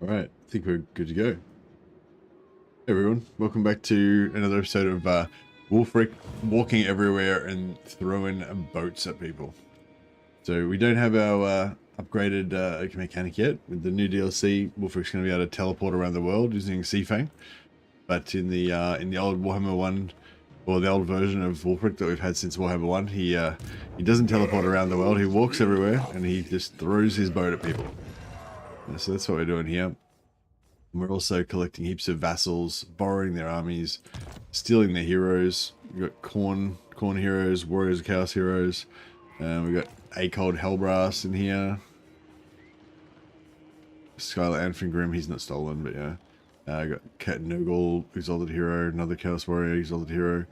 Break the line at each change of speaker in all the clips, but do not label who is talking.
All right, I think we're good to go. Hey everyone, welcome back to another episode of WULFRIK, walking everywhere and throwing boats at people. So we don't have our upgraded mechanic yet. With the new DLC, WULFRIK's going to be able to teleport around the world using Seafang. But in the old Warhammer 1, or the old version of WULFRIK that we've had since Warhammer 1, he doesn't teleport around the world. He walks everywhere and he just throws his boat at people. So that's what we're doing here. We're also collecting heaps of vassals, borrowing their armies, stealing their heroes. We've got corn heroes, warriors, chaos heroes. We've got A-Cold Hellbrass in here. Skylar Anfingrim, he's not stolen, but yeah. I got Cat Nogul, Exalted Hero, another Chaos Warrior, Exalted Hero.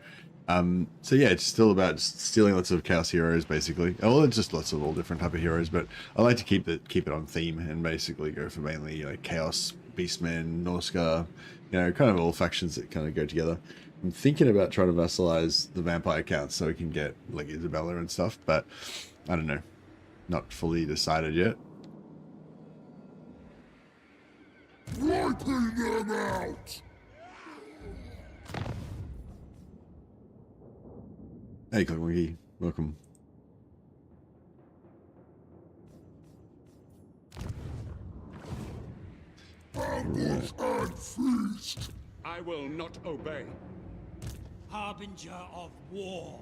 So yeah, it's still about stealing lots of Chaos heroes, basically. Oh, well, it's just lots of all different type of heroes, but I like to keep it on theme and basically go for mainly Chaos, Beastmen, Norscar, kind of all factions that kind of go together. I'm thinking about trying to vassalize the vampire counts so we can get like Isabella and stuff, but I don't know, not fully decided yet.
Wiping them out!
Hey, Clockwinky, welcome.
Ambush and feast!
I will not obey.
Harbinger of war.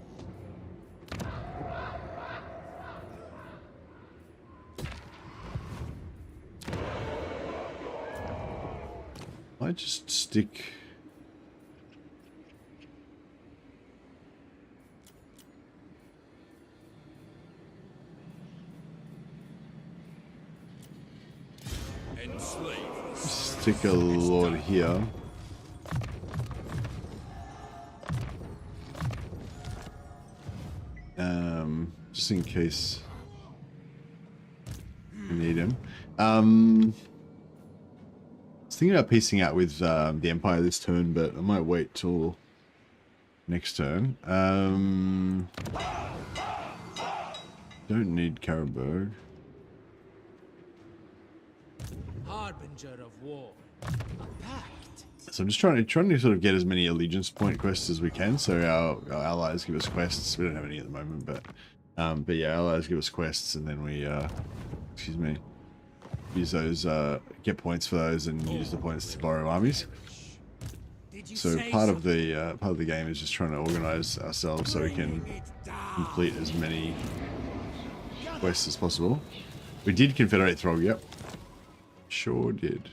I just stick. Stick a lord here. Just in case we need him. I was thinking about piecing out with the Empire this turn, but I might wait till next turn. Don't need Karrenberg.
Harbinger of war. A pact.
So I'm just trying to sort of get as many allegiance point quests as we can, so our allies give us quests. We don't have any at the moment, but yeah, allies give us quests, and then we excuse me, use those, get points for those, and use the points to borrow armies. So part of the game is just trying to organize ourselves so we can complete as many quests as possible. We did Confederate Throg, yep. Sure did.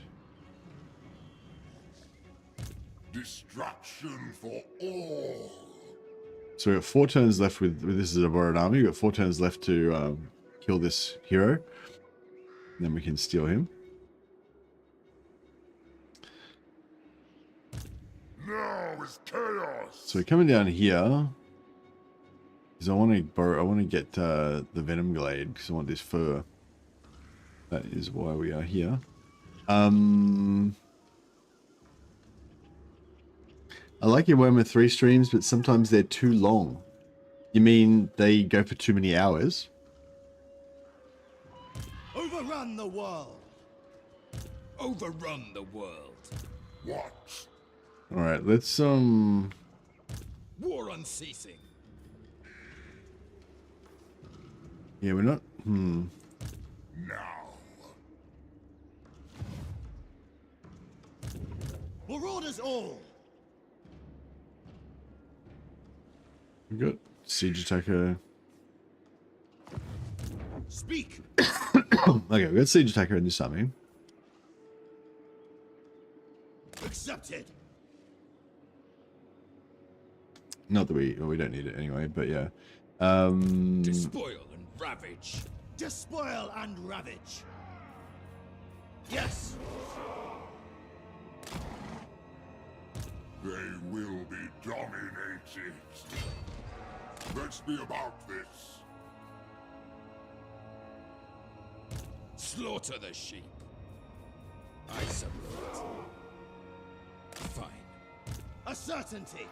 Destruction for all!
So we got 4 turns left with this as a borrowed army. We've got 4 turns left to kill this hero. And then we can steal him.
Now is chaos!
So we're coming down here. Because I want to get the Venom Glade, because I want this fur. That is why we are here. I like your Warhammer 3 streams, but sometimes they're too long. You mean they go for too many hours?
Overrun the world. Overrun the world.
What?
Alright, let's
War unceasing.
yeah, we're not
Now.
Marauders all.
we got Siege Attacker.
Speak.
Okay, we got Siege Attacker in this army.
Accepted.
Not that we don't need it anyway, but yeah.
Despoil and ravage. Despoil and ravage. Yes.
They will be dominated. Let's be about this.
Slaughter the sheep. I submit. Fine. A certainty.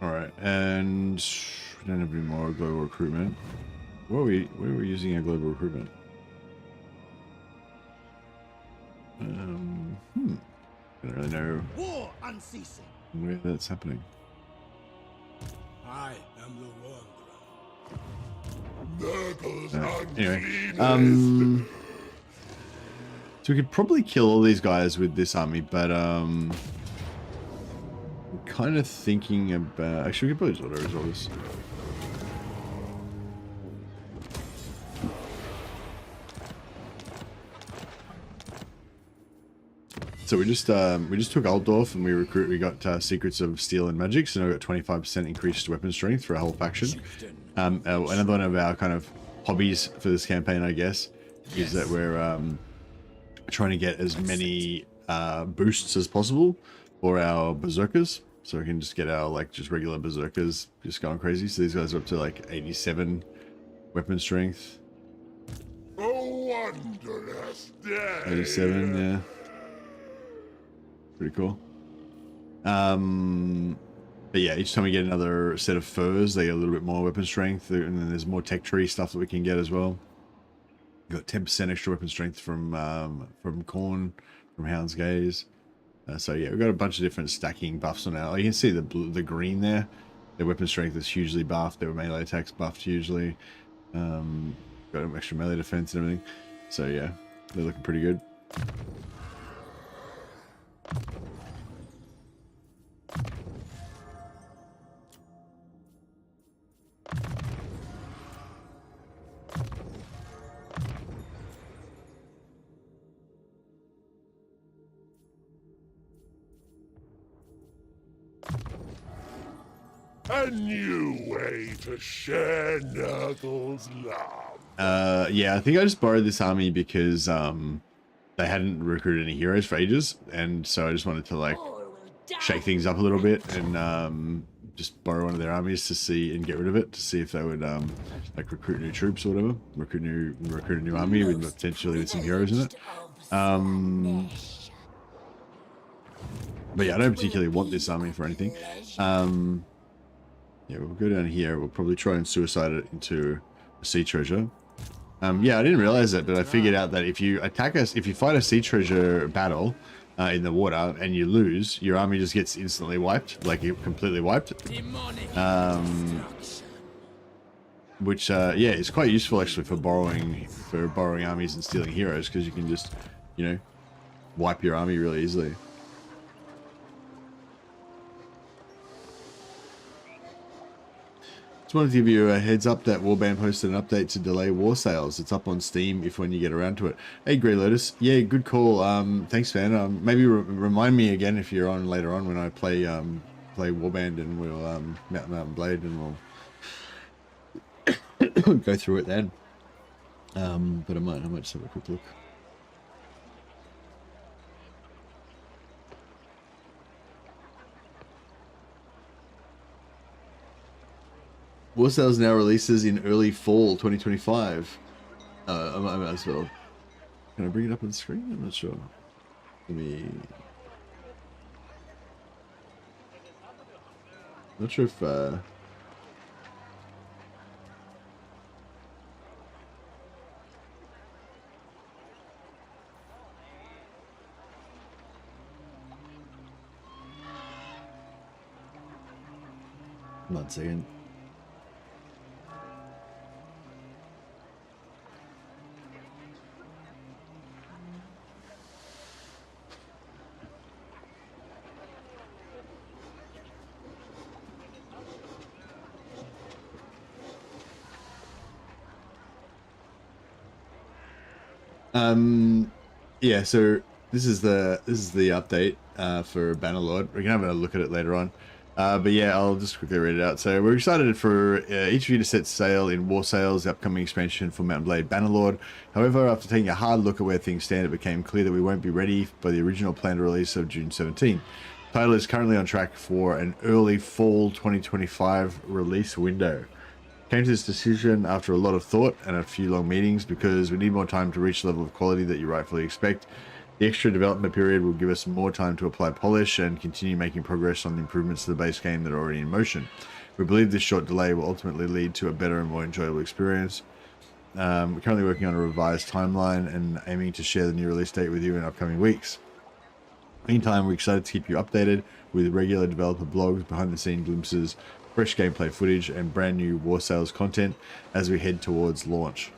Alright, and we don't have any more global recruitment. Where are we using our global recruitment? don't really know
War unceasing.
where that's happening.
I am the wanderer.
Anyway, so we could probably kill all these guys with this army, but I'm kind of thinking about. Actually, we could probably just auto-resolve this. So we just took Altdorf and we got Secrets of Steel and Magic, so now we got 25% increased weapon strength for a whole faction. Another one of our kind of hobbies for this campaign, I guess, is that we're trying to get as many boosts as possible for our berserkers, so we can just get our just regular berserkers just going crazy. So these guys are up to like 87 weapon strength.
A wondrous day.
87, yeah. Pretty cool. But yeah, each time we get another set of furs, they get a little bit more weapon strength, and then there's more tech tree stuff that we can get as well. Got 10% extra weapon strength from Khorne, from Hound's Gaze. So yeah, we've got a bunch of different stacking buffs on our. You can see the green there. Their weapon strength is hugely buffed. Their melee attacks buffed hugely. Got extra melee defense and everything. So yeah, they're looking pretty good.
A new way to share Nurgle's love.
Yeah, I think I just borrowed this army because they hadn't recruited any heroes for ages, and so I just wanted to shake things up a little bit and just borrow one of their armies to see and get rid of it to see if they would recruit new troops or whatever, recruit a new army with potentially with some heroes in it. But yeah, I don't particularly want this army for anything. Yeah, we'll go down here. We'll probably try and suicide it into a sea treasure. Yeah, I didn't realize that, but I figured out that if you fight a sea treasure battle in the water and you lose, your army just gets instantly wiped, you're completely wiped. Which yeah, is quite useful actually for borrowing armies and stealing heroes, because you can just, wipe your army really easily. Just wanted to give you a heads up that Warband posted an update to delay war sales. It's up on Steam if when you get around to it. Hey, Grey Lotus. Yeah, good call. Thanks, man. Maybe remind me again if you're on later on when I play Warband, and we'll Mountain Blade, and we'll go through it then. But I might just have a quick look. War Sales now releases in early fall 2025. I might as well. Can I bring it up on the screen? I'm not sure. Let me. Not sure if. One second. Yeah, so this is the update for Bannerlord. We can have a look at it later on. But yeah, I'll just quickly read it out. So we're excited for each of you to set sail in War Sales, the upcoming expansion for Mount Blade Bannerlord. However, after taking a hard look at where things stand, it became clear that we won't be ready by the original planned release of June 17. The title is currently on track for an early fall 2025 release window. Came to this decision after a lot of thought and a few long meetings because we need more time to reach the level of quality that you rightfully expect. The extra development period will give us more time to apply polish and continue making progress on the improvements to the base game that are already in motion. We believe this short delay will ultimately lead to a better and more enjoyable experience. We're currently working on a revised timeline and aiming to share the new release date with you in upcoming weeks. Meantime, we're excited to keep you updated with regular developer blogs, behind-the-scene glimpses, fresh gameplay footage, and brand new War Sales content as we head towards launch.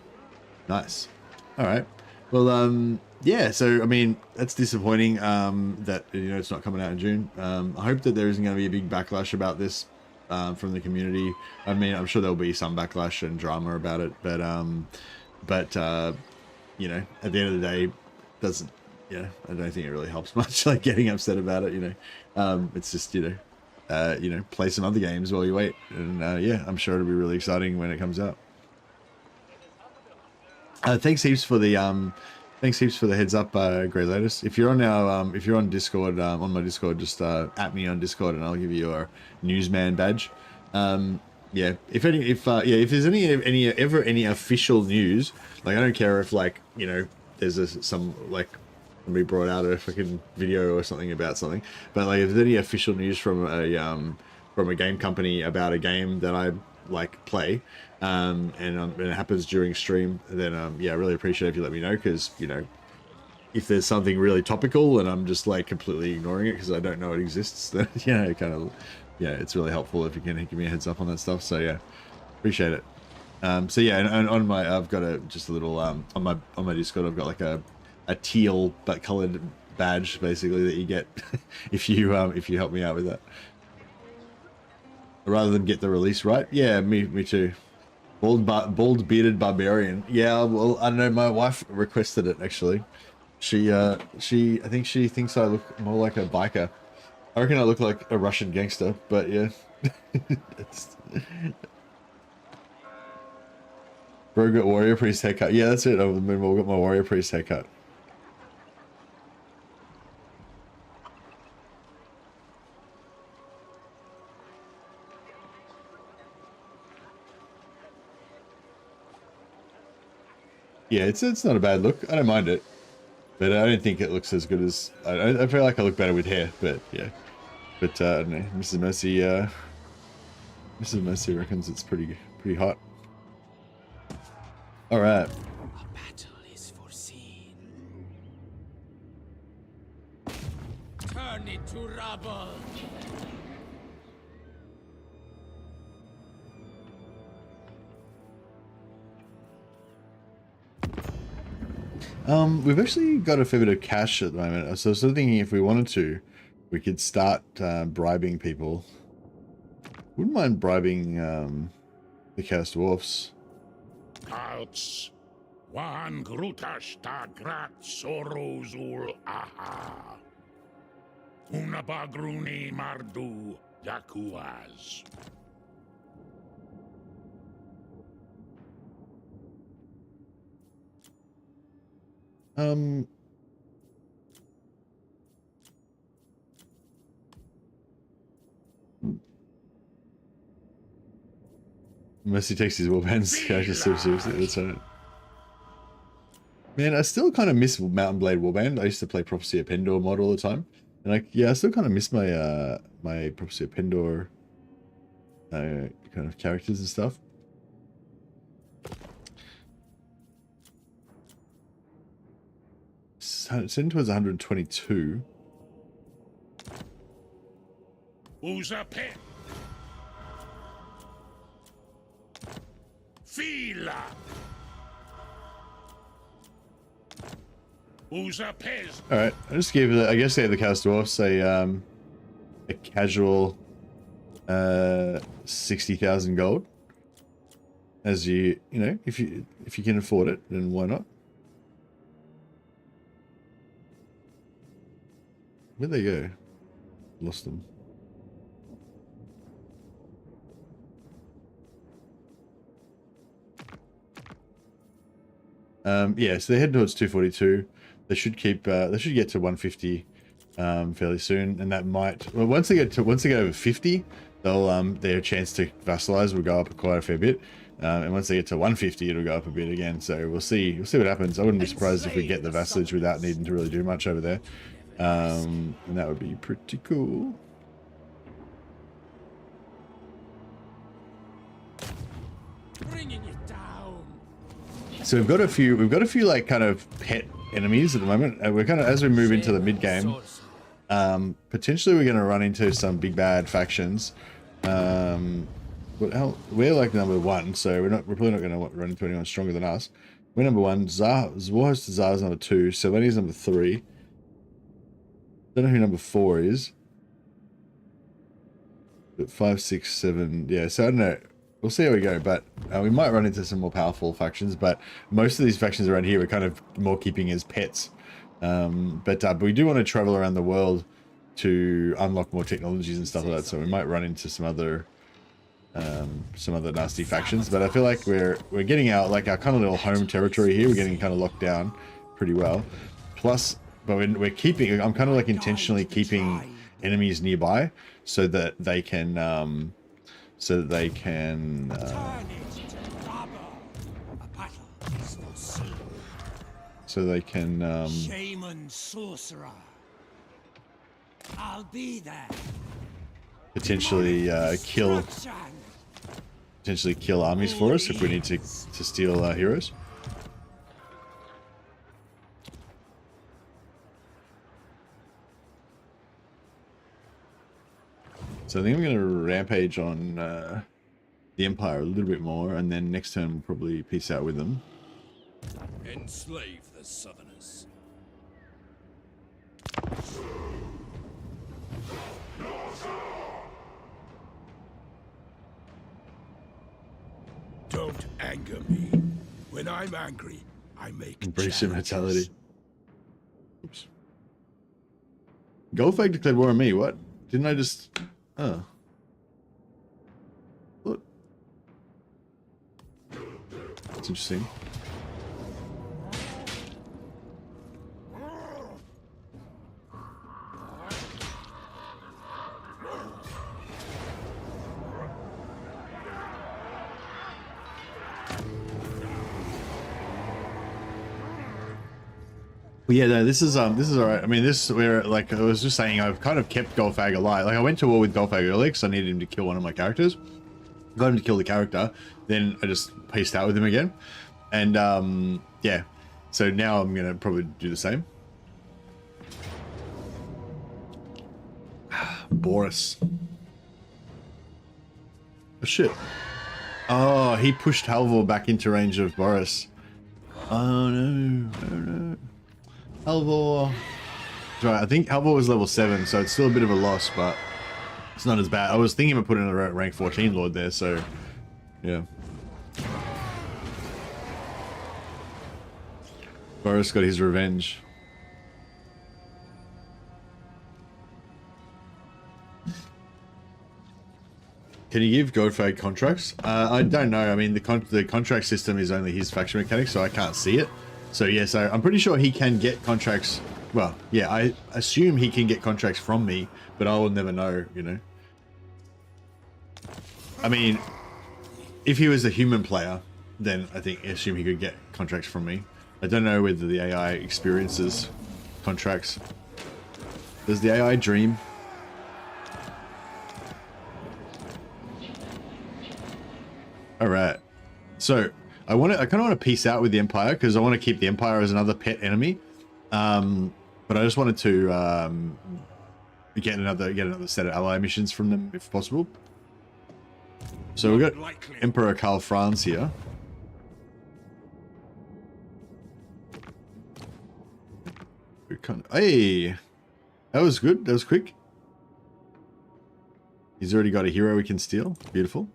Nice. All right. Well, yeah. So I mean, that's disappointing that it's not coming out in June. I hope that there isn't going to be a big backlash about this from the community. I mean, I'm sure there'll be some backlash and drama about it, but at the end of the day, doesn't. I don't think it really helps much, like getting upset about it, it's just, play some other games while you wait. And yeah, I'm sure it'll be really exciting when it comes out. Thanks heaps for the heads up, Grey Lotus. If you're on our, if you're on Discord, on my Discord, just at me on Discord and I'll give you your newsman badge. Yeah, if there's any official news, like I don't care if there's some somebody brought out a fucking video or something about something, but like if there's any official news from a game company about a game that I play, and it happens during stream, then yeah, I really appreciate if you let me know, because if there's something really topical and I'm just completely ignoring it because I don't know it exists, then it's really helpful if you can give me a heads up on that stuff. So yeah, appreciate it. So yeah, and on my I've got just a little on my Discord, I've got a teal but colored badge basically that you get if you help me out with that, rather than get the release right. Yeah, me too. Bald bearded barbarian. Yeah, well, I don't know, my wife requested it actually. I think she thinks I look more like a biker. I reckon I look like a Russian gangster, but yeah. Bro got warrior priest haircut. Yeah, that's it. I've got my warrior priest haircut. Yeah, it's not a bad look. I don't mind it, but I don't think it looks as good as I feel like I look better with hair. But yeah, but I don't know. Mrs. Mercy reckons it's pretty hot. All right.
A battle is foreseen. Turn it to rubble.
We've actually got a fair bit of cash at the moment, so I was thinking if we wanted to, we could start bribing people. Wouldn't mind bribing the Chaos Dwarfs.
Alts, Wan Grutash ta grat sorozul aha. Unabagruni mardu yakuaz.
Unless he takes his warbands, I just seriously, that's right. Man, I still kind of miss Mountain Blade Warband. I used to play Prophecy of Pendor mod all the time, and I still kind of miss my my Prophecy of Pendor kind of characters and stuff. Send towards 122.
Who's a pet? Fila. Who's a pez?
All right, I just gave I guess the Chaos Dwarfs a casual 60,000 gold. As you know, if you can afford it, then why not? Where'd they go? Lost them. Yeah, so they're heading towards 242. They should keep. They should get to 150 fairly soon, and that might. Well, once they get over 50, they'll their chance to vassalize will go up quite a fair bit. And once they get to 150, it'll go up a bit again. So we'll see. We'll see what happens. I wouldn't be surprised if we get the vassalage without needing to really do much over there. And that would be pretty cool.
Bringing it down.
So we've got a few like kind of pet enemies at the moment. We're kind of, as we move into the mid game, Potentially we're going to run into some big bad factions. But we're like number 1, so we're probably not going to run into anyone stronger than us. We're number 1. Warhost Tsar's number 2. Sylvania's number 3. Don't know who number 4 is. But 5, 6, 7. Yeah, so I don't know. We'll see how we go, but we might run into some more powerful factions. But most of these factions around here we're kind of more keeping as pets. But we do want to travel around the world to unlock more technologies and stuff like that. So we might run into some other nasty factions. But I feel like we're getting out like our kind of little home territory here. We're getting kind of locked down pretty well. Plus, but we're keeping. I'm kind of like intentionally keeping enemies nearby so that they can.
Shaman sorcerer. I'll be there.
Potentially kill armies for us if we need to steal heroes. So I think I'm going to rampage on the Empire a little bit more, and then next turn we'll probably peace out with them.
Enslave the Southerners.
Don't anger me. When I'm angry, I make
Embrace your
challenges.
mentality. Oops. Goldfag declared war on me. What? Didn't I just... Oh. What? That's interesting. Well, yeah, no, this is alright. I mean, where like I was just saying, I've kind of kept Goldfag alive. Like I went to war with Goldfag earlier because I needed him to kill one of my characters. Got him to kill the character, then I just paced out with him again, and yeah. So now I'm gonna probably do the same. Boris. Oh shit. Oh, he pushed Halvor back into range of Boris. Oh no! Oh no! Halvor. Right, I think Halvor was level 7, so it's still a bit of a loss, but it's not as bad. I was thinking of putting a rank 14 Lord there, so yeah. Boris got his revenge. Can you give Goldfag contracts? I don't know. I mean, the contract system is only his faction mechanics, so I can't see it. So yeah, so I'm pretty sure he can get contracts. Well, yeah, I assume he can get contracts from me, but I will never know, you know. I mean, if he was a human player, then I assume he could get contracts from me. I don't know whether the AI experiences contracts. Does the AI dream? All right, so I kind of want to peace out with the Empire because I want to keep the Empire as another pet enemy. But I just wanted to get another set of ally missions from them if possible. So we've got Emperor Karl Franz here. Hey, that was good. That was quick. He's already got a hero we can steal. Beautiful.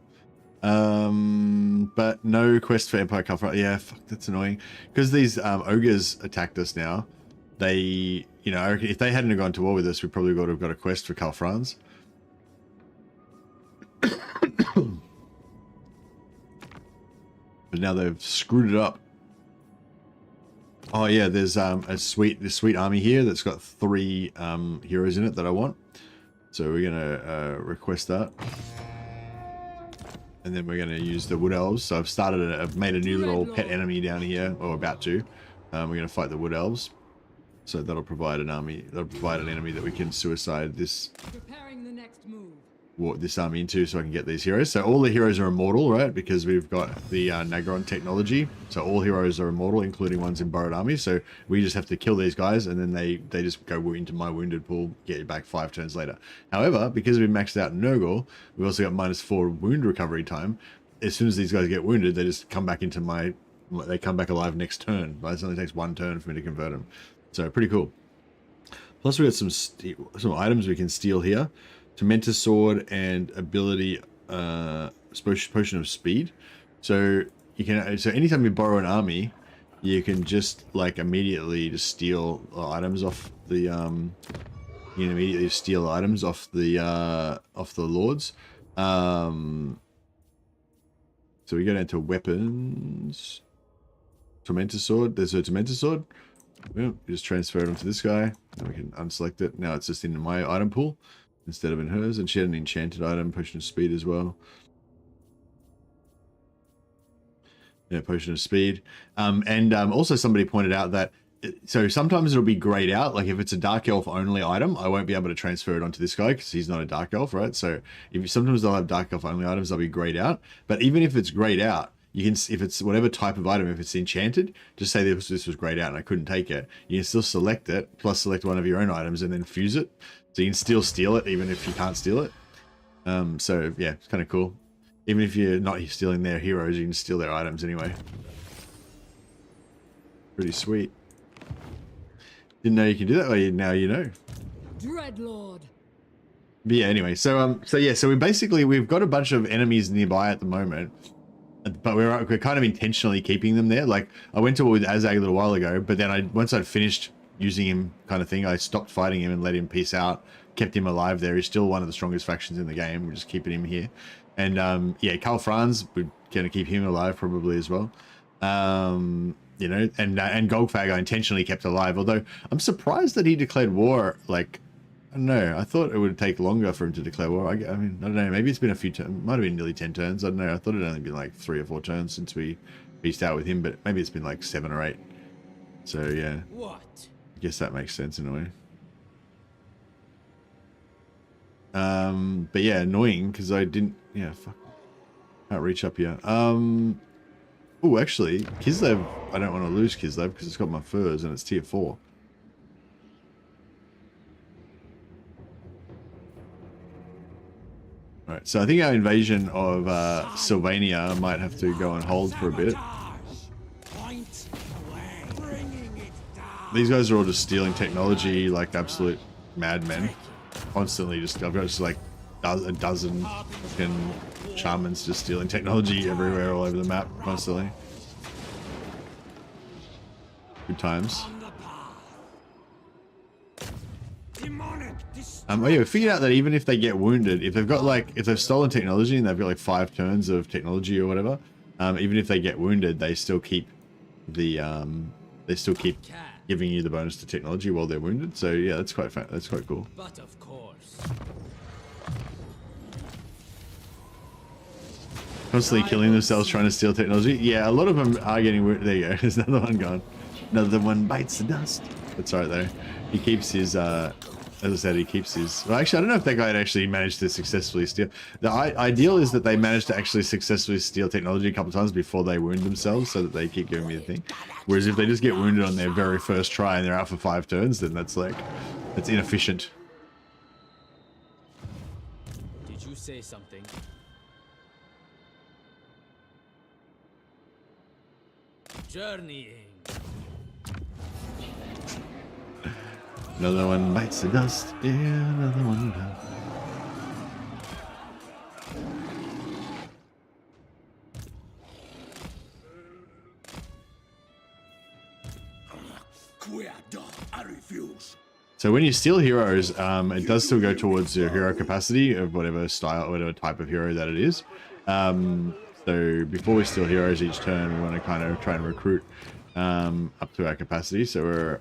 But no quest for Empire Karl Franz. Yeah, fuck, that's annoying. Because these ogres attacked us now. They, you know, if they hadn't gone to war with us, we probably would have got a quest for Karl Franz. But now they've screwed it up. Oh yeah, there's this sweet army here that's got 3 heroes in it that I want. So we're gonna request that. And then we're going to use the Wood Elves. So I've made a new little pet enemy down here, or about to. We're going to fight the Wood Elves. So that'll provide an army. That'll provide an enemy that we can suicide this.
Preparing the next move.
this army into so I can get these heroes. So all the heroes are immortal, right? Because we've got the Nagron technology. So all heroes are immortal, including ones in borrowed army. So we just have to kill these guys, and then they just go into my wounded pool, get you back 5 turns later. However, because we've maxed out Nurgle, we've also got -4 wound recovery time. As soon as these guys get wounded, they just come back into they come back alive next turn. But it only takes 1 turn for me to convert them. So pretty cool. Plus we got some items we can steal here. Tormentor Sword and ability Potion of Speed. So you can anytime you borrow an army, you can just like immediately just steal items off the you can immediately steal items off the lords. So we go down to weapons. Tormentor Sword. There's a Tormentor Sword. Well, just transfer it onto this guy. And we can unselect it. Now it's just in my item pool instead of in hers, and she had an enchanted item, Potion of Speed as well. Yeah, Potion of Speed. Also somebody pointed out that so sometimes it'll be grayed out, like if it's a Dark Elf only item, I won't be able to transfer it onto this guy because he's not a Dark Elf, right? So sometimes they'll have Dark Elf only items, they'll be grayed out. But even if it's grayed out, you can, if it's whatever type of item, if it's enchanted, just say this was grayed out and I couldn't take it. You can still select it, plus select one of your own items and then fuse it. So you can still steal it even if you can't steal it. So yeah, it's kind of cool. Even if you're not stealing their heroes, you can steal their items anyway. Pretty sweet. Didn't know you can do that. Well, now you know.
Dreadlord.
But yeah, anyway, so we've got a bunch of enemies nearby at the moment. But we're kind of intentionally keeping them there. Like I went to war with Azag a little while ago, but then once I'd finished using him, kind of thing, I stopped fighting him and let him peace out. Kept him alive there. He's still one of the strongest factions in the game. We're just keeping him here. And yeah, Karl Franz, we're gonna keep him alive probably as well. You know, and Golgfag I intentionally kept alive. Although I'm surprised that he declared war. Like I don't know. I thought it would take longer for him to declare war. I mean, I don't know. Maybe it's been a few turns. Might have been nearly 10 turns. I don't know. I thought it'd only been like 3 or 4 turns since we beast out with him, but maybe it's been like 7 or 8. So yeah.
What?
I guess that makes sense in a way. But yeah, annoying because I didn't. Yeah, fuck. Can't reach up here. Oh, actually, Kislev. I don't want to lose Kislev because it's got my furs and it's tier 4. Alright, so I think our invasion of Sylvania might have to go on hold for a bit. These guys are all just stealing technology like absolute madmen. Constantly just, I've got just like a dozen fucking shamans just stealing technology everywhere, all over the map, constantly. Good times. Oh yeah, we figured out that even if they get wounded, if they've got like, if they've stolen technology and they've got like 5 turns of technology or whatever, even if they get wounded, they still keep the, giving you the bonus to technology while they're wounded. So yeah, that's quite fun. That's quite cool.
But of course.
Constantly killing themselves trying to steal technology. Yeah, a lot of them are getting wounded. There you go. There's another one gone. Another one bites the dust. That's right though. He keeps his, as I said, he keeps his... Well, actually, I don't know if that guy had actually managed to successfully steal. The ideal is that they manage to actually successfully steal technology a couple of times before they wound themselves so that they keep giving me the thing. Whereas if they just get wounded on their very first try and they're out for 5 turns, then that's like... That's inefficient.
Did you say something? Journeying.
Another one bites the dust. Yeah, another one does.
I refuse.
So when you steal heroes, it does still go towards your hero capacity of whatever style, whatever type of hero that it is. So before we steal heroes each turn, we want to kind of try and recruit up to our capacity. So we're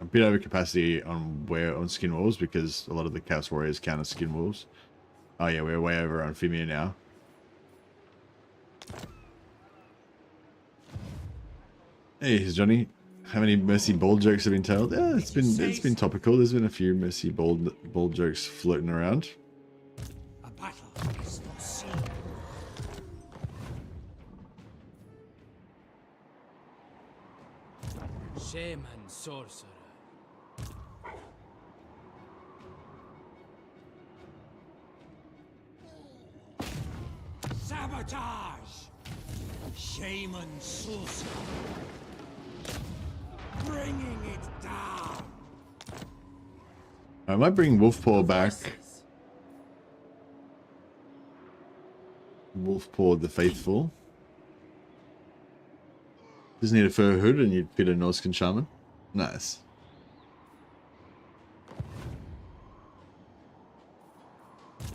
a bit over capacity on skin wolves because a lot of the Chaos Warriors count as skin wolves. Oh yeah, we're way over on Fimir now. Hey, here's Johnny. How many Mercy Ball jokes have been told? Yeah, it's been topical. There's been a few Mercy Ball jokes floating around.
is foreseen. Shaman sorcerer.
Sabotage! Shaman sorcerer. Bringing it down.
I might bring Wolfpaw back.
Forces.
Wolfpaw the Faithful. Just need a fur hood and you'd fit a Norscan Shaman. Nice.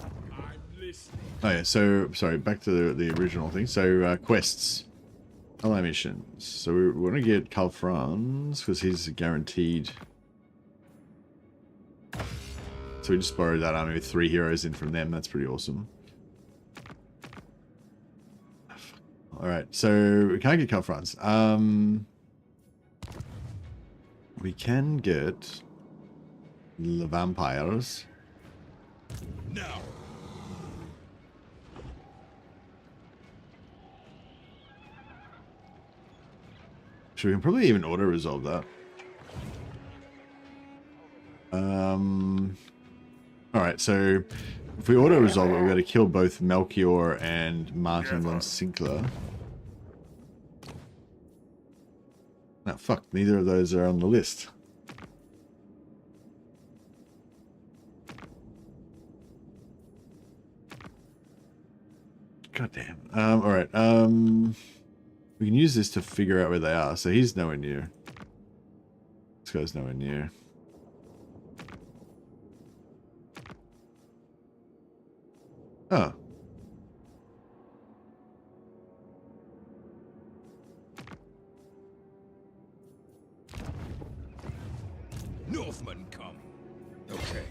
I'm listening.
Oh yeah, so, sorry, back to the original thing. So, quests. Ally missions. So we want to get Karl Franz, because he's guaranteed. So we just borrowed that army with 3 heroes in from them. That's pretty awesome. Alright, so we can't get Karl Franz. We can get the vampires.
No.
So we can probably even auto-resolve that. Alright, so if we auto-resolve it, we've got to kill both Melchior and Martin von Sinclair. No, fuck, neither of those are on the list. God damn. Alright, we can use this to figure out where they are. So he's nowhere near. This guy's nowhere near. Oh.
Northmen come. Okay.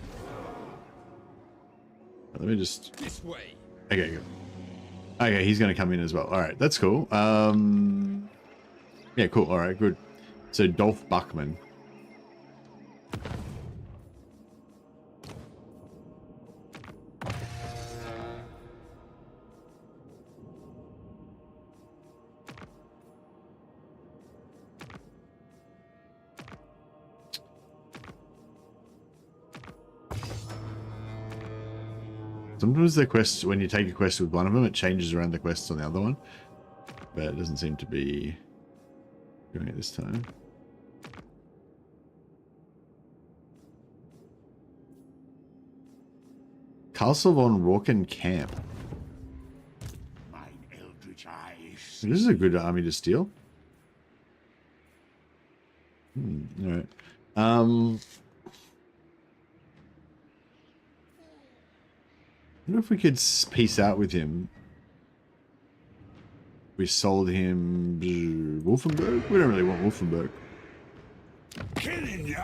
Let me just...
This way.
Okay, good. Okay, he's going to come in as well. All right, that's cool. Yeah, cool. All right, good. So Dolph Buckman. Sometimes the quests, when you take a quest with one of them, it changes around the quests on the other one. But it doesn't seem to be doing it this time. Castle von Rorken Camp.
Mine eldritch eyes.
This is a good army to steal. Alright. I wonder if we could peace out with him. We sold him Wolfenberg? We don't really want Wolfenberg.
Killing you.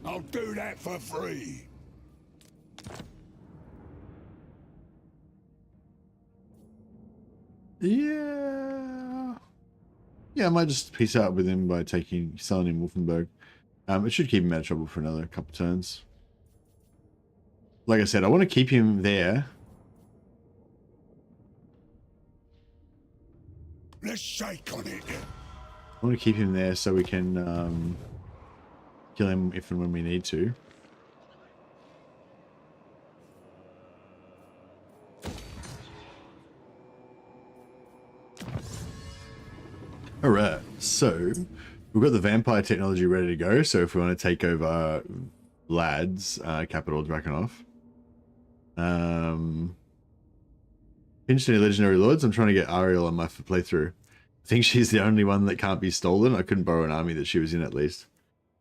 I'll do that for free.
Yeah. Yeah, I might just peace out with him by selling him Wolfenberg. It should keep him out of trouble for another couple turns. Like I said, I want to keep him there.
Let's shake on it.
I want to keep him there so we can kill him if and when we need to. Alright, so we've got the vampire technology ready to go. So if we want to take over Vlad's capital, Drakenhof. Pinched any legendary lords? I'm trying to get Ariel on my playthrough. I think she's the only one that can't be stolen. I couldn't borrow an army that she was in at least.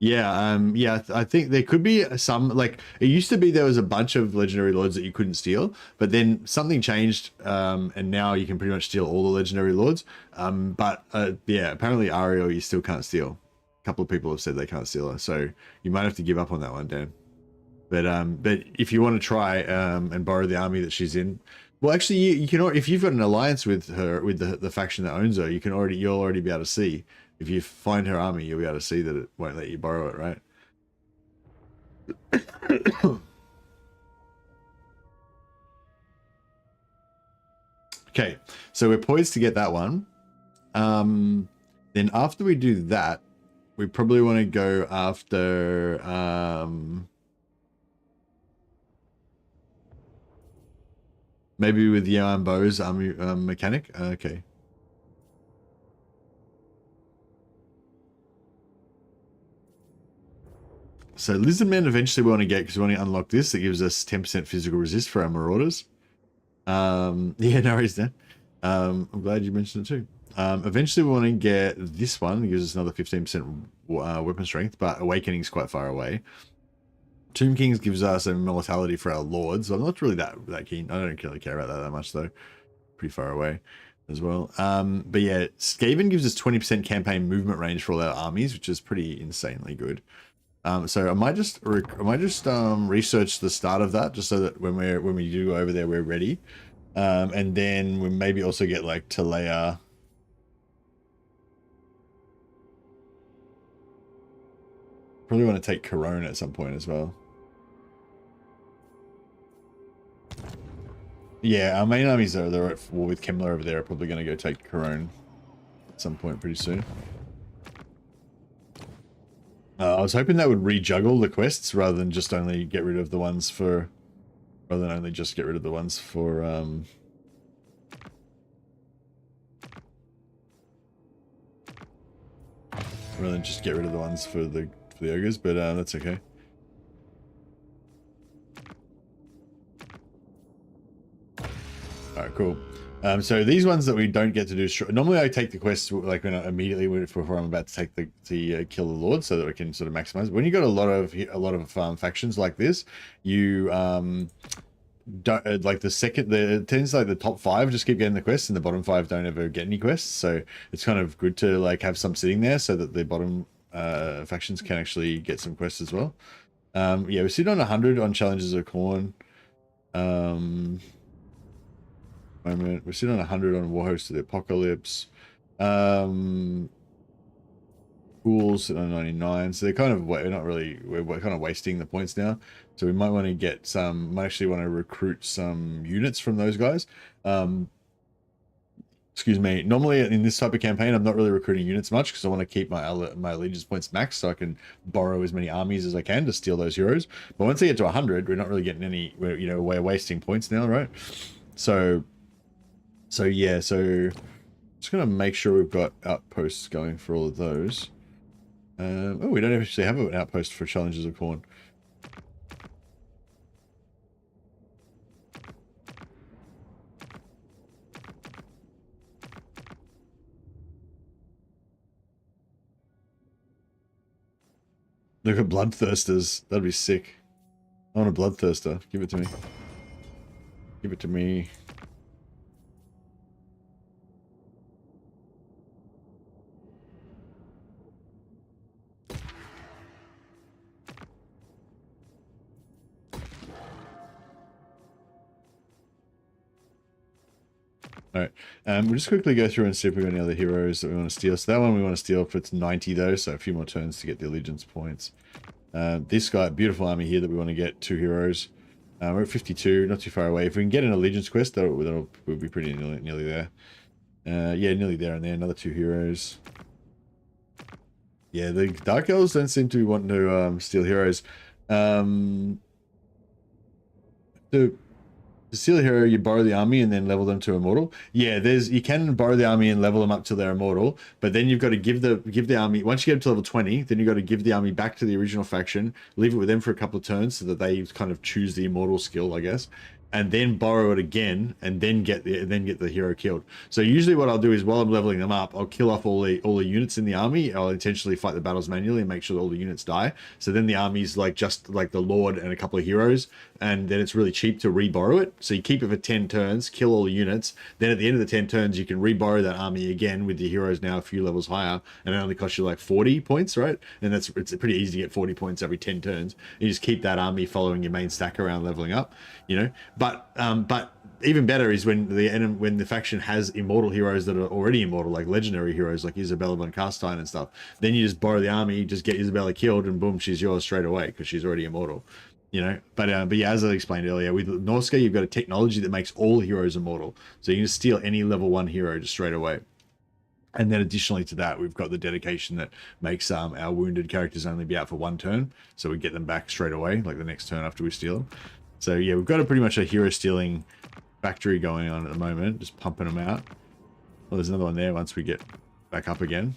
Yeah, yeah, I think there could be some, like, it used to be there was a bunch of legendary lords that you couldn't steal, but then something changed, and now you can pretty much steal all the legendary lords. Yeah, apparently Ariel you still can't steal. A couple of people have said they can't steal her, so you might have to give up on that one, Dan. But if you want to try and borrow the army that she's in, well, actually, you can, if you've got an alliance with her, with the faction that owns her, you'll already be able to see. If you find her army, you'll be able to see that it won't let you borrow it, right? Okay, so we're poised to get that one. Then after we do that, we probably want to go after maybe with Yoan Bo's army mechanic. Okay. So Lizardmen eventually we want to get because we want to unlock this. That gives us 10% physical resist for our Marauders. Yeah, no worries, Dan. I'm glad you mentioned it too. Eventually we want to get this one. It gives us another 15% weapon strength, but Awakening is quite far away. Tomb Kings gives us immortality for our lords. I'm not really that keen. I don't really care about that much though. Pretty far away as well. But yeah, Skaven gives us 20% campaign movement range for all our armies, which is pretty insanely good. So I might just research the start of that, just so that when we do go over there, we're ready. And then we maybe also get like Talea. Probably want to take Corone at some point as well. Yeah, our main armies they're at war with Kemmler over there are probably going to go take Corone at some point pretty soon. I was hoping that would rejuggle the quests rather than just only get rid of the ones for... Rather than only just get rid of the ones for... rather than just get rid of the ones for the ogres, but that's okay. Alright, cool. So these ones that we don't get to do, normally I take the quests like when immediately before I'm about to take the kill the lord, so that we can sort of maximize. When you got a lot of factions like this, you don't like it tends like the top 5 just keep getting the quests, and the bottom 5 don't ever get any quests. So it's kind of good to like have some sitting there so that the bottom factions can actually get some quests as well. Yeah, we're sitting on 100 on Challenges of Khorne. We're sitting on 100 on Warhost of the Apocalypse. Fools sitting on 99, so they're kind of we're kind of wasting the points now. So we might want to get some. Might actually want to recruit some units from those guys. Excuse me. Normally in this type of campaign, I'm not really recruiting units much because I want to keep my allegiance points max so I can borrow as many armies as I can to steal those heroes. But once they get to 100, we're not really getting any. We're wasting points now, right? So yeah, so just gonna make sure we've got outposts going for all of those. Oh, we don't actually have an outpost for Challenges of Khorne. Look at Bloodthirsters. That'd be sick. I want a Bloodthirster. Give it to me. Give it to me. Alright, we'll just quickly go through and see if we've got any other heroes that we want to steal. So that one we want to steal for its 90 though, so a few more turns to get the allegiance points. This guy, beautiful army here that we want to get 2 heroes. We're at 52, not too far away. If we can get an allegiance quest, we'll be pretty nearly there. Yeah, nearly there and there, another 2 heroes. Yeah, the Dark Elves don't seem to be wanting to steal heroes. To steal a hero, you borrow the army and then level them to immortal. Yeah, you can borrow the army and level them up till they're immortal, but then you've got to give the army, once you get up to level 20, then you've got to give the army back to the original faction, leave it with them for a couple of turns so that they kind of choose the immortal skill, I guess, and then borrow it again and then get the hero killed. So usually what I'll do is while I'm leveling them up, I'll kill off all the units in the army. I'll intentionally fight the battles manually and make sure that all the units die. So then the army's like just like the Lord and a couple of heroes, and then it's really cheap to re-borrow it. So you keep it for 10 turns, kill all the units. Then at the end of the 10 turns, you can re-borrow that army again with the heroes now a few levels higher, and it only costs you like 40 points, right? And it's pretty easy to get 40 points every 10 turns. You just keep that army following your main stack around leveling up, you know. But even better is when the faction has immortal heroes that are already immortal, like legendary heroes like Isabella von Carstein and stuff. Then you just borrow the army, just get Isabella killed, and boom, she's yours straight away because she's already immortal. You know, but yeah, as I explained earlier, with Norska, you've got a technology that makes all heroes immortal. So you can just steal any level 1 hero just straight away. And then additionally to that, we've got the dedication that makes our wounded characters only be out for 1 turn. So we get them back straight away, like the next turn after we steal them. So yeah, we've got pretty much a hero stealing factory going on at the moment, just pumping them out. Well, there's another one there once we get back up again.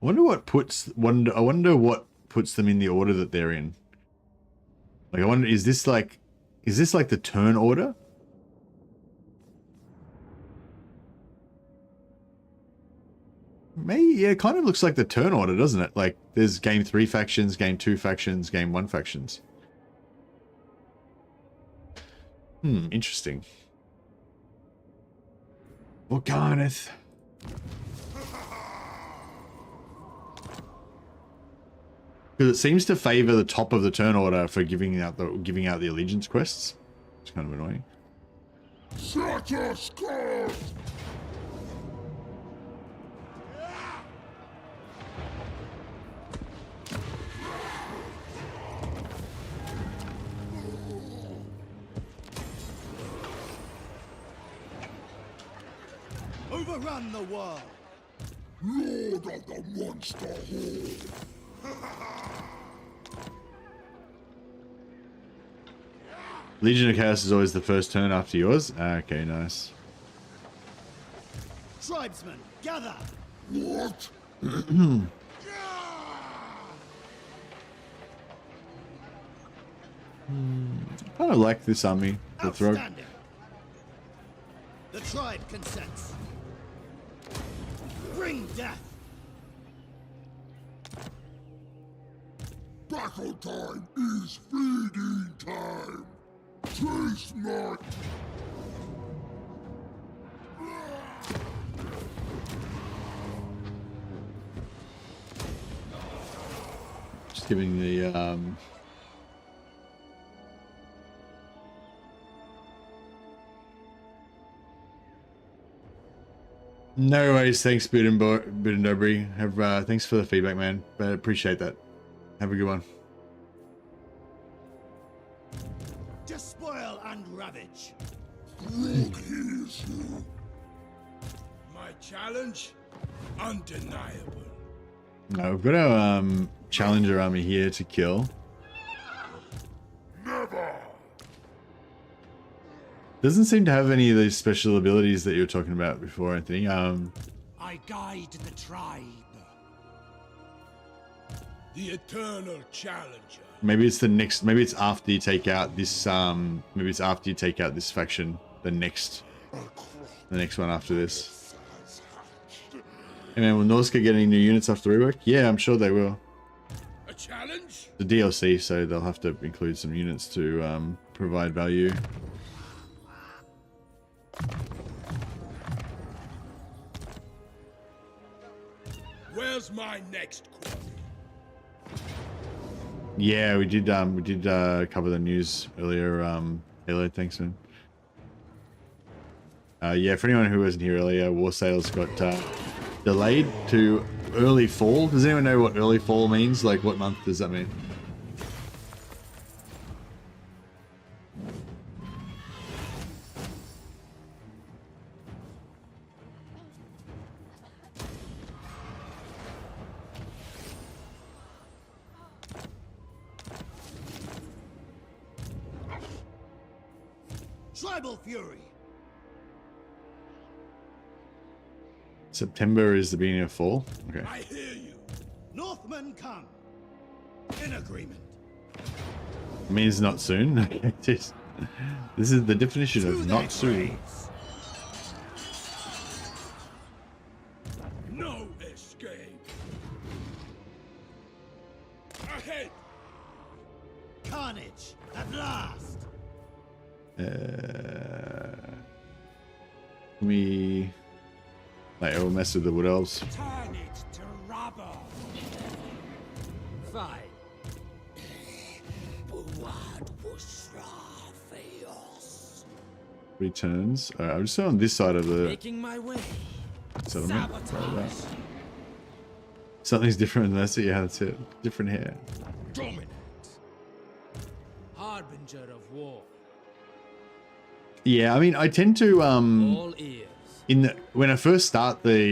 I wonder what puts them in the order that they're in. Like, I wonder, is this like the turn order? Maybe, yeah, it kind of looks like the turn order, doesn't it? Like, there's game 3 factions, game 2 factions, game 1 factions. Interesting. Morganeth. Because it seems to favor the top of the turn order for giving out the allegiance quests. It's kind of annoying.
Such a scourge!
Overrun the world!
Lord of the monster horde!
Legion of Chaos is always the first turn after yours. Okay, nice.
Tribesmen, gather!
What?
I kind of like this army. The throw.
Outstanding! The tribe consents. Bring death!
Battle time is feeding time! Taste not!
Just giving the no worries. Thanks, Budendobri. Have thanks for the feedback, man. But appreciate that. Have a good one.
Despoil and ravage.
Look here's you.
My challenge? Undeniable.
No, we've got our challenger army here to kill.
Never!
Doesn't seem to have any of those special abilities that you were talking about before, Anthony.
I guide the tribe.
The eternal challenger.
Maybe it's the next. Maybe it's after you take out this. Maybe it's after you take out this faction. The next one after this. Hey man, will Norska get any new units after rework? Yeah, I'm sure they will.
A challenge?
The DLC, so they'll have to include some units to provide value.
Where's my next quest?
Yeah, we did cover the news earlier. Halo, thanks man. Yeah, for anyone who wasn't here earlier, War Sales got delayed to early fall. Does anyone know what early fall means? Like, what month does that mean?
Tribal fury.
September is the beginning of fall. Okay.
I hear you.
Northmen come. In agreement.
Means not soon. Okay, this is the definition of not soon.
No escape. Ahead.
Carnage at last.
We like we'll mess with the Wood Elves.
Turn it to rubber. Fine. Buad Bushra Feos.
3 turns. I'm just on this side of the
Making my way.
settlement.
Sabotage.
Something's different than that's it. Yeah, that's it. Different hair.
Dominant.
Harbinger of war.
Yeah, I mean, I tend to
All ears.
when I first start the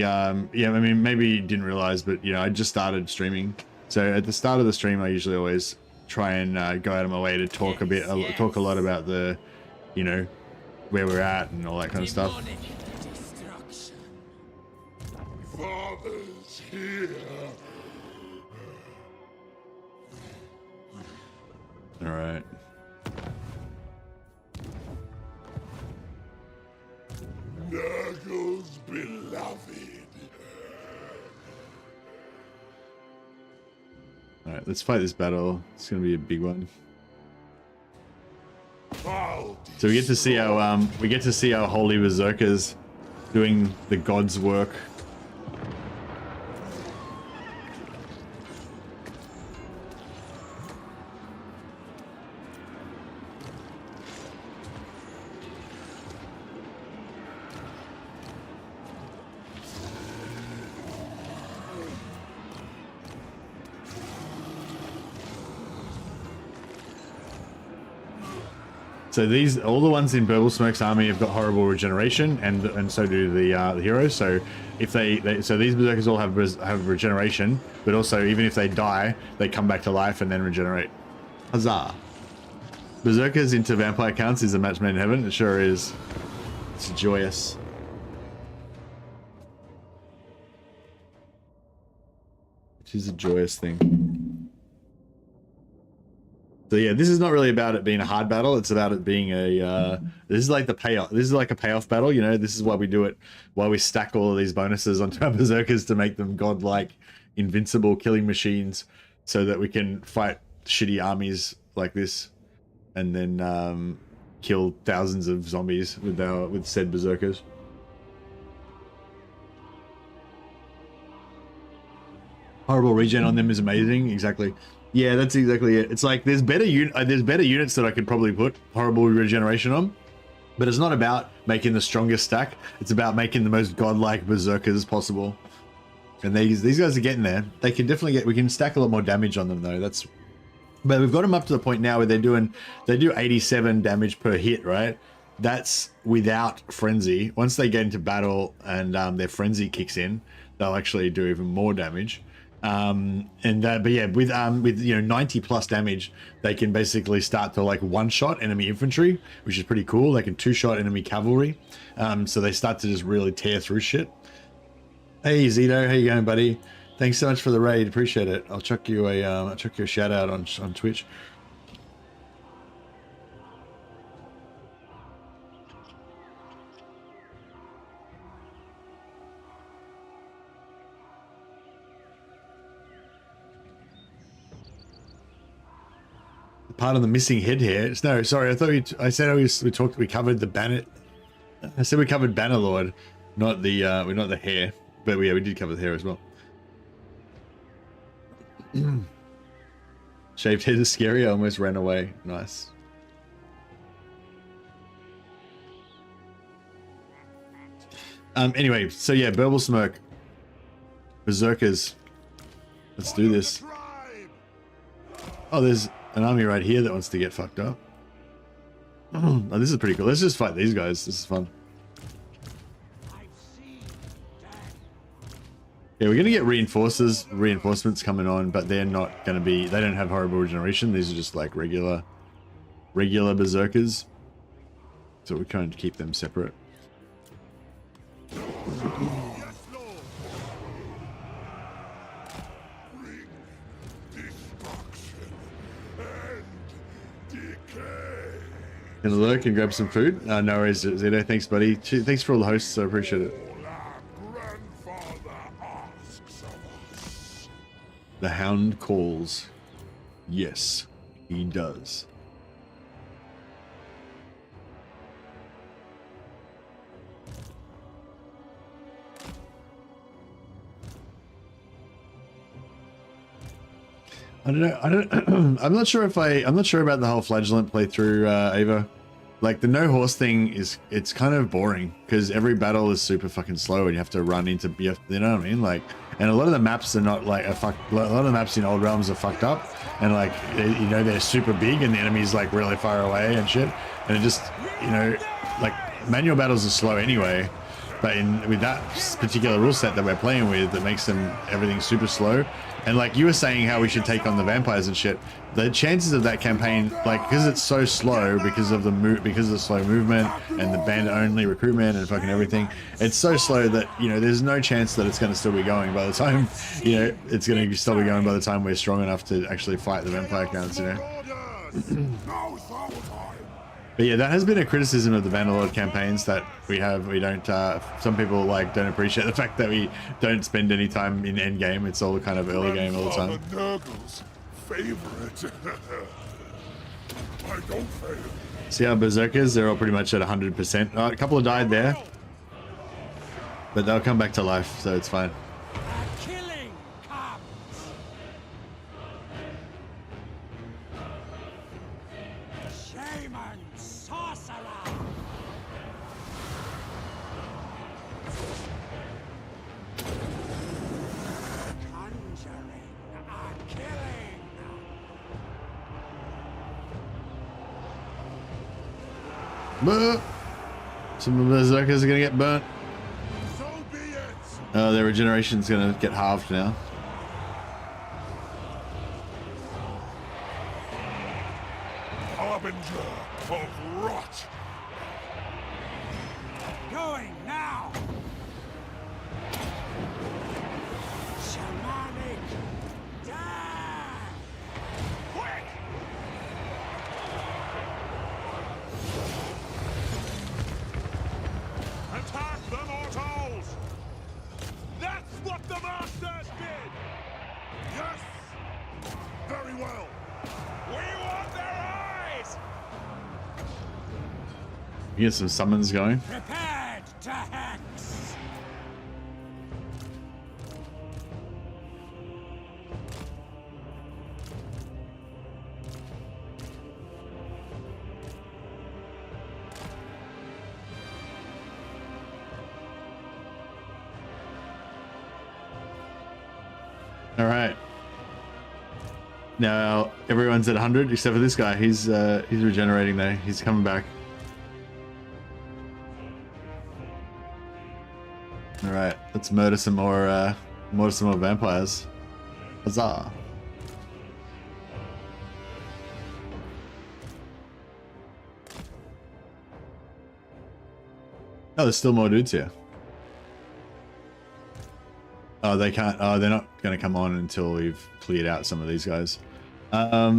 yeah, I mean, maybe you didn't realize, but you know, I just started streaming. So at the start of the stream, I usually always try and go out of my way to talk talk a lot about the, you know, where we're at and all that kind of stuff.
Demonic destruction.
Father's here.
All right.
Nurgle's beloved.
All right, let's fight this battle. It's gonna be a big one. So we get to see our holy berserkers doing the god's work. So these, all the ones in Burble Smoke's army have got horrible regeneration, and so do the heroes. So if so these berserkers all have regeneration, but also even if they die, they come back to life and then regenerate. Huzzah! Berserkers into vampire counts is a match made in heaven. It sure is. It's joyous. It is a joyous thing. So yeah, this is not really about it being a hard battle. It's about it being a, this is like the payoff. This is like a payoff battle, you know. This is why we do it, why we stack all of these bonuses onto our berserkers to make them godlike, invincible killing machines, so that we can fight shitty armies like this, and then kill thousands of zombies with said berserkers. Horrible regen on them is amazing. Exactly. Yeah, that's exactly it. It's like there's better units that I could probably put horrible regeneration on, but it's not about making the strongest stack. It's about making the most godlike berserkers possible. And these guys are getting there. They can definitely we can stack a lot more damage on them though. But we've got them up to the point now where they do 87 damage per hit, right? That's without frenzy. Once they get into battle and their frenzy kicks in, they'll actually do even more damage. But yeah, with you know 90 plus damage, they can basically start to like one-shot enemy infantry, which is pretty cool. They can two-shot enemy cavalry, so they start to just really tear through shit. Hey Zito, how you going, buddy? Thanks so much for the raid, appreciate it. I'll chuck you a shout out on Twitch. Part of the missing head here. No, sorry. I thought I said we covered the banner. I said we covered Bannerlord, not the not the hair, but we did cover the hair as well. Shaved head is scary. I almost ran away. Nice. Anyway, so yeah, Burble Smoke, berserkers. Let's do this. Oh, there's an army right here that wants to get fucked up. Oh, this is pretty cool. Let's just fight these guys. This is fun. Yeah, we're gonna get reinforcements coming on, but they're not gonna be. They don't have horrible regeneration. These are just like regular berserkers. So we're trying to keep them separate. Gonna lurk and grab some food. No worries, Zito. Thanks, buddy. Thanks for all the hosts. I appreciate it. The Hound calls. Yes, he does. I don't know. I'm not sure about the whole flagellant playthrough, Ava. Like the no horse thing it's kind of boring because every battle is super fucking slow and you have to run into, you know what I mean? Like, and a lot of the maps are not like a lot of the maps in Old Realms are fucked up, and like, you know, they're super big and the enemy's like really far away and shit. And it just, you know, like manual battles are slow anyway, but with that particular rule set that we're playing with, that makes everything super slow. And like you were saying how we should take on the vampires and shit, the chances of that campaign, like, because it's so slow, because of the slow movement and the bandit only recruitment and fucking everything, it's so slow that, you know, there's no chance that it's going to still be going by the time, you know, it's going to still be going by the time we're strong enough to actually fight the vampire counts, you know. But yeah, that has been a criticism of the Bannerlord campaigns that we don't, some people like don't appreciate the fact that we don't spend any time in end game. It's all kind of early game all the time.
Nurgle's favorite. I don't fail.
See our berserkers, they're all pretty much at 100%. A couple have died there, but they'll come back to life, so it's fine.
A killing comes.
Shaman sorcerer. Conjuring a killing.
But some of the berserkers are gonna get burnt.
So be it.
Their regeneration's gonna get halved now.
Harbinger of rot.
Going now. Shamanic dash.
Quick! Attack the mortals! That's what the masters did! Yes! Very well! We want their eyes!
You get some summons going.
Prepared to hex.
All right. Now everyone's at 100 except for this guy. He's regenerating though. He's coming back. All right, let's murder some more vampires. Huzzah! Oh, there's still more dudes here. Oh, they can't. Oh, they're not going to come on until we've cleared out some of these guys. All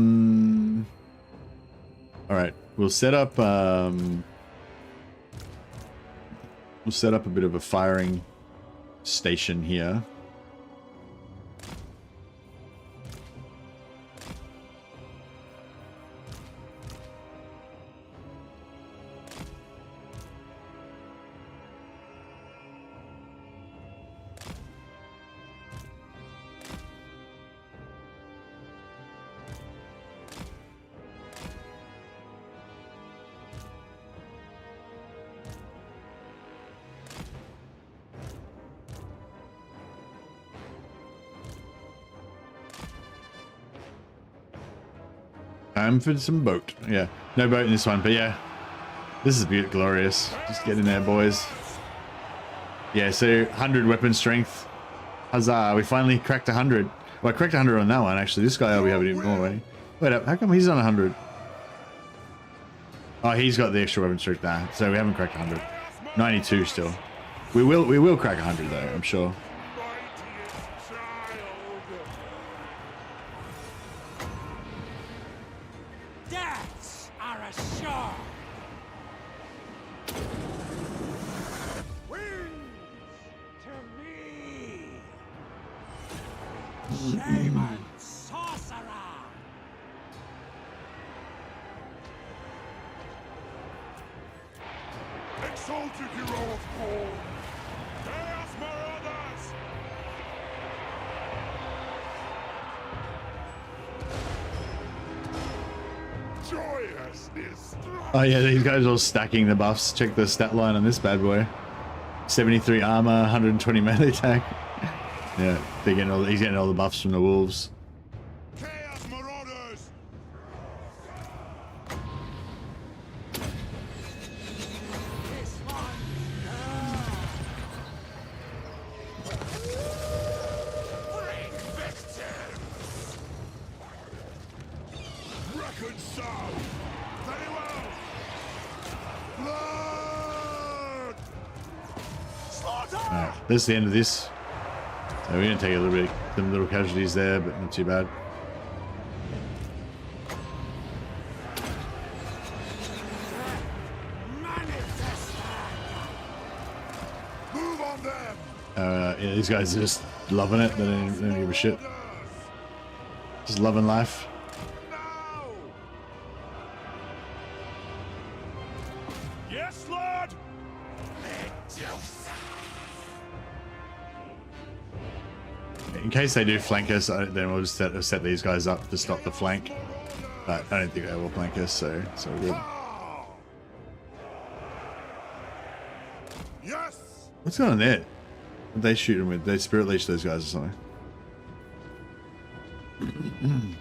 right, we'll set up. We'll set up a bit of a firing station here. Time for some boat. Yeah, no boat in this one, but yeah, this is glorious. Just get in there, boys. Yeah, so 100 weapon strength. Huzzah, we finally cracked 100. Well, I cracked 100 on that one, actually. This guy will be having even more, eh? Wait up, how come he's on 100? Oh, he's got the extra weapon strength now, so we haven't cracked 100. 92 still. We will crack 100 though, I'm sure.
Mightiest child.
Deaths are assured. Wings to me. Shaman sorcerer.
Exalted hero of Paul. Chaos Marauders. joyousness.
Oh yeah, these guys are all stacking the buffs. Check the stat line on this bad boy. 73 armor, 120 melee attack. Yeah, he's getting all the buffs from the wolves.
Chaos Marauders!
This one.
Bring victims! Reconcile! Very well! Blood! Slaughter!
Alright, that's the end of this. So we're gonna take a little bit, some little casualties there, but not too bad.
Move on them!
Yeah, these guys are just loving it. They don't give a shit. Just loving life.
Now! Yes, Lord!
In case they do flank us, then we'll just set these guys up to stop the flank. But I don't think they will flank us, so it's all good.
Yes!
What's going on there? What they shoot them with? They spirit leech those guys or something.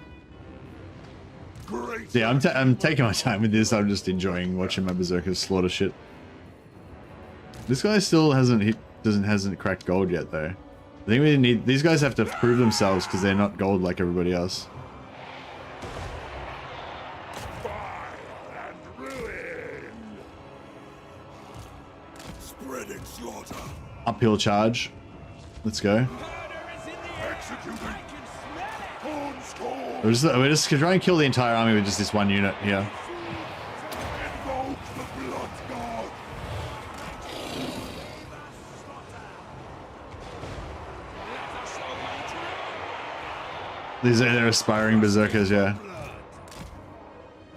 Great!
Yeah, I'm taking my time with this. I'm just enjoying watching my berserkers slaughter shit. This guy still hasn't cracked gold yet, though. I think we need these guys have to prove themselves because they're not gold like everybody else.
Fire and ruin! Spreading slaughter!
Uphill charge. Let's go.
Executing! Horns call!
We're just gonna try and kill the entire army with just this one unit here.
Invoke the blood god!
They're aspiring berserkers, yeah.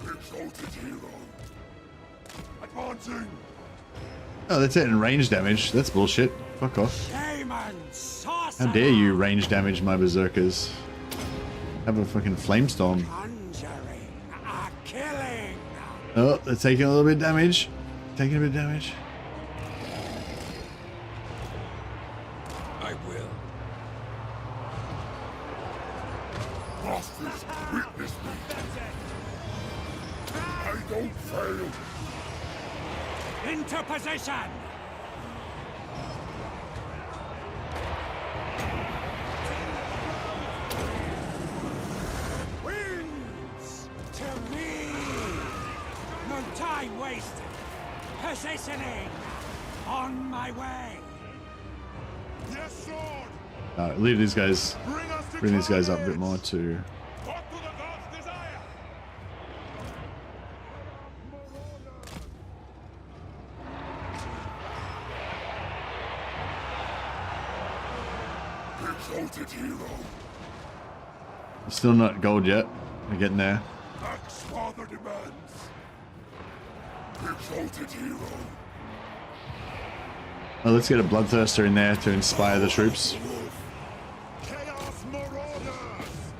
Exalted hero! Advancing!
Oh, that's it in range damage. That's bullshit. Fuck off.
Shaman sorcerer.
How dare you range damage my berserkers? Have a fucking flamestorm.
Conjuring a killing.
Oh, they're taking a little bit of damage. Taking a bit of damage.
I will.
Masters, witness me! I don't fail!
Into position. Wins to me. No time wasted. Positioning. On my way.
Yes, Lord!
Leave these guys.
Bring us to
Bring these guys up a bit
carnage!
more to.
What do the gods desire? Exalted hero!
Still not gold yet. We're getting there.
Axe father demands! Exalted hero!
Oh, let's get a bloodthirster in there to inspire the troops.
Chaos Marauders!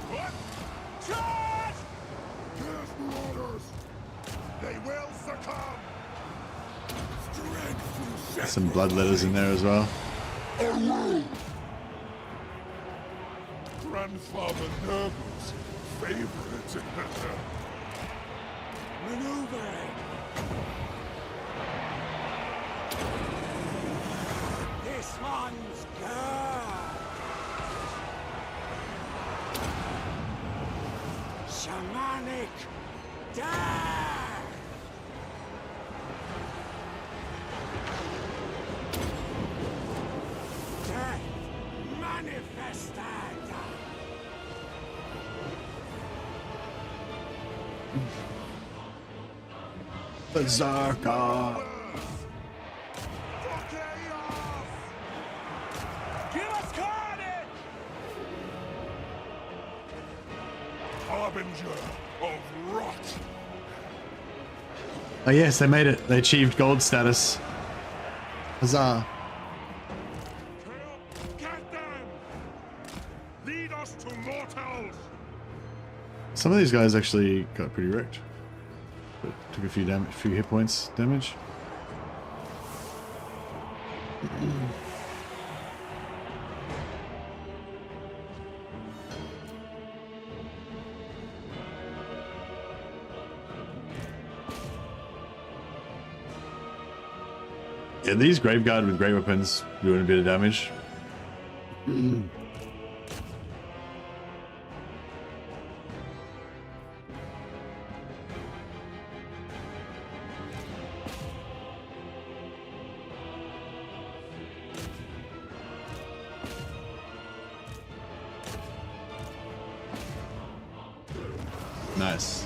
What? Charge! Chaos Marauders! They will succumb! Dreadful
Some bloodletters in there as well.
Grandfather Nurgle's favorite.
Maneuvering. This one's good. Shamanic death. Death manifested.
Berserker.
For chaos! Give us carnage! Harbinger of rot!
Oh yes, they made it. They achieved gold status. Huzzah.
Get them! Lead us to mortals!
Some of these guys actually got pretty wrecked. But took a few hit points damage. Yeah, these Graveguard with great weapons doing a bit of damage. Nice.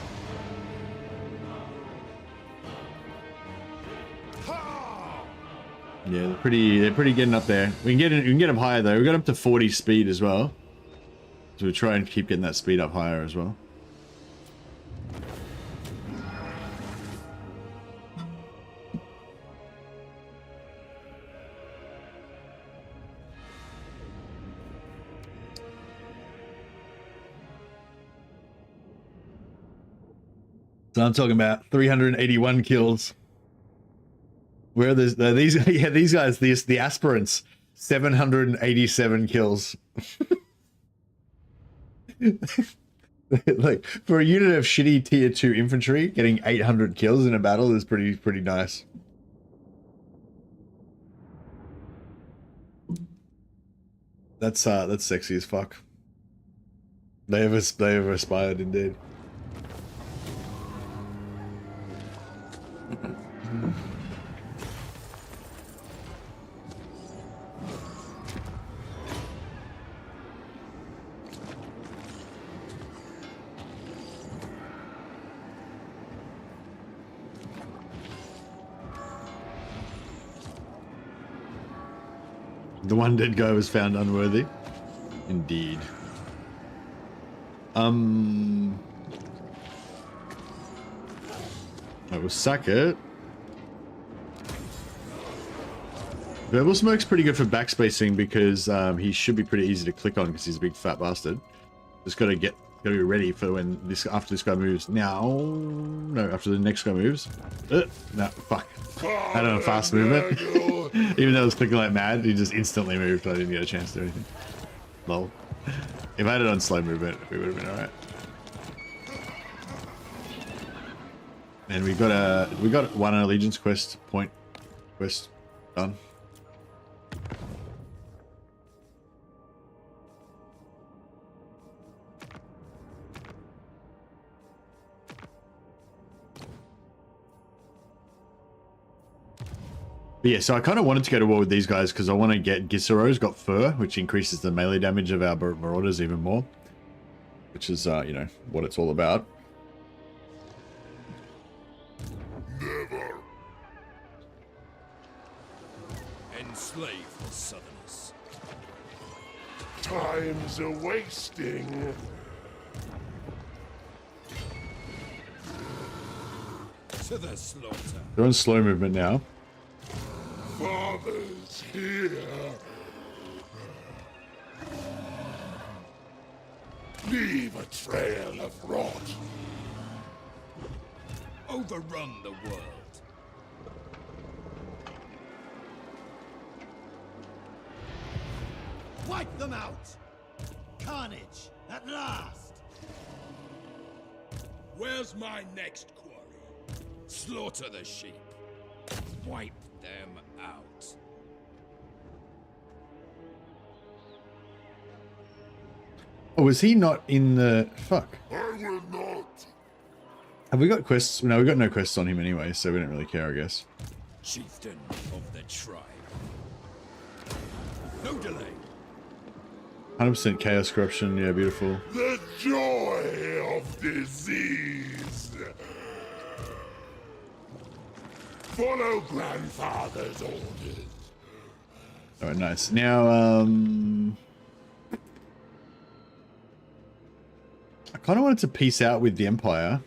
Yeah, they're pretty getting up there. We can get them higher though. We got up to 40 speed as well. So we'll try and keep getting that speed up higher as well. So I'm talking about 381 kills. Where are these? Yeah, these guys, the aspirants, 787 kills. Like for a unit of shitty tier 2 infantry, getting 800 kills in a battle is pretty nice. That's sexy as fuck. They have aspired indeed. The one dead guy was found unworthy. Indeed. I will sack it. Verbal Smoke's pretty good for backspacing because he should be pretty easy to click on because he's a big fat bastard. Just gotta be ready for when after this guy moves. Now, no, after the next guy moves. No, fuck. I don't have fast movement. Even though I was clicking like mad, he just instantly moved. I didn't get a chance to do anything. Lol. If I had it on slow movement, we would have been alright. And we got one allegiance quest done. But yeah, so I kind of wanted to go to war with these guys because I want to get Gissero's got fur, which increases the melee damage of our marauders even more. Which is, you know, what it's all about.
Never.
Enslave the Southerners.
Time's a wasting.
To the slaughter.
They're on slow movement now.
Father's here. Leave a trail of rot.
Overrun the world.
Wipe them out! Carnage, at last!
Where's my next quarry? Slaughter the sheep. Wipe them out.
Oh, was he not in the... Fuck.
I will not.
Have we got quests? No, we got no quests on him anyway, so we don't really care, I guess.
Chieftain of the tribe. No delay.
100% chaos corruption, yeah, beautiful.
The joy of disease. Follow grandfather's orders.
Alright, nice. Now, I kind of wanted to peace out with the Empire.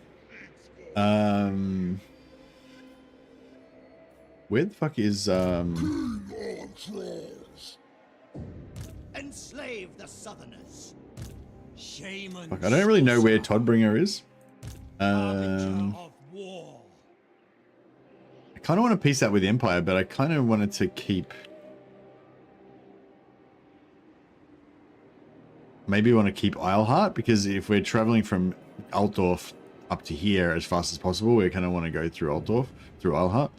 Where the fuck is,
King on trolls.
Enslave the Southerners! Shaman.
Fuck, I don't really know where Toddbringer is.
Harbinger of war.
I kind of want to piece that with Empire, but I kind of wanted to keep... Maybe I want to keep Isleheart, because if we're traveling from Altdorf up to here as fast as possible, we kind of want to go through Altdorf, through Isleheart.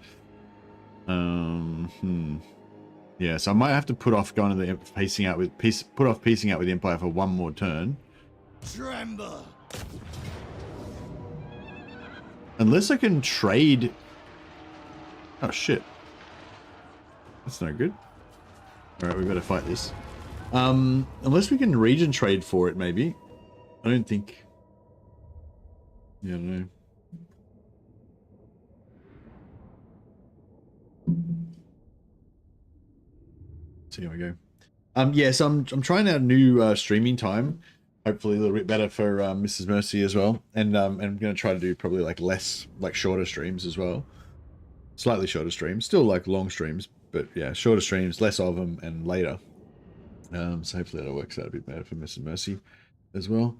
Yeah, so I might have to put off going to the piecing out with Empire for one more turn.
Tremble.
Unless I can trade. Oh shit. That's no good. Alright, we better fight this. Unless we can region trade for it, maybe. I don't think. Yeah, I don't know. So here we go. Yeah, so I'm trying out a new streaming time. Hopefully a little bit better for Mrs. Mercy as well. And I'm gonna try to do probably like shorter streams as well. Slightly shorter streams, still like long streams, but yeah, shorter streams, less of them and later. So hopefully that works out a bit better for Mrs. Mercy as well.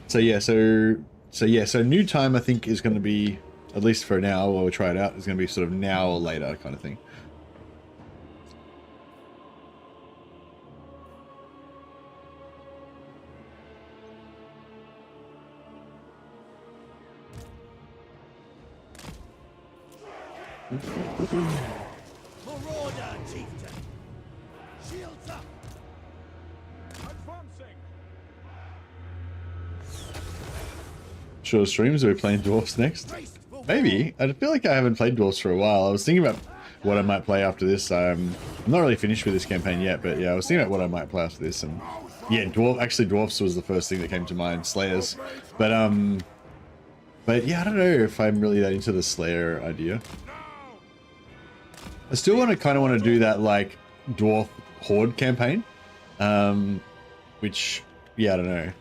So new time I think is going to be, at least for now while we try it out, is going to be sort of now or later kind of thing.
Marauder, chieftain. Shields up.
Shorter streams, are we playing Dwarfs next? Maybe. I feel like I haven't played Dwarfs for a while. I was thinking about what I might play after this. I'm not really finished with this campaign yet, but yeah, I was thinking about what I might play after this. And yeah, Dwarfs was the first thing that came to mind, Slayers. But yeah, I don't know if I'm really that into the Slayer idea. I still kind of want to do that like Dwarf Horde campaign, which, yeah, I don't know.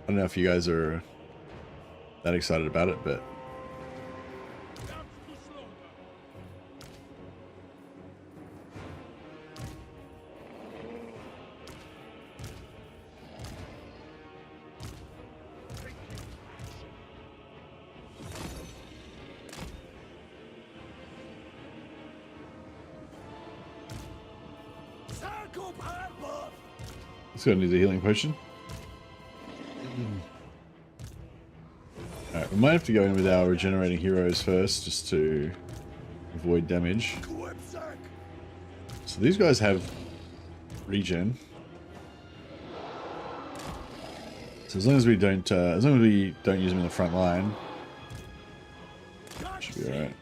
I don't know if you guys are that excited about it, but this guy needs a healing potion. Alright, we might have to go in with our regenerating heroes first, just to avoid damage. So these guys have regen. So as long as we don't use them in the front line, should be alright.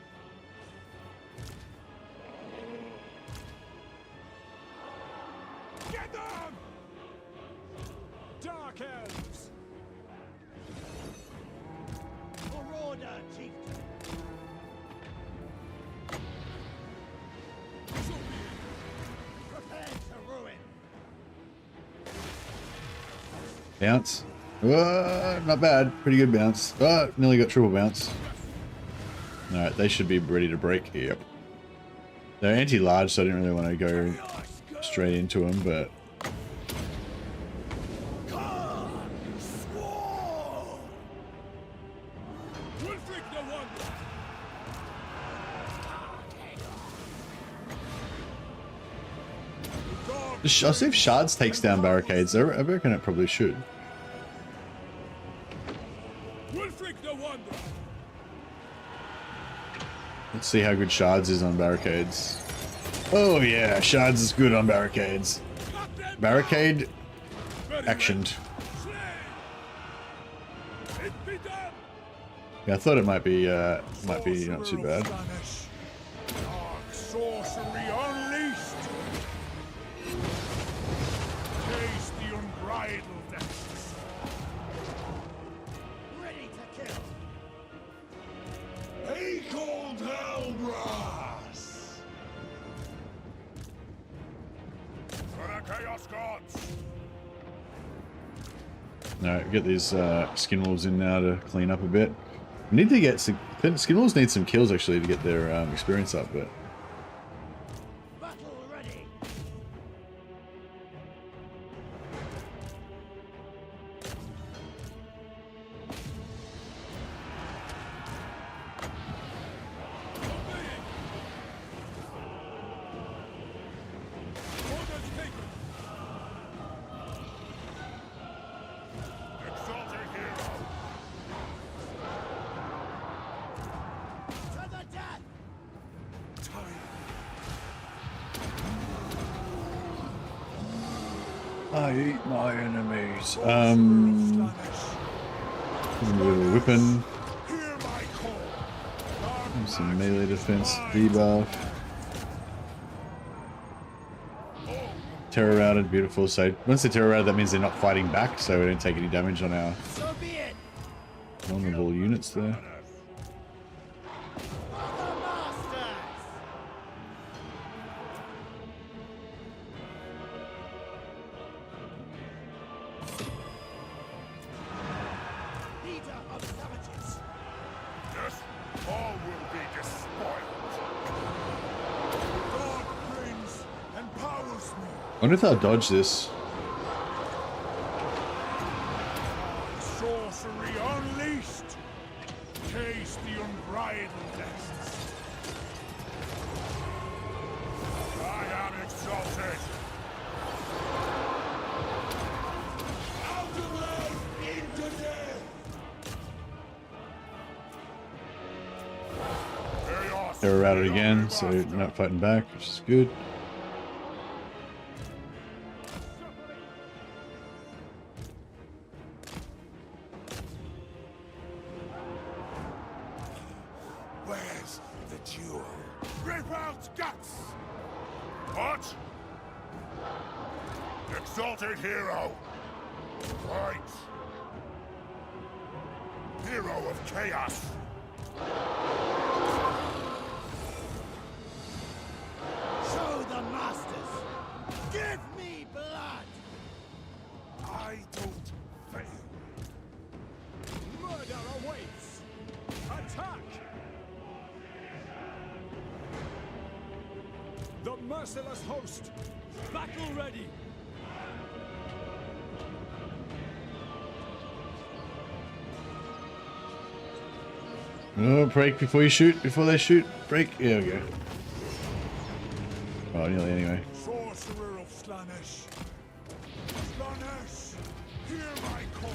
Bounce. Not bad. Pretty good bounce. Nearly got triple bounce. Alright, they should be ready to break. Yep. They're anti-large, so I didn't really want to go straight into them, but... I'll see if Shards takes down barricades. I reckon it probably should. Let's see how good Shards is on barricades. Oh yeah, Shards is good on barricades. Barricade actioned. Yeah, I thought it might be not too bad. Alright, get these skin wolves in now to clean up a bit. We need to get some... Skin wolves need some kills actually to get their experience up, but... I eat my enemies. A little whipping. Some melee defense debuff. Terror routed, beautiful. So once they're terror routed, that means they're not fighting back, so we don't take any damage on our vulnerable units there. I wonder if I'll dodge this.
Sorcery unleashed. Taste the unbridledness. I am exalted. Out of life into death.
They're routed again, so not fighting back, which is good.
Where's the jewel? Rip out guts! What? Exalted hero! Right! Hero of chaos!
Show the masters! Give me blood!
I don't fail.
Murder awaits! Attack! The merciless host! Battle ready!
Oh, break before you shoot, before they shoot. Break. There we go. Oh, nearly anyway.
Sorcerer of Slaanesh. Slaanesh, hear my call.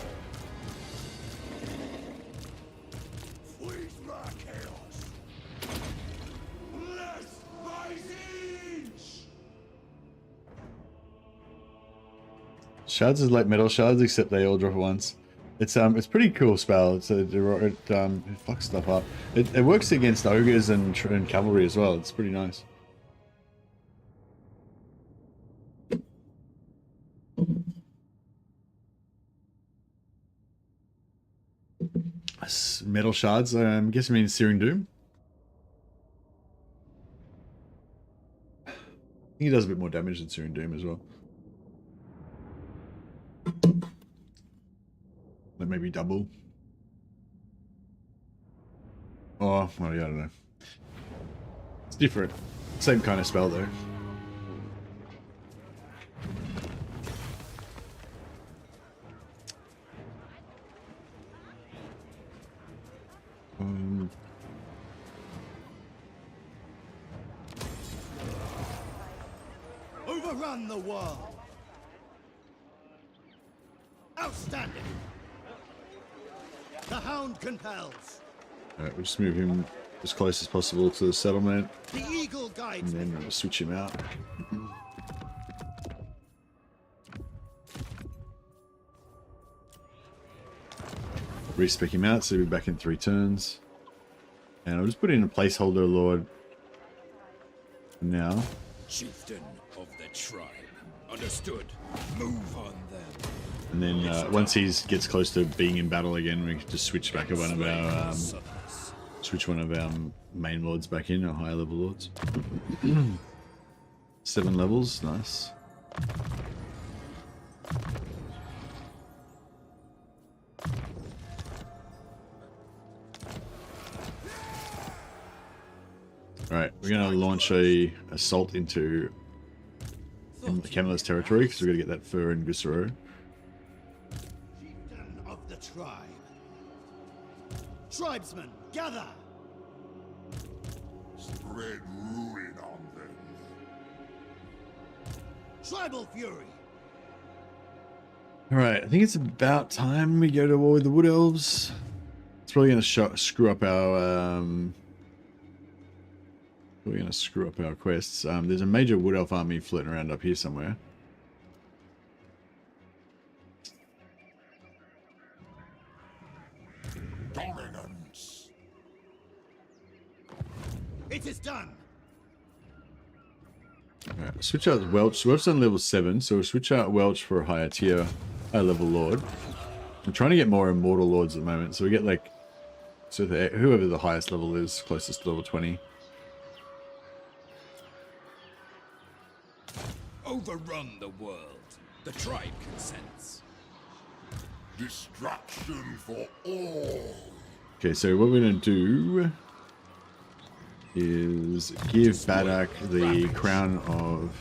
Freeze my chaos. Bless my siege.
Shards is like metal shards, except they all drop at once. It's pretty cool spell. It fucks stuff up. It works against ogres and cavalry as well. It's pretty nice. Metal shards. I guess I mean Searing Doom. I think he does a bit more damage than Searing Doom as well. That maybe double. Oh, well, yeah, I don't know. It's different. Same kind of spell though.
Overrun the world! Outstanding! The Hound compels.
Alright, we'll just move him as close as possible to the settlement.
The Eagle guides
And then we'll switch him out. Respec him out, so he'll be back in 3 turns. And I'll just put in a placeholder lord for now.
Chieftain of the tribe. Understood. Move on them.
And then once he gets close to being in battle again, we can just switch back one of our main lords back in, our higher level lords. 7 levels, nice. Alright, we're gonna launch a assault into Camelot's territory because we're gonna get that fur in Gusaro.
Chieftain of the tribe. Tribesmen, gather!
Spread ruin on them.
Tribal fury!
Alright, I think it's about time we go to war with the Wood Elves. It's probably gonna screw up our quests. There's a major Wood Elf army floating around up here somewhere.
dominance.
It is done.
Alright, switch out Welch. Welch's on level 7, so we'll switch out Welch for a higher tier, high level Lord. I'm trying to get more Immortal Lords at the moment, so we get like, so whoever the highest level is, closest to level 20.
Overrun the world. The tribe consents.
Destruction for all.
Okay, so what we're going to do is give Badak the crown of...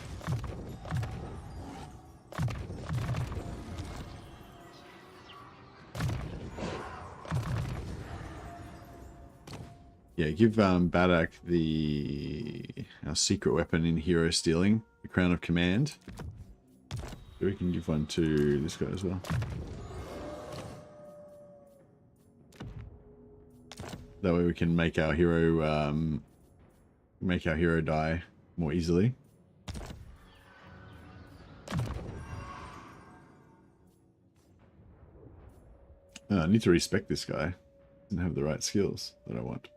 Yeah, give Badak our secret weapon in hero stealing, the crown of command. So we can give one to this guy as well. That way we can make our hero die more easily. I need to respect this guy. Doesn't have the right skills that I want.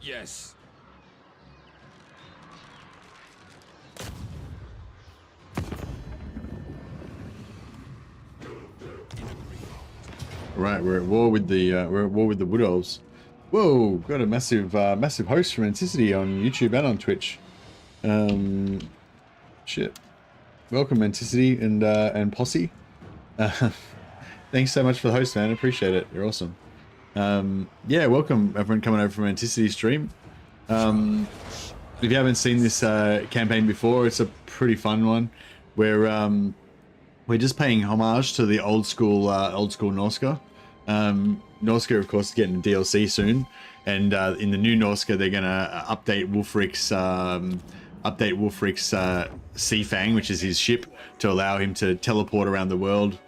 Yes.
Right, we're at war with the Wood Elves. Whoa, got a massive host from Anticity on YouTube and on Twitch. Shit. Welcome Anticity and Posse. Thanks so much for the host, man. Appreciate it. You're awesome. Yeah, welcome everyone coming over from Anticity stream. If you haven't seen this campaign before, it's a pretty fun one. We're just paying homage to the old school Norska. Norska, of course, is getting DLC soon, and in the new Norska, they're gonna update Wulfrik's Sea Fang, which is his ship, to allow him to teleport around the world,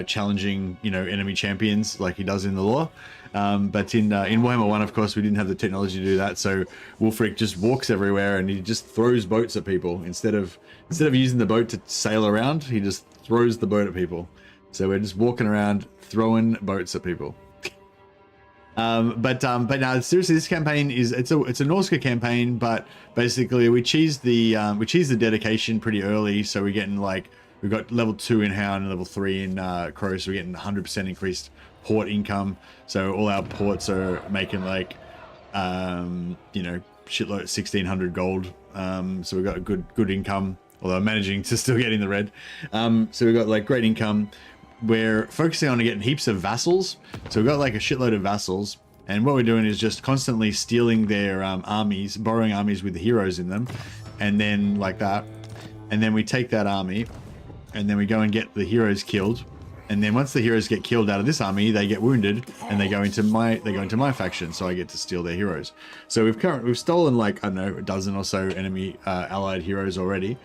challenging enemy champions like he does in the lore. But in Warhammer 1, of course, we didn't have the technology to do that, so Wulfrik just walks everywhere and he just throws boats at people. Instead of using the boat to sail around, he just throws the boat at people. So we're just walking around throwing boats at people. But now seriously, this campaign it's a Norska campaign, but basically we cheese the dedication pretty early, so we're getting we've got level 2 in Hound and level 3 in Crow, so we're getting 100% increased port income. So all our ports are making shitload 1600 gold. So we've got a good income, although I'm managing to still get in the red. So we've got great income. We're focusing on getting heaps of vassals. So we've got a shitload of vassals, and what we're doing is just constantly stealing their armies, borrowing armies with the heroes in them, and then that, and then we take that army, and then we go and get the heroes killed, and then once the heroes get killed out of this army, they get wounded, and they go into my faction, so I get to steal their heroes. So we've stolen I don't know, a dozen or so enemy allied heroes already.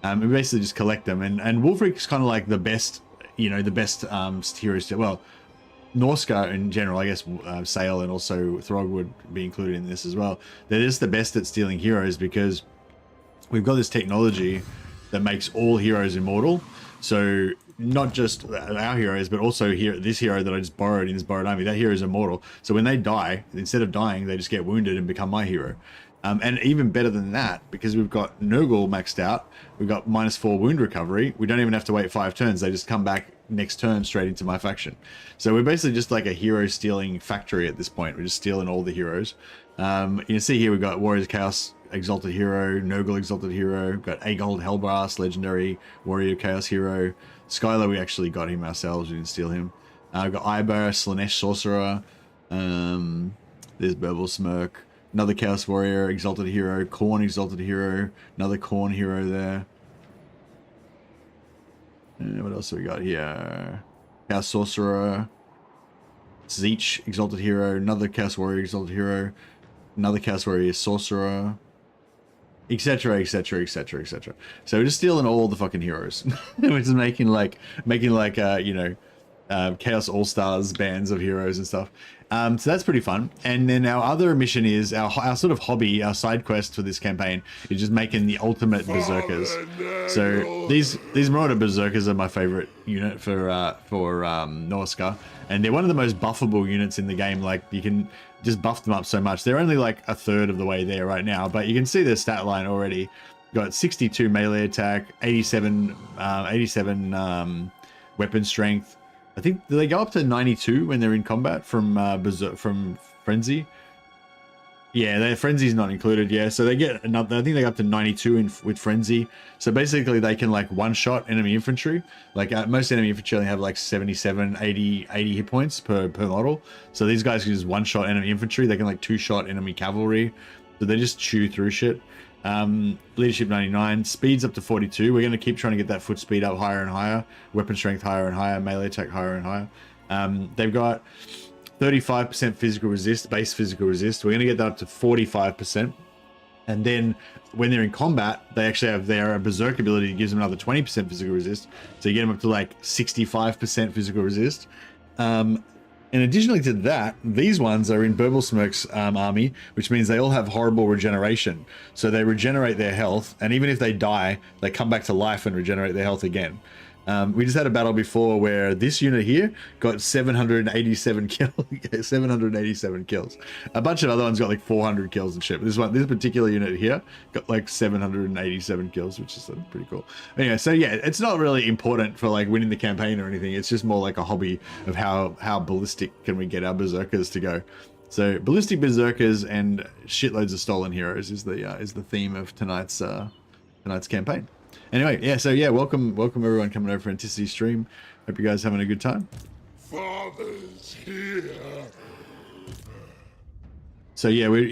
We basically just collect them, and Wulfrik is kind of the best. The best heroes. Well, Norska in general, I guess, Sail and also Throg would be included in this as well. They're just the best at stealing heroes because we've got this technology that makes all heroes immortal. So not just our heroes, but also this hero that I just borrowed in this borrowed army, that hero is immortal. So when they die, instead of dying, they just get wounded and become my hero. And even better than that, because we've got Nurgle maxed out, we've got -4 wound recovery. We don't even have to wait 5 turns. They just come back next turn straight into my faction. So we're basically just like a hero stealing factory at this point. We're just stealing all the heroes. You can see here we've got Warriors Chaos Exalted Hero, Nurgle Exalted Hero, we've got Agold Hellbrass, Legendary Warrior Chaos Hero. Skylar, we actually got him ourselves. We didn't steal him. We've got Ibar, Slanesh Sorcerer. There's Burble Smirk. Another Chaos Warrior, Exalted Hero, Khorne Exalted Hero, another Khorne hero there. And what else have we got here? Chaos Sorcerer, Zeech Exalted Hero, another Chaos Warrior Exalted Hero, another Chaos Warrior Sorcerer, etc, etc, etc, etc. So we're just stealing all the fucking heroes. We're just making Chaos All-Stars bands of heroes and stuff. So that's pretty fun. And then our other mission is our sort of hobby, our side quest for this campaign is just making the ultimate berserkers. So these Marauder berserkers are my favorite unit for Norska, and they're one of the most buffable units in the game. Like you can just buff them up so much. They're only like a third of the way there right now, but you can see their stat line already. Got 62 melee attack, 87 weapon strength. I think they go up to 92 when they're in combat from Frenzy. Yeah, their Frenzy's not included. Yeah, so they get another. I think they go up to 92 with Frenzy. So basically, they can like one-shot enemy infantry. Like most enemy infantry only have like 77, 80 hit points per model. So these guys can just one-shot enemy infantry. They can like two-shot enemy cavalry. So they just chew through shit. Leadership 99, speeds up to 42. We're going to keep trying to get that foot speed up higher and higher, weapon strength higher and higher, melee attack higher and higher. They've got 35% physical resist, base physical resist. We're going to get that up to 45%. And then when they're in combat, they actually have their berserk ability that gives them another 20% physical resist. So you get them up to like 65% physical resist. And additionally to that, these ones are in Burble Smirk's army, which means they all have horrible regeneration. So they regenerate their health, and even if they die, they come back to life and regenerate their health again. We just had a battle before where this unit here got 787 kills. 787 kills. A bunch of other ones got like 400 kills and shit. But this particular unit here got like 787 kills, which is pretty cool. Anyway, so yeah, it's not really important for like winning the campaign or anything. It's just more like a hobby of how ballistic can we get our berserkers to go. So ballistic berserkers and shitloads of stolen heroes is the theme of tonight's campaign. Anyway, yeah, so yeah, welcome everyone coming over for Anticity stream. Hope you guys are having a good time.
Father's here.
So yeah, we're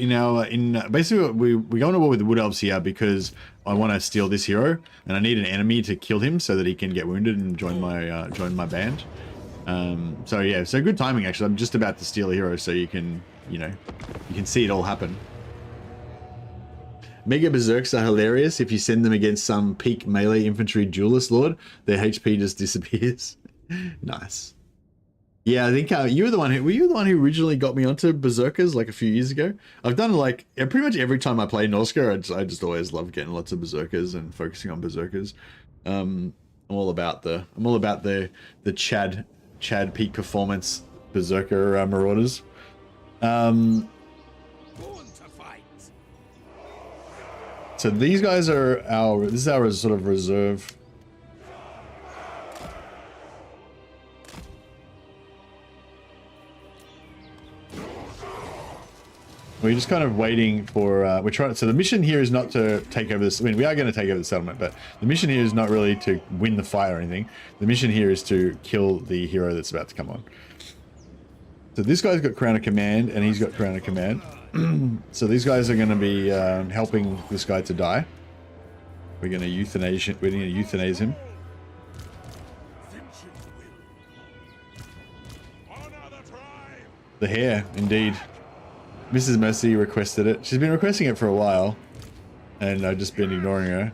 basically we're going to war with the Wood Elves here because I want to steal this hero and I need an enemy to kill him so that he can get wounded and join my band. So yeah, so good timing actually. I'm just about to steal a hero so you can see it all happen. Mega Berserks are hilarious. If you send them against some peak melee infantry duelist lord, their HP just disappears. Nice. Yeah, I think were you the one who originally got me onto Berserkers like a few years ago? I've done like pretty much every time I play Norska, I just always love getting lots of Berserkers and focusing on Berserkers. I'm all about the Chad peak performance Berserker Marauders. So these guys are this is our sort of reserve. We're just kind of waiting for, so the mission here is not to take over this. I mean, we are going to take over the settlement, but the mission here is not really to win the fight or anything. The mission here is to kill the hero that's about to come on. So this guy's got Crown of Command and he's got Crown of Command. So these guys are going to be helping this guy to die. We're going to euthanize him. The hair, indeed. Mrs. Mercy requested it. She's been requesting it for a while, and I've just been ignoring her.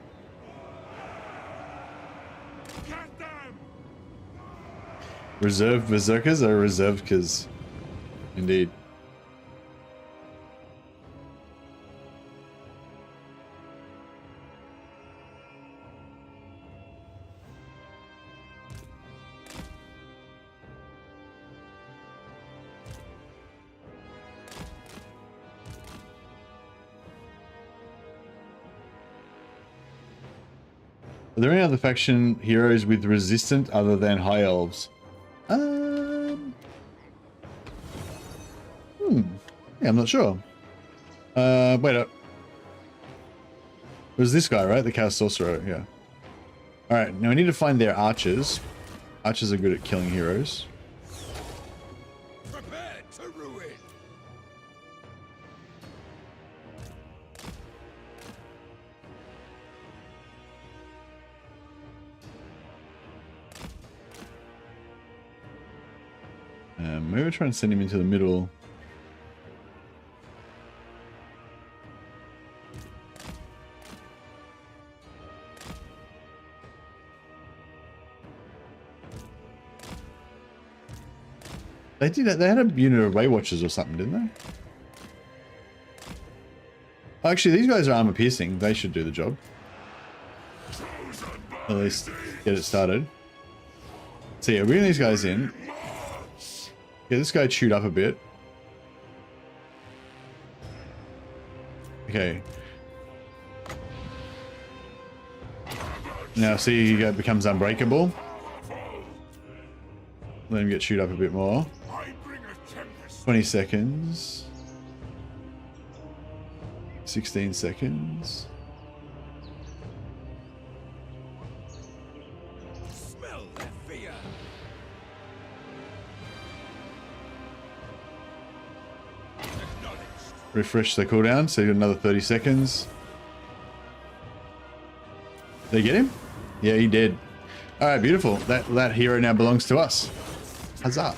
Reserved Berserkers are reserved because, indeed. Are there any other faction heroes with resistant other than High Elves? Yeah, I'm not sure. Wait up. It was this guy, right? The Chaos Sorcerer, yeah. Alright, now we need to find their archers. Archers are good at killing heroes.
Prepare to ruin.
Maybe we'll try and send him into the middle. They did. They had a unit of Weight Watchers or something, didn't they? Actually, these guys are armor piercing. They should do the job. At least get it started. So yeah, bring these guys in. Get this guy chewed up a bit. Okay. Now see, he becomes unbreakable. Let him get chewed up a bit more. 20 seconds. 16 seconds.
Smell that fear. Acknowledged.
Refresh the cooldown, so you got another 30 seconds. Did you get him? Yeah, he did. Alright, beautiful. That hero now belongs to us. Huzzah.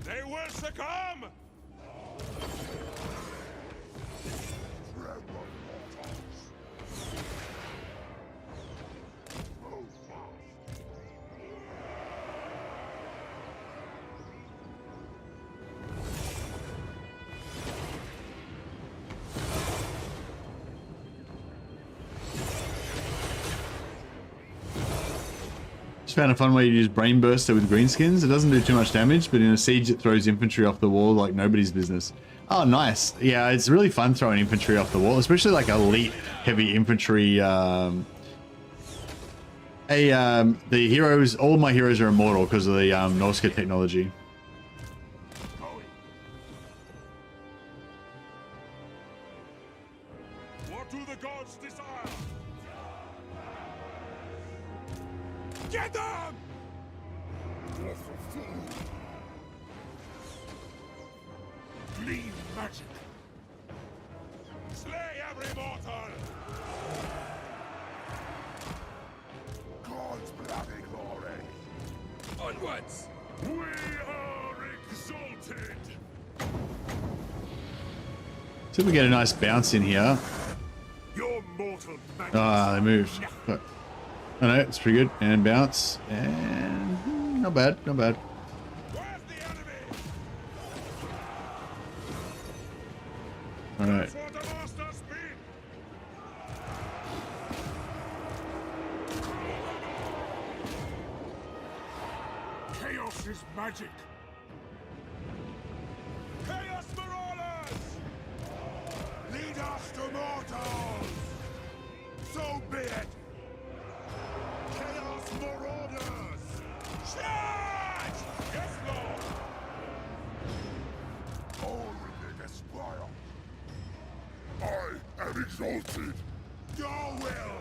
They will succumb!
Just found a fun way to use Brain Burster with greenskins. It doesn't do too much damage, but in a siege it throws infantry off the wall like nobody's business. Oh, nice. Yeah, it's really fun throwing infantry off the wall, especially like elite heavy infantry. The heroes, all my heroes are immortal because of the Norska technology.
What do the gods desire? Get them!
Leave magic.
Slay every mortal!
God's bloody glory.
Onwards!
We are exalted!
See if we get a nice bounce in here.
Your mortal magic.
Ah, they moved. But, oh no, it's pretty good. And bounce. And not bad, not bad.
Where's the enemy?
Alright.
For the master speed!
Chaos is magic.
Chaos Marauders!
Lead us to mortals. So be it. Chaos Marauders.
Charge! Yes, Lord!
All will aspire. I am exalted. Your will.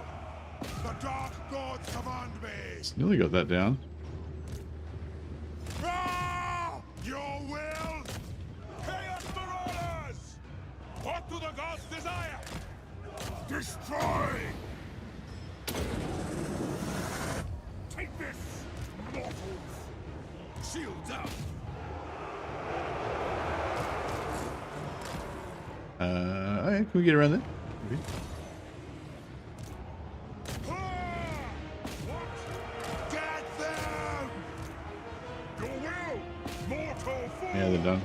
The dark gods command me.
Nearly got that down.
Ah! Your will.
Chaos Marauders! What do the gods desire?
Destroy. Take this, mortals.
Shields up!
Okay, can we get around there? Maybe.
Get them.
Your will! Mortal fool!
Yeah, they're done.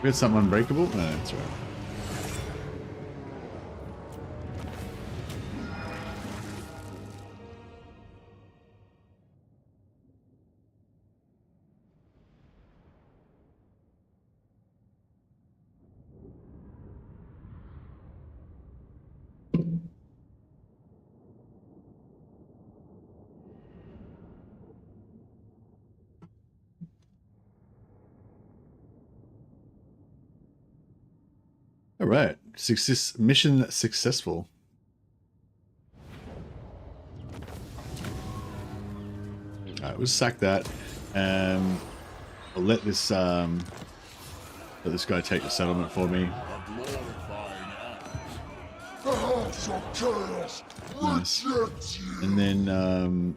We got something unbreakable? No, that's right. All right, mission successful. All right, we'll sack that. I'll let this guy take the settlement for me. Nice. And then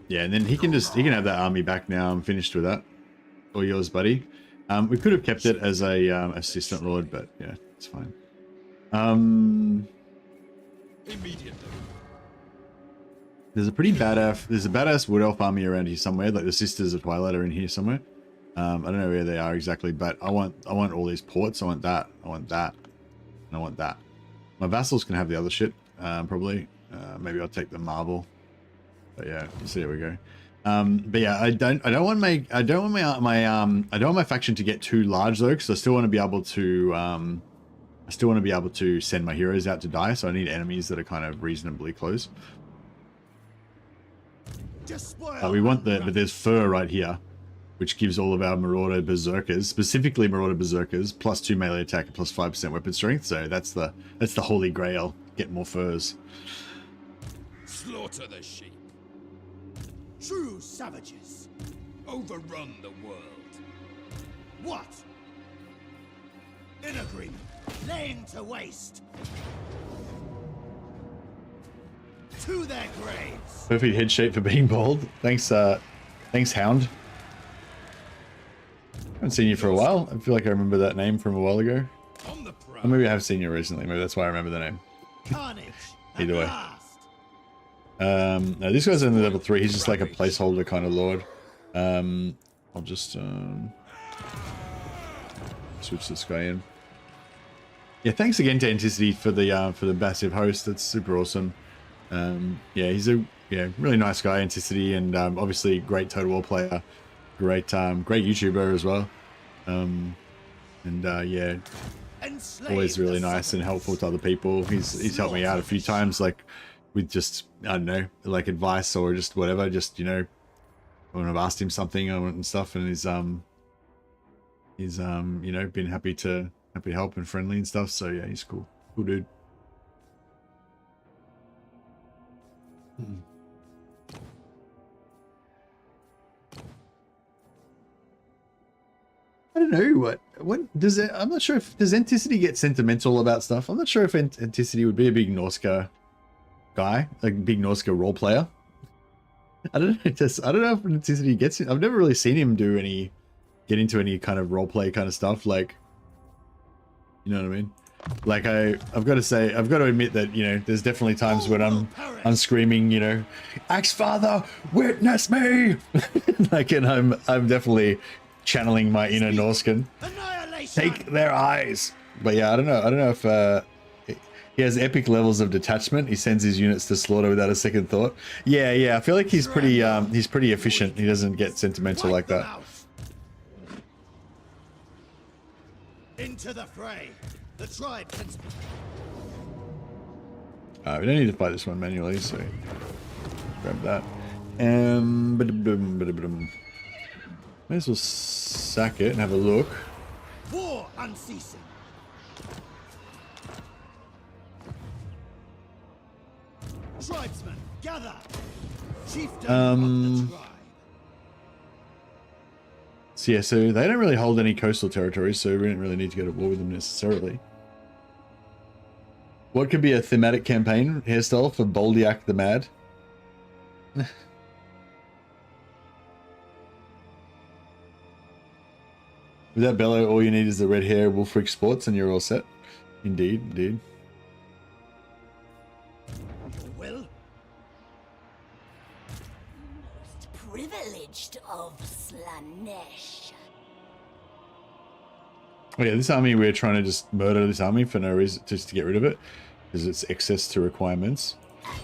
yeah, and then he can have that army back now. I'm finished with that. All yours, buddy. We could have kept it as a assistant lord, but yeah, it's fine.
Immediately.
There's a badass wood elf army around here somewhere. Like the Sisters of Twilight are in here somewhere. I don't know where they are exactly, but I want all these ports. I want that. I want that. And I want that. My vassals can have the other shit, probably. Maybe I'll take the marble. But yeah, so there we go. But yeah, I don't want my faction to get too large though, because I still want to be able to send my heroes out to die. So I need enemies that are kind of reasonably close. We want but there's fur right here, which gives all of our Marauder Berserkers, specifically Marauder Berserkers, +2 melee attack and +5% weapon strength. So that's the holy grail. Get more furs.
Slaughter the sheep.
True savages.
Overrun the world.
What? In agreement. Laying to waste. To their graves.
Perfect head shape for being bald. Thanks, Hound. I haven't seen you for a while. I feel like I remember that name from a while ago.
On the prowl.
Or maybe I have seen you recently. Maybe that's why I remember the name.
Carnage.
Either way.
Last.
No, this guy's only level 3. He's just like a placeholder kind of lord. I'll just switch this guy in. Yeah, thanks again to Anticity for the massive host. That's super awesome. Yeah, he's a really nice guy, Anticity, and obviously great Total War player, great YouTuber as well. Yeah, always really nice and helpful to other people. He's helped me out a few times, like with just, I don't know, like advice or just whatever, just, you know, when I've asked him something and stuff, and he's you know, been happy to help and friendly and stuff. So yeah, he's cool dude. I don't know what does it. I'm not sure if does Anticity get sentimental about stuff. I'm not sure if Anticity would be a big Norska guy, like a big Norska role player. I don't know. I don't know if Anticity gets it. I've never really seen him get into any kind of role play kind of stuff. Like, you know what I mean? Like I've got to admit that, you know, there's definitely times when I'm screaming, you know, Axe Father, witness me, like, and I'm definitely channeling my inner Norskan. Take their eyes. But yeah, I don't know if he has epic levels of detachment. He sends his units to slaughter without a second thought. Yeah, I feel like he's pretty efficient. He doesn't get sentimental like that.
Into the fray. The tribe can...
We don't need to fight this one manually, so grab that. May as well sack it and have a look.
War unceasing. Tribesmen, gather. Chieftain of the tribe.
So yeah, so they don't really hold any coastal territories, so we don't really need to go to war with them necessarily. What could be a thematic campaign hairstyle for Boldiak the Mad? With that bellow, all you need is the red hair, WULFRIK sports, and you're all set. Indeed, indeed.
Will?
Most privileged of Slanesh.
Oh yeah, this army, we're trying to just murder this army for no reason, just to get rid of it, because it's excess to requirements.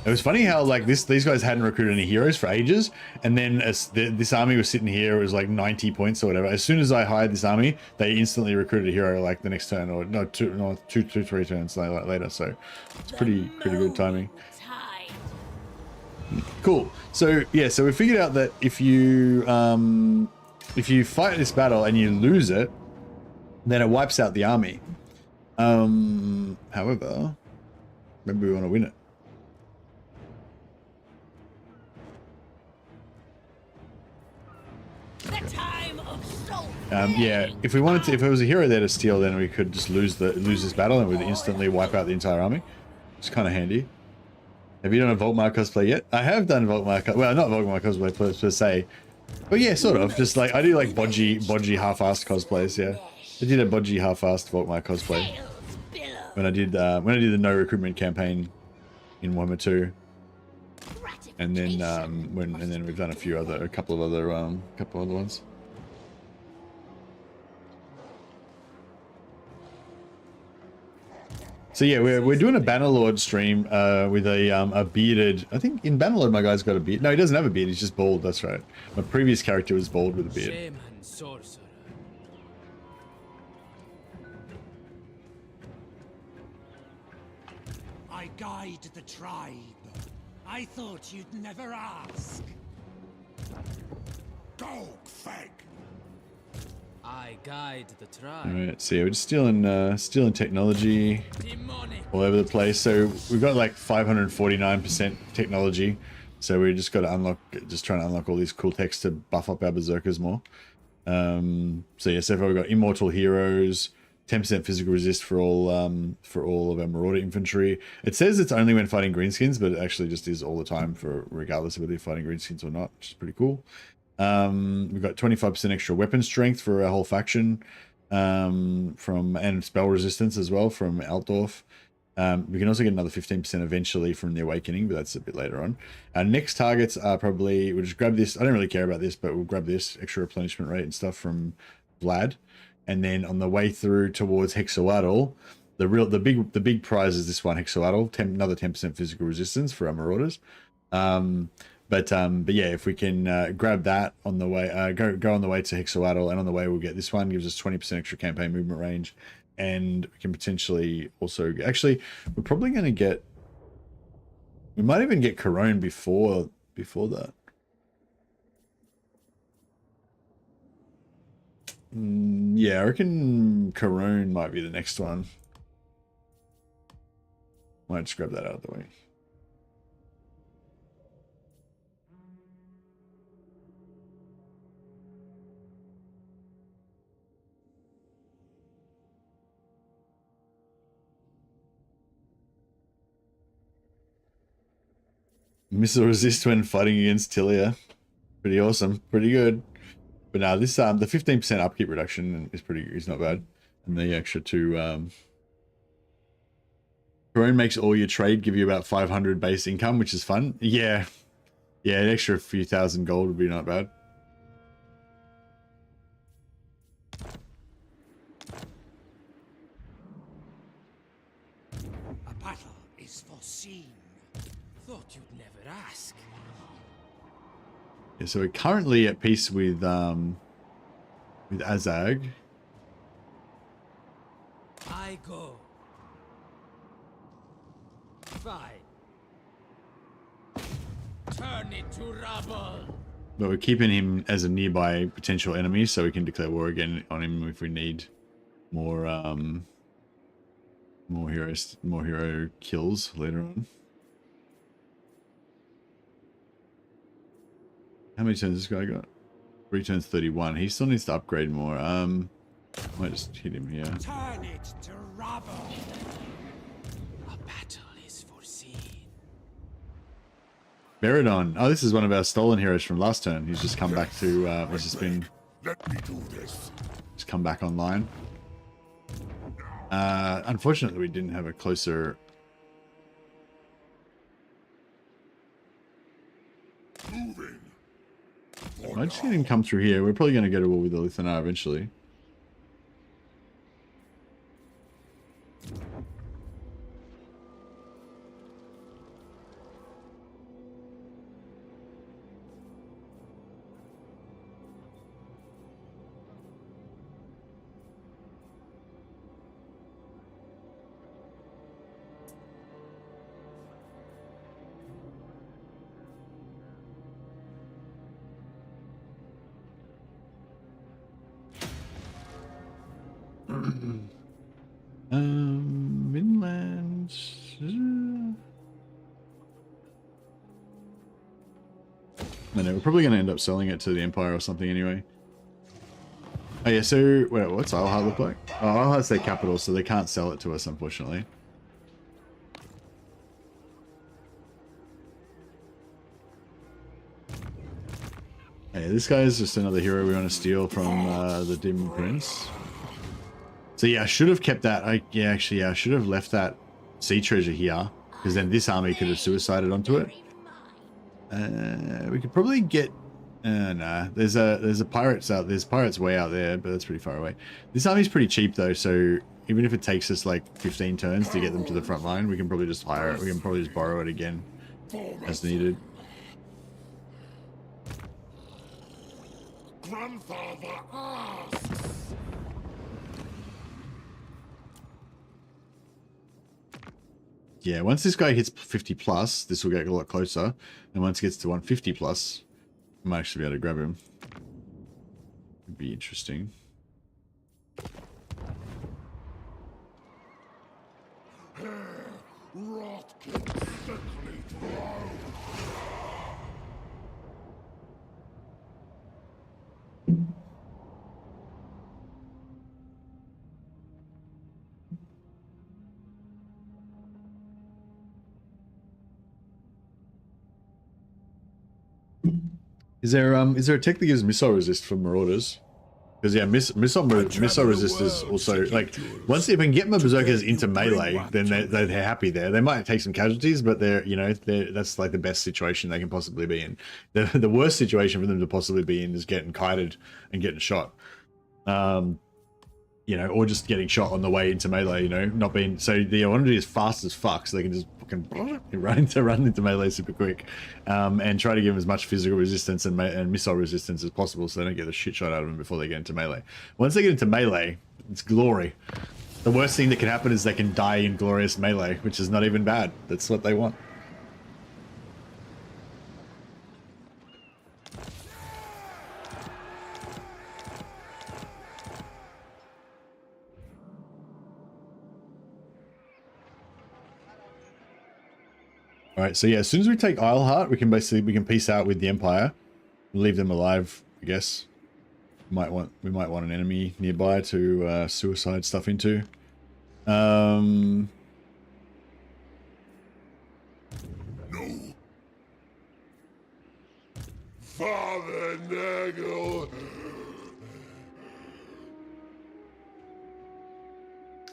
It was funny how like these guys hadn't recruited any heroes for ages, and then as this army was sitting here, it was like 90 points or whatever. As soon as I hired this army, they instantly recruited a hero like the next turn, or no, two, 3 turns later. So it's pretty good timing. Cool. So yeah, so we figured out that if you fight this battle and you lose it, then it wipes out the army. However, maybe we want to win it. Yeah, if we wanted to, if there was a hero there to steal, then we could just lose this battle and we'd instantly wipe out the entire army. It's kind of handy. Have you done a Volkmar cosplay yet? I have done Volkmar, well, not Volkmar cosplay per se, but yeah, sort of. Just like I do like bodgy half-assed cosplays. Yeah, I did a bodgy half-assed Volkmar cosplay. when I did the no recruitment campaign in Warhammer 2, and then we've done a couple of other ones. So yeah, we're doing a Bannerlord stream with a bearded. I think in Bannerlord my guy's got a beard. No, he doesn't have a beard. He's just bald. That's right. My previous character was bald with a beard.
Shaman sorcerer.
I guide the tribe. I thought you'd never ask.
Go, fag!
I guide the tribe.
All right, so yeah, we're just stealing technology
Demonic.
all over the place. So we've got like 549% technology. So we just got to trying to unlock all these cool techs to buff up our berserkers more. So yeah, so far we've got immortal heroes, 10% physical resist for all of our marauder infantry. It says it's only when fighting greenskins, but it actually just is all the time for regardless of whether you're fighting greenskins or not, which is pretty cool. We've got 25% extra weapon strength for our whole faction, and spell resistance as well from Altdorf. We can also get another 15% eventually from the Awakening, but that's a bit later on. Our next targets are probably, we'll just grab this. I don't really care about this, but we'll grab this extra replenishment rate and stuff from Vlad. And then on the way through towards Hexawatl, the big prize is this one, Hexawatl, another 10% physical resistance for our marauders. But yeah, if we can grab that on the way, go on the way to Hexawatl, and on the way we'll get this one, gives us 20% extra campaign movement range, and we can potentially also, actually, we're probably going to get, we might even get Corone before that. Yeah, I reckon Corone might be the next one. Might just grab that out of the way. Missile resist when fighting against Tilia. Pretty awesome. Pretty good. But now this the 15% upkeep reduction is not bad. And the extra two Corone makes all your trade give you about 500 base income, which is fun. Yeah. Yeah, an extra few thousand gold would be not bad.
A battle is foreseen.
Thought you'd never ask.
Yeah, so we're currently at peace with Azag.
I go. Fine. Turn it to rubble.
But we're keeping him as a nearby potential enemy, so we can declare war again on him if we need more hero kills later on. How many turns this guy got? 3 turns 31. He still needs to upgrade more. Might just hit him here.
Turn it to rubble.
A battle is foreseen.
Beridon. Oh, this is one of our stolen heroes from last turn. He's just come back to, he's just been...
Let me do this.
Just come back online. Unfortunately, we didn't have a closer...
Moving.
I just didn't come through here. We're probably going to go to war with the Lithanar eventually. Midland. I know, we're probably going to end up selling it to the Empire or something anyway. Oh yeah, so wait, what's Isleheart look like? Oh, Isleheart's their capital, so they can't sell it to us, unfortunately. Hey, this guy is just another hero we want to steal from the Demon Prince. So yeah, I should have kept that. I should have left that sea treasure here, because then this army could have suicided onto it. We could probably get. Nah, there's a pirates out. There's pirates way out there, but that's pretty far away. This army's pretty cheap though, so even if it takes us like 15 turns to get them to the front line, we can probably just hire it. We can probably just borrow it again as needed.
Grandfather asks.
Yeah, once this guy hits 50 plus, this will get a lot closer, and once it gets to 150 plus, I might actually be able to grab him. It'd be interesting.
Rot can sickly throw.
Is there a tech that gives missile resist for marauders? Because yeah, missile resist is also like, once if I can get my berserkers into melee, then they're happy there. They might take some casualties, but that's like the best situation they can possibly be in. The worst situation for them to possibly be in is getting kited and getting shot. You know, or just getting shot on the way into melee, you know, not being, so they want to be as fast as fuck so they can just fucking run into melee super quick, and try to give them as much physical resistance and missile resistance as possible so they don't get the shit shot out of them before they get into melee. Once they get into melee, it's glory. The worst thing that can happen is they can die in glorious melee, which is not even bad. That's what they want. All right, so yeah, as soon as we take Isleheart, we can peace out with the Empire, leave them alive, I guess. We might want an enemy nearby to suicide stuff into.
No. Father Nagel.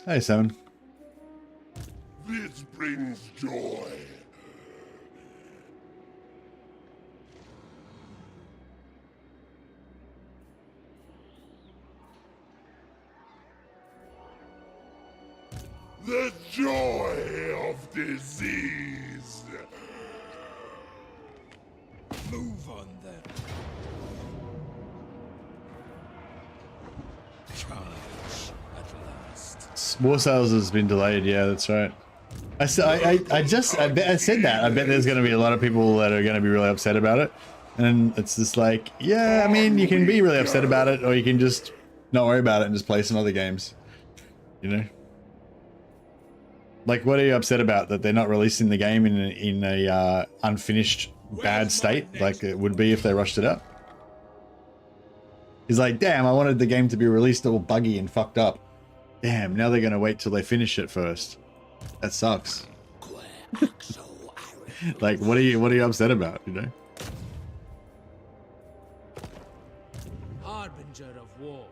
Hey, Seven.
This brings joy. The joy of disease.
Move on then. Charge at last.
War sales has been delayed. Yeah, that's right. I said that. I bet there's going to be a lot of people that are going to be really upset about it, and it's just like, yeah, I mean, you can be really upset about it, or you can just not worry about it and just play some other games. You know. Like, what are you upset about? That they're not releasing the game in a unfinished bad state, like it would be if they rushed it up? He's like, damn, I wanted the game to be released all buggy and fucked up. Damn, now they're gonna wait till they finish it first. That sucks. Like, what are you upset about? You know?
Harbinger of war.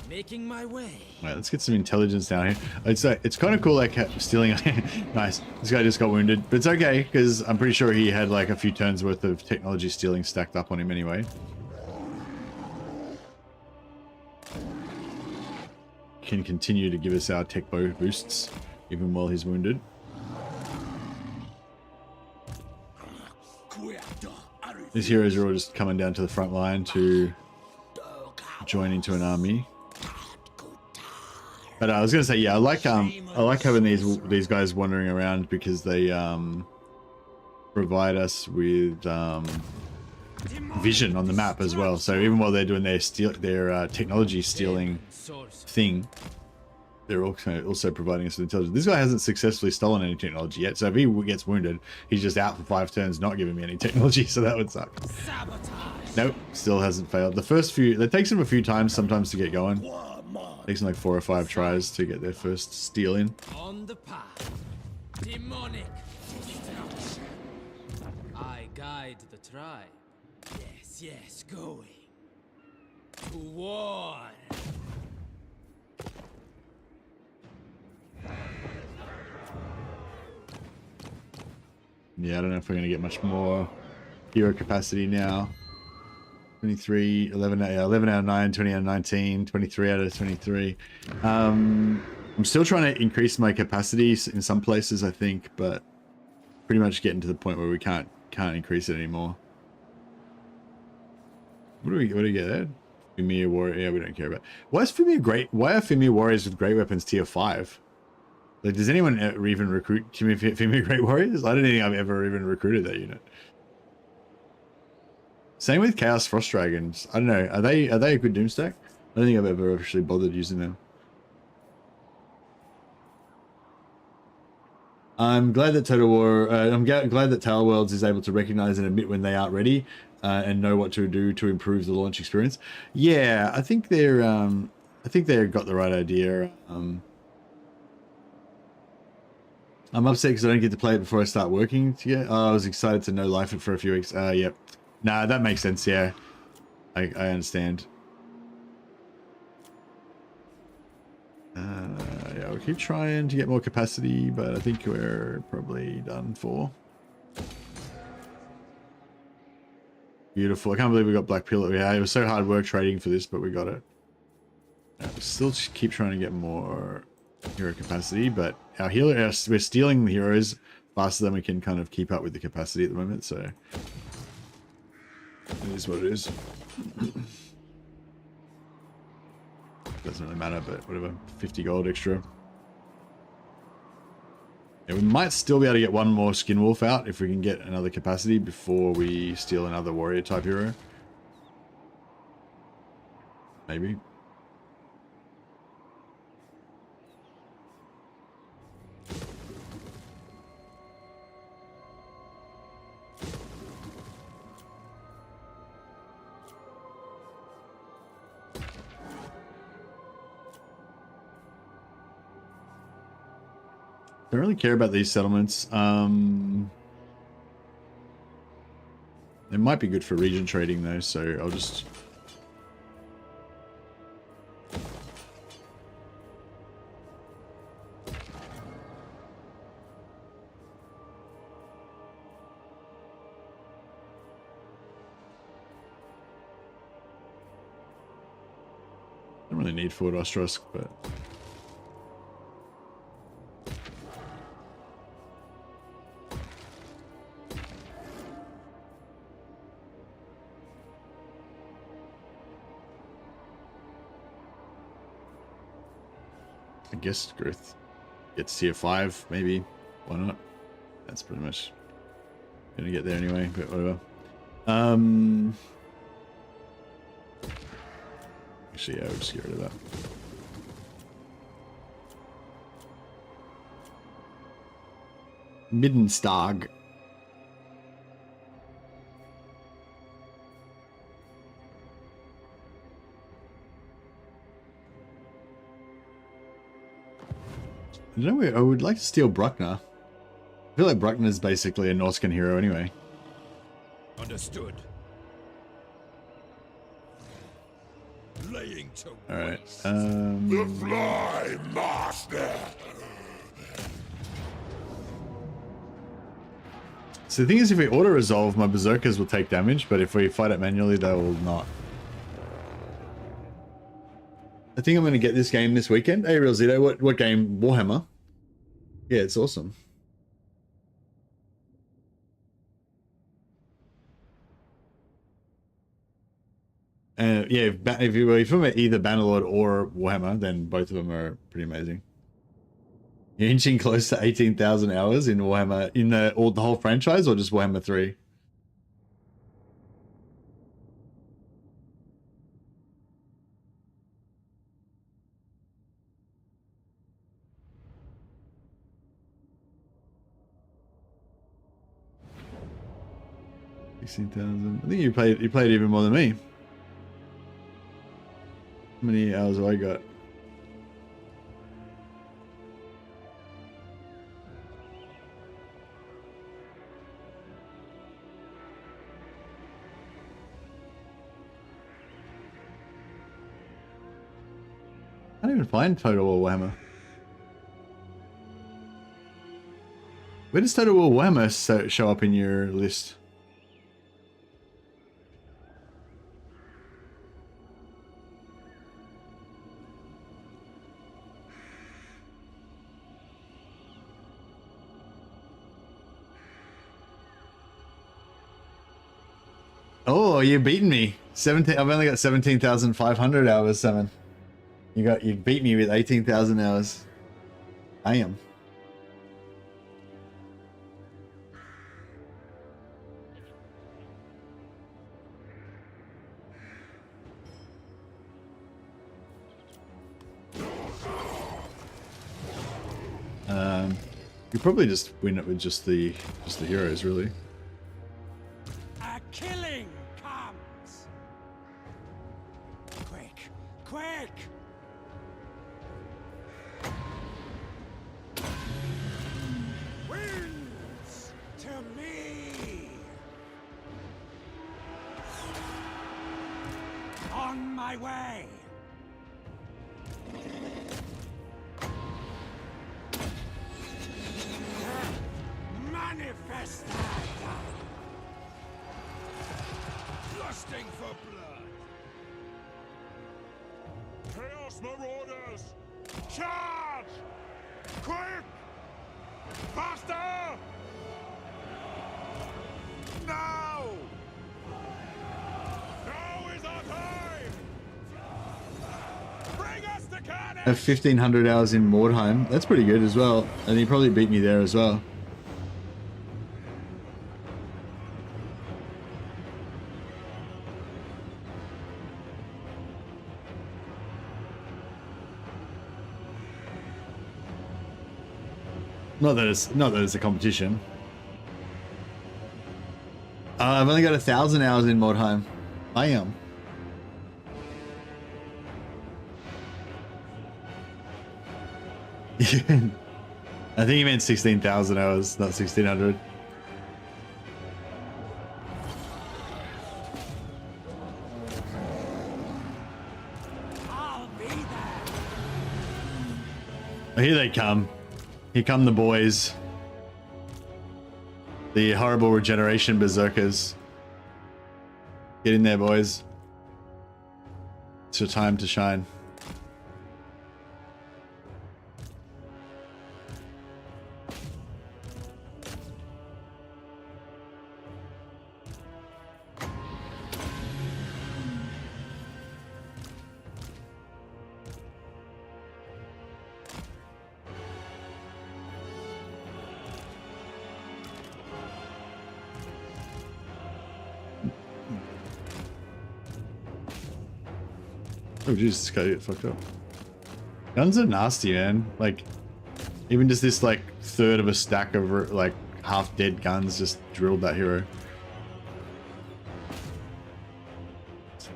Making my way.
Right, let's get some intelligence down here. It's kind of cool, like stealing. Nice. This guy just got wounded, but it's okay because I'm pretty sure he had like a few turns worth of technology stealing stacked up on him anyway. Can continue to give us our tech boosts even while he's wounded. These heroes are all just coming down to the front line to join into an army. But I was gonna say, yeah, I like having these guys wandering around because they provide us with vision on the map as well. So even while they're doing their technology stealing thing, they're also providing us with intelligence. This guy hasn't successfully stolen any technology yet, so if he gets wounded, he's just out for 5 turns, not giving me any technology. So that would suck. Nope, still hasn't failed. The first few, it takes them a few times sometimes to get going. Takes them like 4 or 5 tries to get their first steal in.
On the path. Demonic destruction. I guide the tribe. Yes, going. To one.
Yeah, I don't know if we're going to get much more hero capacity now. 23, 11, yeah, 11 out of 9, 20 out of 19, 23 out of 23. I'm still trying to increase my capacity in some places, I think, but pretty much getting to the point where we can't increase it anymore. What do we get there? Fimir warrior, yeah, we don't care about. Why are Fimir warriors with great weapons tier 5? Like, does anyone ever even recruit Fimir great warriors? I don't think I've ever even recruited that unit. Same with Chaos Frost Dragons. I don't know. Are they a good doom stack? I don't think I've ever actually bothered using them. I'm glad that Total War. I'm glad that Tower Worlds is able to recognize and admit when they aren't ready, and know what to do to improve the launch experience. Yeah, I think they're. I think they've got the right idea. I'm upset because I don't get to play it before I start working. I was excited to no life it for a few weeks. Yep. Nah, that makes sense. Yeah, I understand. Yeah, we'll keep trying to get more capacity, but I think we're probably done for. Beautiful. I can't believe we got Black Pillar. Yeah, it was so hard work trading for this, but we got it. We'll still just keep trying to get more hero capacity, but our healer, we're stealing the heroes faster than we can kind of keep up with the capacity at the moment, so it is what it is. Doesn't really matter, but whatever. 50 gold extra. Yeah, we might still be able to get one more Skin Wolf out if we can get another capacity before we steal another warrior type hero. Maybe. Don't really care about these settlements. It might be good for region trading though, so I'll just... Don't really need Fort Ostrosk, but... I guess Girth gets tier 5, maybe. Why not? That's pretty much gonna get there anyway, but whatever. Actually, yeah, we'll just get rid of that. Middenstag. I don't know, I would like to steal Bruckner. I feel like Bruckner is basically a Norscan hero anyway.
Understood. Laying to
Alright,
The Fly Master!
So the thing is, if we auto-resolve, my Berserkers will take damage, but if we fight it manually, they will not. I think I'm going to get this game this weekend. Hey, Real Zito, what game? Warhammer? Yeah, it's awesome. Yeah, if you're talking about either Bannerlord or Warhammer, then both of them are pretty amazing. You're inching close to 18,000 hours in Warhammer, in the whole franchise, or just Warhammer 3? $16,000. I think you played even more than me. How many hours have I got? Can't even find Total War Warhammer. Where does Total War Warhammer show up in your list? Oh, you're beating me. 17. I've only got 17,500 hours, Simon. You beat me with 18,000 hours. I am. You probably just win it with just the heroes, really.
A killing comes. Quick, quick! Wins to me. On my way. Manifestada!
Lusting for blood.
Chaos Marauders! Charge! Quick! Faster! Now! Now is our time! Bring us the cannon!
I have 1,500 hours in Mordheim. That's pretty good as well. And he probably beat me there as well. Not that it's a competition. I've only got 1,000 hours in Mordheim. I am. I think you meant 16,000 hours, not 1,600.
I'll be there!
Oh, here they come. Here come the boys. The horrible regeneration berserkers. Get in there, boys. It's your time to shine. Oh Jesus, this guy get fucked up. Guns are nasty, man. Like, even just this like third of a stack of like half dead guns just drilled that hero.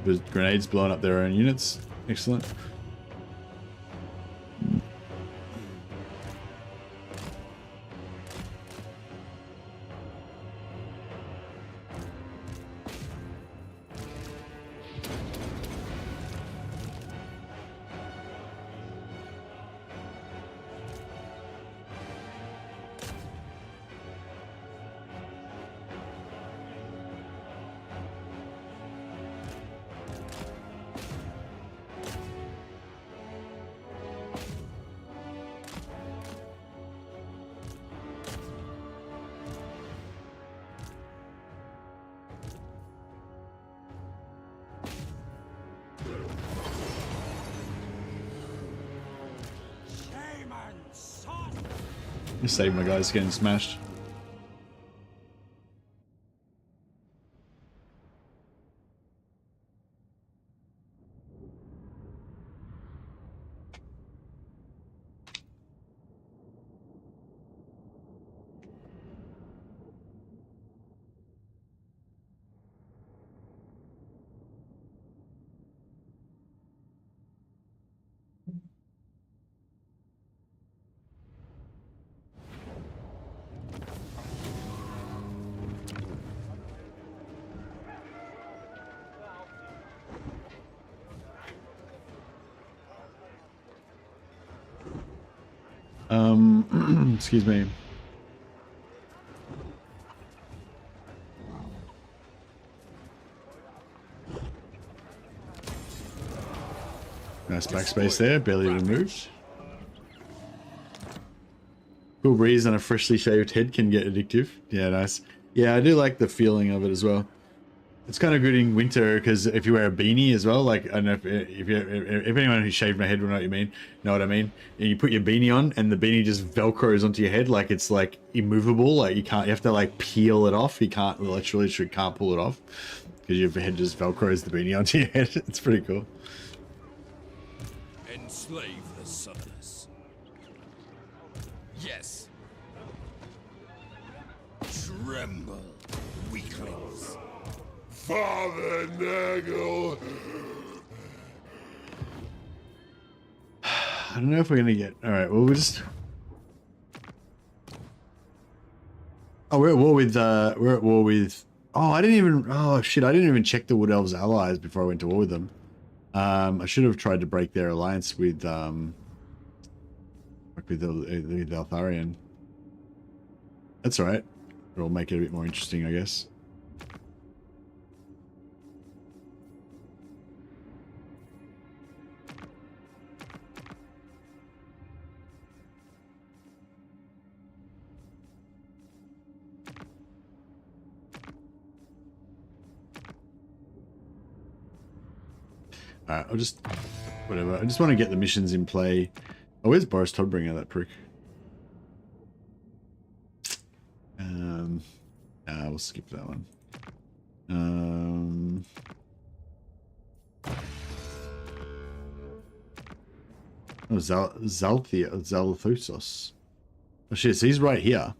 With grenades blowing up their own units. Excellent. Just save my guys getting smashed. Excuse me. Nice backspace there, barely even moved. Cool breeze on a freshly shaved head can get addictive. Yeah, nice. Yeah, I do like the feeling of it as well. It's kind of good in winter because if you wear a beanie as well, like I don't know if anyone who shaved my head will know what I mean. And you put your beanie on and the beanie just velcros onto your head like it's like immovable. Like you have to like peel it off. You can't literally can't pull it off because your head just velcros the beanie onto your head. It's pretty cool.
Enslave the southerners. Yes. Tremble, weaklings.
Father Nagel!
I don't know if we're gonna get. All right, well, we'll just. Oh, we're at war with. We're at war with. Oh, I didn't even. Oh shit! I didn't even check the Wood Elves allies before I went to war with them. I should have tried to break their alliance with the Altharian. That's all right. It'll make it a bit more interesting, I guess. Alright, I'll just... whatever. I just want to get the missions in play. Oh, where's Boris Todbringer, that prick? We'll skip that one. Oh, Zalthusos. Oh shit, so he's right here.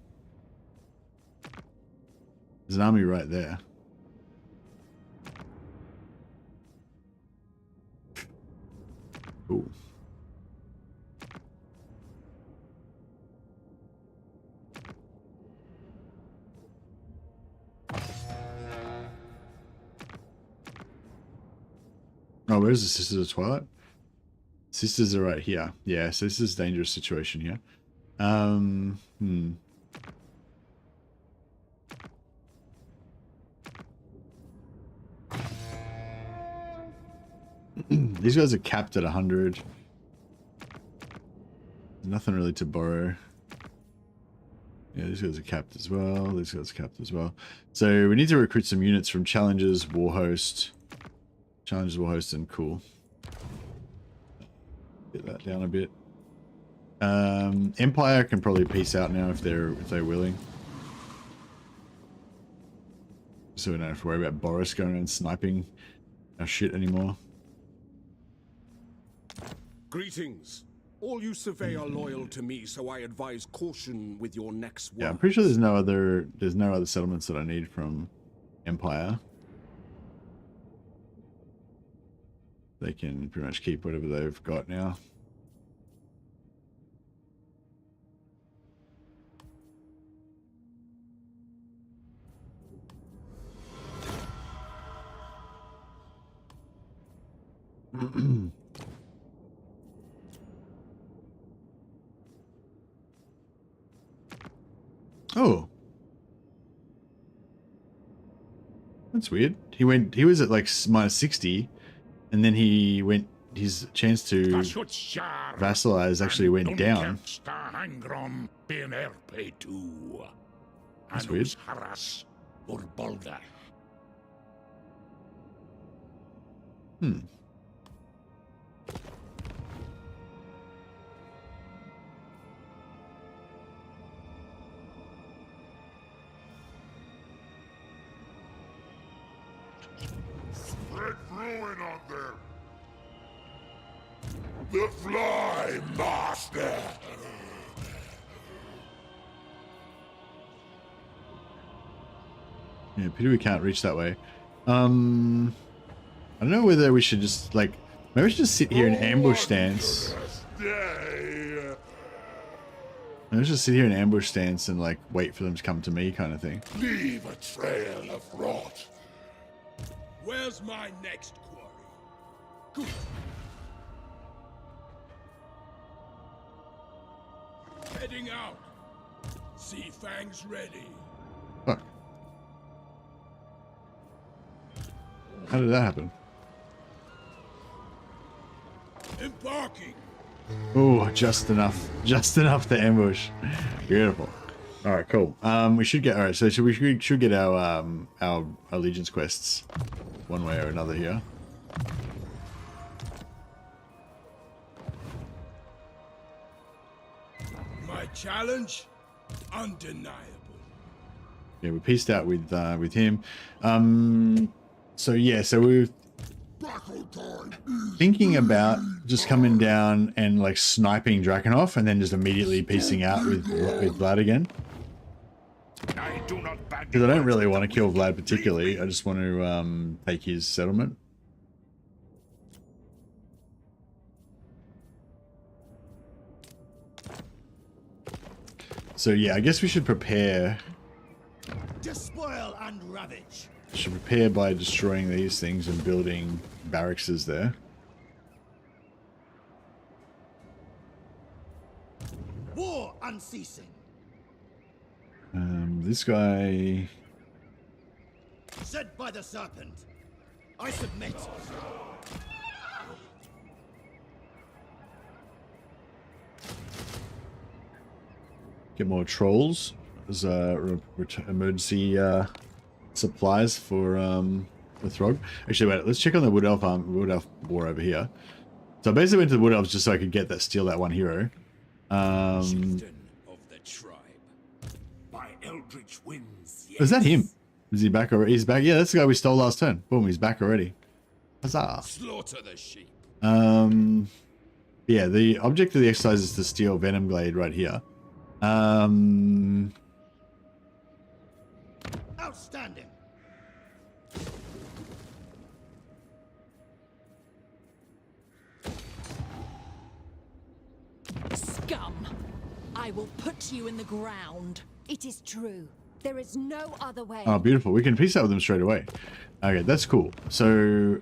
There's an army right there. Cool. Oh, where's the Sisters of Twilight? Sisters are right here. Yeah, so this is a dangerous situation here. These guys are capped at 100. Nothing really to borrow. Yeah, these guys are capped as well. These guys are capped as well. So we need to recruit some units from Challengers, Warhost. Challengers, Warhost, and cool. Get that down a bit. Empire can probably peace out now if they're willing. So we don't have to worry about Boris going and sniping our shit anymore.
Greetings. All you survey are loyal to me, so I advise caution with your next words.
Yeah, I'm pretty sure there's no other settlements that I need from Empire. They can pretty much keep whatever they've got now. Oh. That's weird. He was at like minus 60 and then his chance to vassalize actually went down. That's weird.
Spread ruin on them! The Fly Master!
Yeah, pity we can't reach that way. I don't know whether we should just like maybe we should just sit here in ambush stance. Maybe we should just sit here in ambush stance and like wait for them to come to me kind of thing.
Leave a trail of rot.
Where's my next quarry? Good. Heading out. Sea Fangs ready.
Fuck. How did that happen?
Embarking.
Oh, just enough. Just enough to ambush. Beautiful. All right, cool. We should get, all right, so we should get our allegiance quests one way or another here.
My challenge? Undeniable.
Yeah, we pieced out with him. So yeah, so we're thinking about just coming down and like sniping Drakenhof and then just immediately piecing out with Vlad again. Because I don't really want to kill Vlad particularly. I just want to take his settlement. So yeah, I guess we should prepare.
Despoil and ravage.
Should prepare by destroying these things and building barracks there.
War unceasing.
This guy.
Said by the serpent. I submit.
Get more trolls as emergency supplies for the Throg. Actually, wait, let's check on the Wood Elf war over here. So I basically went to the Wood Elves just so I could steal that one hero.
Chieftain of the tribe.
By eldritch winds.
Is that him? Is he back already? He's back. Yeah, that's the guy we stole last turn. Boom, he's back already. Huzzah.
Slaughter the sheep.
Yeah, the object of the exercise is to steal Venom Glade right here.
Outstanding.
Scum! I will put you in the ground. It is true. There is no other way.
Oh, beautiful. We can piece that with them straight away. Okay, that's cool. So,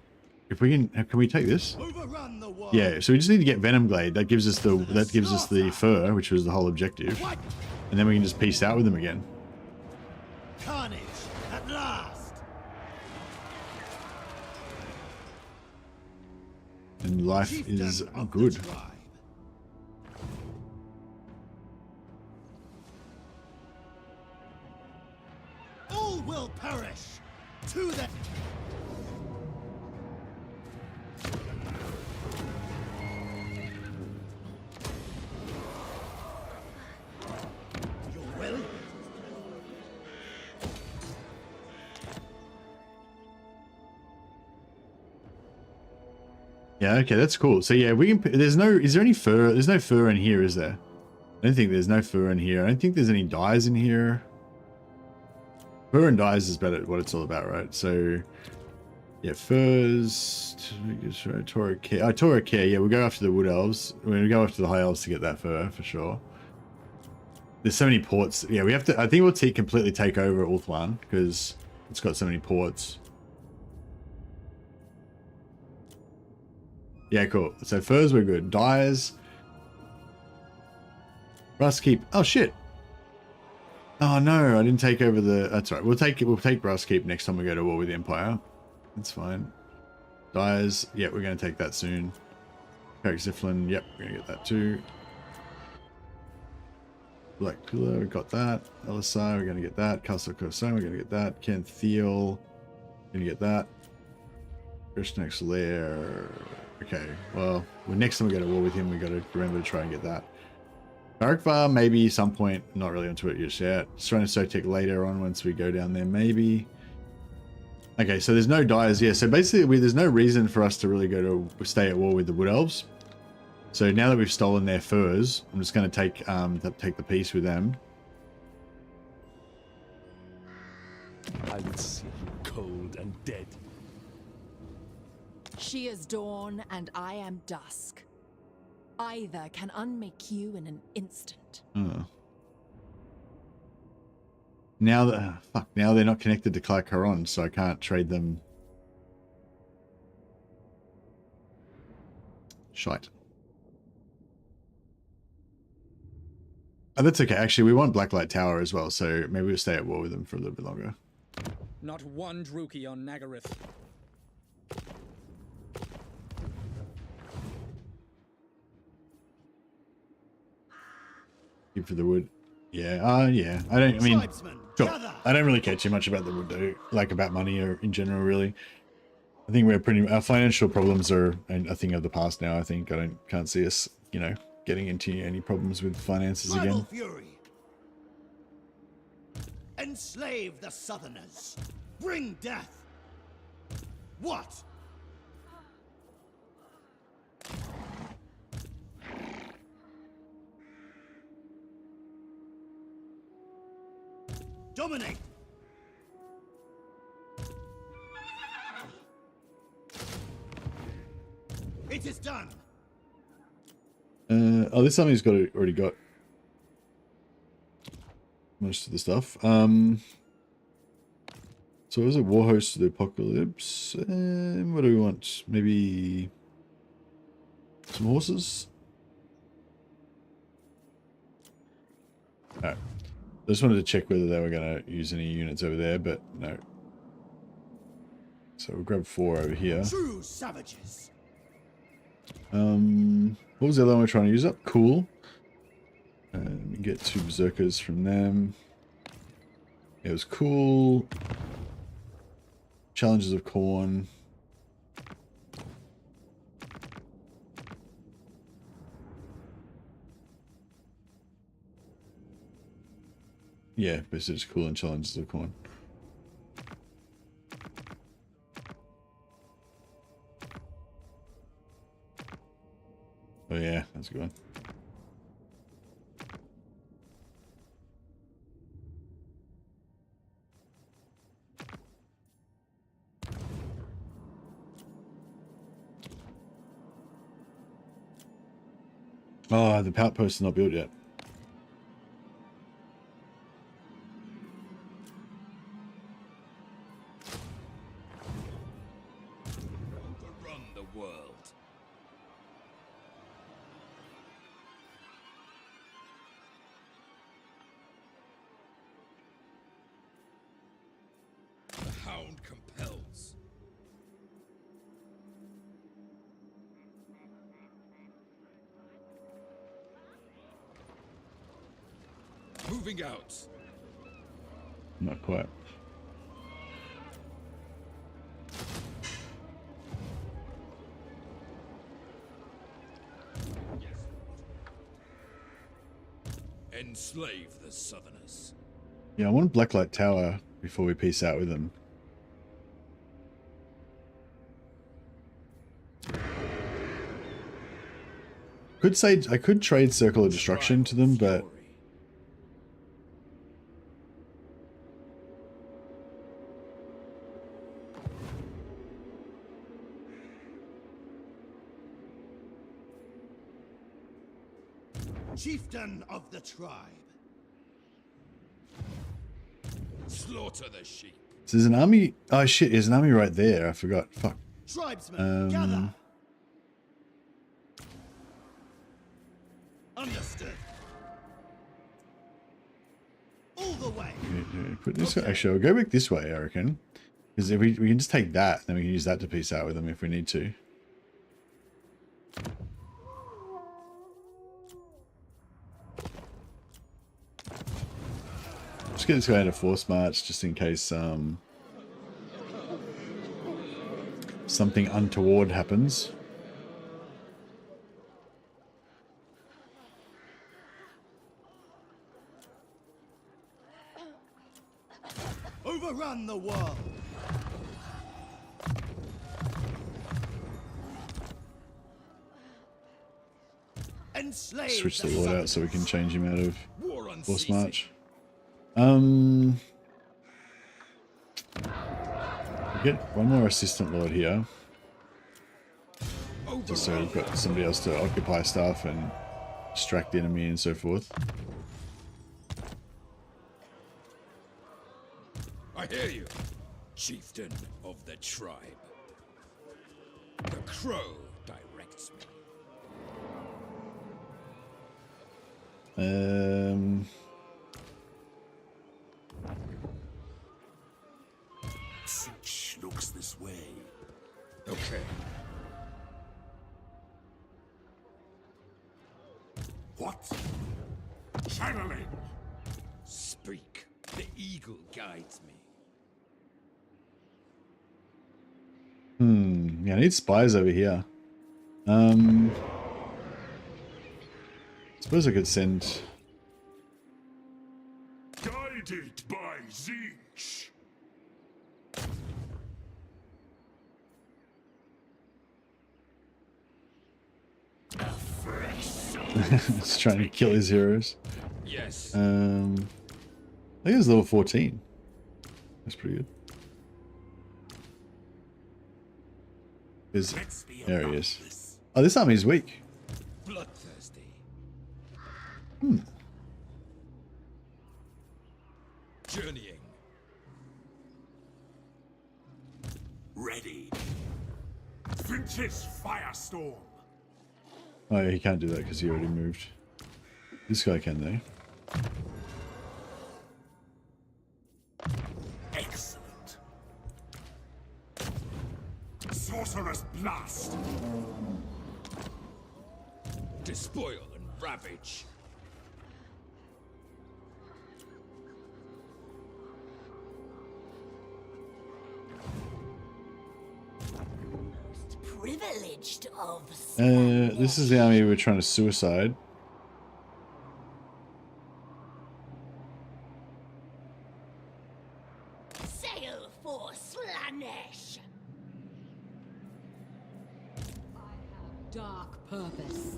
if we can we take this?
Overrun the world.
Yeah. So we just need to get Venom Glade. That gives us the fur, which was the whole objective, and then we can just piece out with them again.
Carnage at last.
And life
Chieftain
is
of the
good.
tribe. All will perish. To the your will.
Yeah. Okay, that's cool. So yeah, we can. Is there any fur? There's no fur in here, is there? I don't think there's no fur in here. I don't think there's any dyes in here. Fur and dyes is better what it's all about, right? So, yeah, furs, Tora Care. Oh, Tora Care, yeah, we'll go after the Wood Elves. We'll go after the High Elves to get that fur, for sure. There's so many ports. Yeah, we have to, I think we'll completely take over Ulthuan, because it's got so many ports. Yeah, cool. So furs, we're good. Dyes. Rustkeep. Oh, shit. Oh no, I didn't take over the. That's right. We'll take Brasskeep next time we go to war with the Empire. That's fine. Dyes. Yeah, we're going to take that soon. Carrick Ziflin. Yep, we're going to get that too. Black Pillar. We got that. LSI. We're going to get that. Castle Corson. We're going to get that. Ken Thiel. We're going to get that. Krishnax Lair. Okay. Well, next time we go to war with him, we got to remember to try and get that. Barakvar, maybe some point, not really onto it just yet. Strona Sotek later on once we go down there, maybe. Okay, so there's no dyers, yeah. So basically, there's no reason for us to really stay at war with the Wood Elves. So now that we've stolen their furs, I'm just going to take the peace with them.
I would see you cold and dead.
She is dawn and I am dusk. Either can unmake you in an instant.
Oh. Now that now they're not connected to Clark Caron, so I can't trade them. Shite. Oh, that's okay. Actually, we want Blacklight Tower as well, so maybe we'll stay at war with them for a little bit longer.
Not one Druki on Nagaryth.
Give for the wood. Yeah, yeah. I mean, sure. I don't really care too much about the wood though, like about money or in general, really. I think our financial problems are a thing of the past now. I think can't see us, you know, getting into any problems with finances again.
Fury. Enslave the Southerners. Bring death. What? Dominate. It is done.
Oh, this army's already got most of the stuff. So is it War Host of the Apocalypse? What do we want? Maybe some horses? Alright. I just wanted to check whether they were going to use any units over there, but no. So we'll grab 4 over here.
True savages.
What was the other one we're trying to use up? Cool. And get 2 berserkers from them. It was cool. Challenges of corn. Yeah, but it's cool and challenges of corn. Oh yeah, that's a good one. Oh, the outpost is not built yet.
Overrun the world. The hound compels. Moving out.
Not quite.
Enslave the Southerners.
Yeah, I want Blacklight Tower before we peace out with them. I could trade Circle of Destruction to them, but
Chieftain of the tribe.
Slaughter the sheep.
so there's an army. Oh shit, there's an army right there. I forgot. Fuck.
Tribesmen, gather. Understood. All the way.
Put this. Actually, I'll go back this way. I reckon, because if we can just take that, then we can use that to peace out with them if we need to. Just get this guy into force march just in case something untoward happens.
Overrun the world. Enslave
Switch the
the
Lord out so we can change him out of
War
force
unceasing.
march. Get one more assistant lord here, just so we've got somebody else to occupy stuff and distract the enemy and so forth.
I hear you, chieftain of the tribe. The crow directs me. Okay.
What? Channeling!
Speak. The eagle guides me.
Yeah, I need spies over here. Suppose I could send.
Guided by Zinch!
It's trying to kill his heroes.
Yes.
I think it's level 14. That's pretty good. There he is. Oh, this army is weak.
Bloodthirsty. Journeying.
Ready. Zinch's firestorm!
Oh, yeah, he can't do that because he already moved. This guy can, though.
Excellent. Sorcerer's blast!
Despoil and ravage.
Privileged of
This is the army we're trying to suicide.
sail for Slanesh. Dark purpose.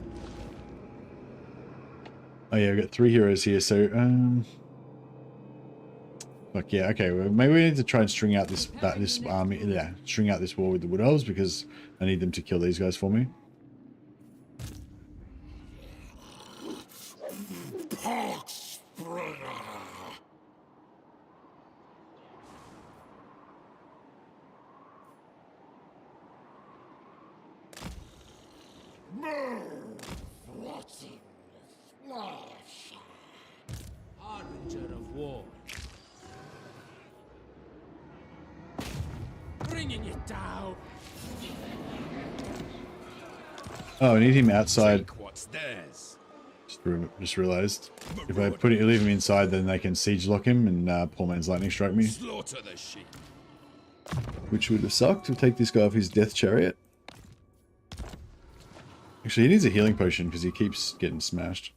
Oh yeah, I've got 3 heroes here, so fuck yeah, okay, well, maybe we need to try and string out this army, yeah, string out this war with the Wood Elves because I need them to kill these guys for me.
Harbinger of war. Bringing it down.
Oh, I need him outside.
Take what's theirs.
Just realized. If I leave him inside, then they can siege lock him and poor man's lightning strike me.
Slaughter the sheep.
Which would have sucked to take this guy off his death chariot. Actually, he needs a healing potion because he keeps getting smashed.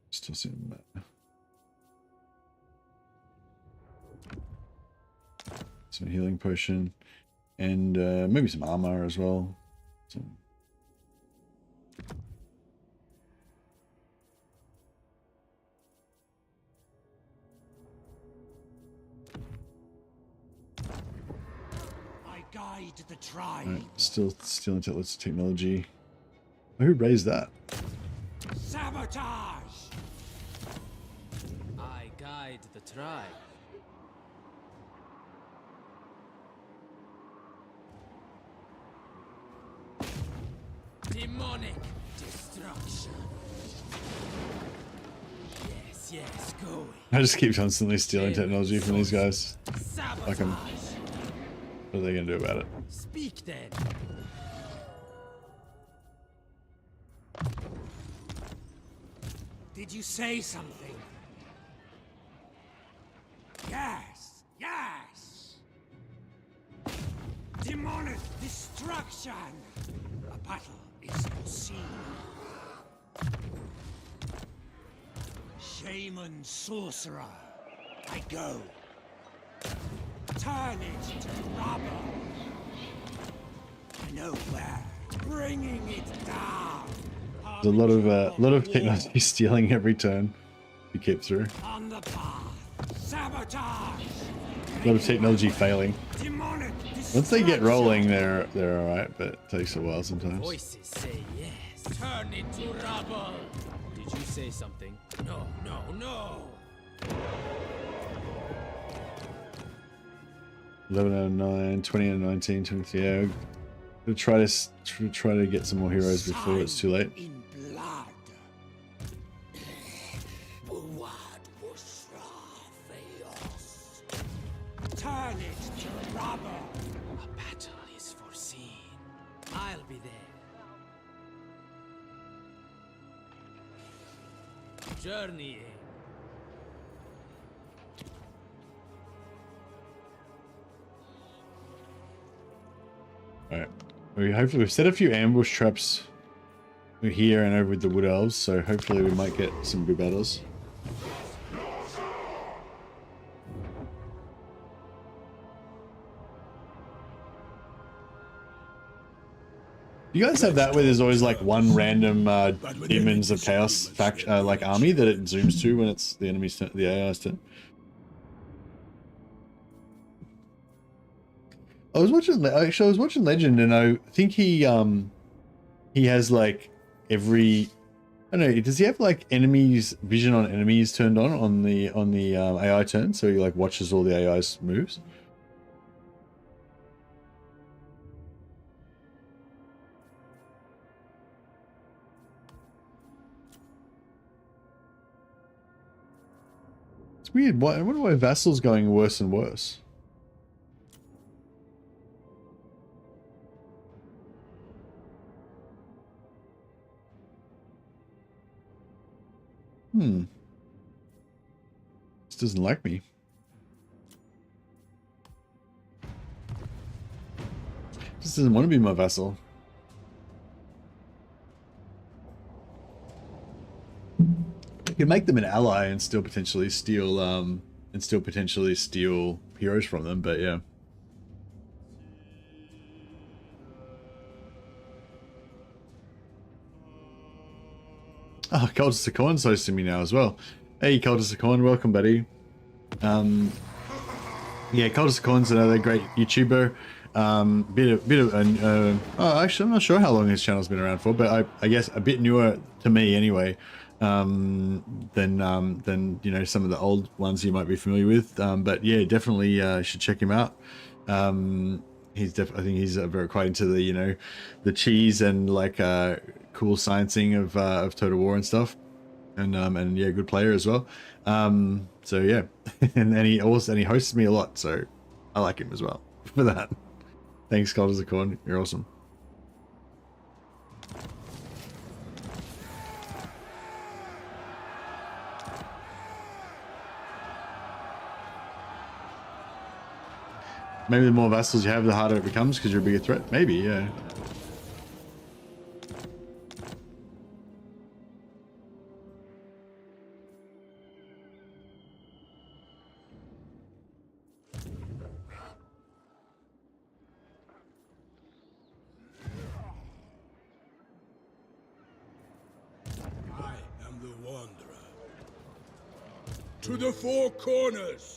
Still some. Some healing potion. And maybe some armor as well.
I guide the tribe.
Right, still intelligence technology. Oh, who raised that?
Sabotage!
I guide the tribe. Demonic destruction. Yes, yes, going.
I just keep constantly stealing technology from these guys.
Sabotage.
What are they gonna do about it?
Speak then.
Did you say something? Yes, yes! Demonic destruction! A battle is foreseen. Shaman sorcerer, I go. Turn it to rubble. I know where. Bringing it down.
There's a lot of technology stealing every turn you keep through.
On the path. Sabotage.
A lot of technology failing.
Demonic
Once they get
destruction.
rolling, they're alright, but it takes a while sometimes.
Voices say yes. Turn it to rubble. Did you say something? No, no, no.
1109, 2019, 20. Yeah, we'll try to get some more heroes before it's too late.
In blood. Turn
I'll be there. Journeying.
Alright. Hopefully we've set a few ambush traps here and over with the wood elves, so hopefully we might get some good battles. You guys have that where there's always like one random demons of chaos like army that it zooms to when it's the enemy's turn, the AI's turn? I was watching Legend, and I think he has like every, I don't know, does he have like enemies vision on enemies turned on the AI turn, so he like watches all the AI's moves? It's weird. I wonder why Vassal's going worse and worse. This doesn't like me. This doesn't want to be my vassal. You can make them an ally and still potentially steal heroes from them, but yeah. Oh, Cultus Acorn's hosting me now as well. Hey, Cultus Acorn, welcome, buddy. Yeah, Cultus Acorn's another great YouTuber. Actually, I'm not sure how long his channel's been around for, but I guess a bit newer to me anyway. Than you know, some of the old ones you might be familiar with. But yeah, definitely should check him out. I think he's very quite into the, you know, the cheese and like cool sciencing of Total War and stuff, and yeah, good player as well. So yeah, and he hosts me a lot, so I like him as well for that. Thanks, Cultus Acorn, you're awesome. Maybe the more vassals you have, the harder it becomes because you're a bigger threat. Maybe, yeah.
I am the Wanderer. To the four corners!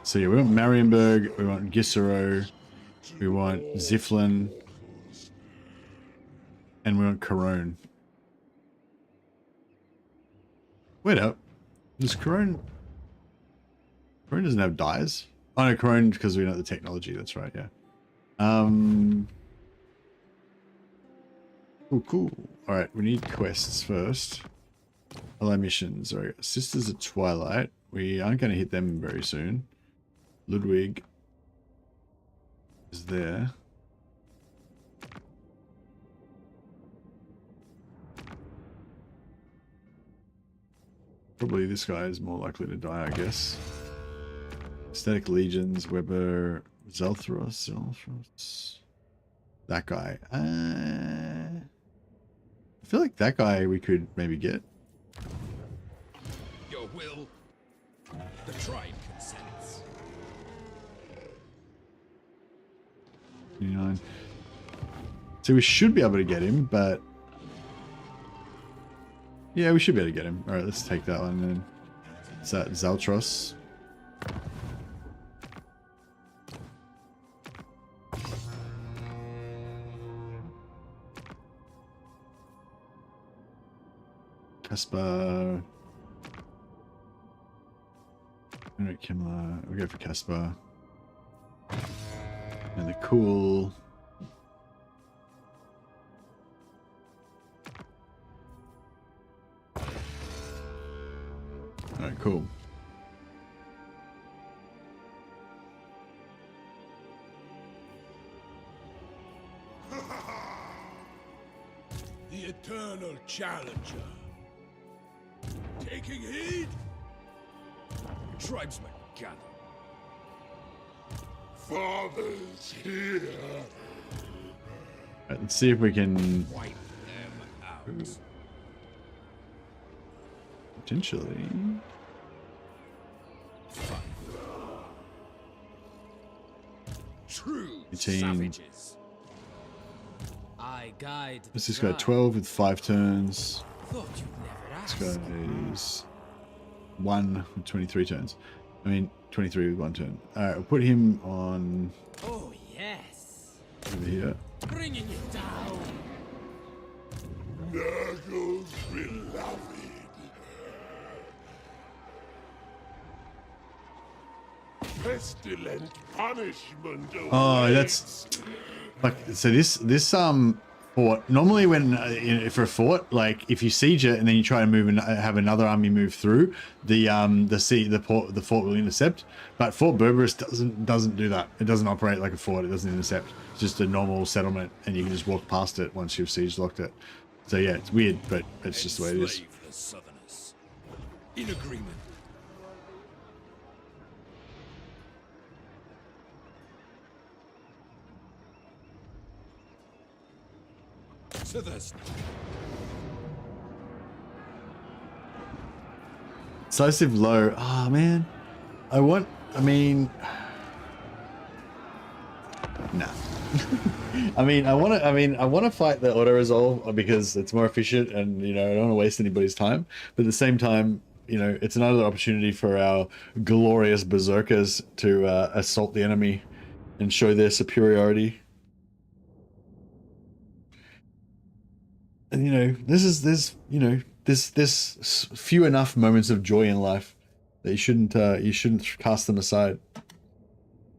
So yeah, we want Marienburg, we want Gisero, we want Ziflin, and we want Corone. Wait up. Does Corone doesn't have dyes? Oh no, Corone because we know the technology, that's right, yeah. Oh, cool. Alright, we need quests first. Ally missions. Alright, Sisters of Twilight. We aren't going to hit them very soon. Ludwig is there. Probably this guy is more likely to die, I guess. Aesthetic Legions, Weber, Zelthros. That guy. I feel like that guy we could maybe get.
Your will, the tribe consents.
29. So we should be able to get him, but yeah, we should be able to get him. All right, let's take that one then. Is that Zeltros? Caspar. Henrik Kimmler. We'll go for Caspar. And the cool. Alright, cool.
The eternal challenger. Taking heed? Tribesmen, gather.
Father's here.
Right, let's see if we can
Wipe them out.
potentially.
True
18.
savages.
I guide.
What's this guy? 12 with 5 turns.
Thought you'd never ask.
This guy is 1 with 23 turns. I mean, 23 with 1 turn. Alright, we'll put him on
Oh yes.
over here.
Bringing it down.
Nurgle's beloved. Pestilent punishment.
Oh, that's like so. This fort normally when for a fort, like if you siege it and then you try to move and have another army move through, the fort will intercept. But Fort Berberis doesn't do that. It doesn't operate like a fort. It doesn't intercept. It's just a normal settlement, and you can just walk past it once you've siege locked it. So yeah, it's weird, but it's just the way it is.
Enslave the Southerners. In agreement. To this.
Decisive low. Ah, man. I mean, nah. I want to fight the auto resolve because it's more efficient, and I don't want to waste anybody's time. But at the same time, it's another opportunity for our glorious berserkers to assault the enemy and show their superiority. And there's few enough moments of joy in life that you shouldn't cast them aside.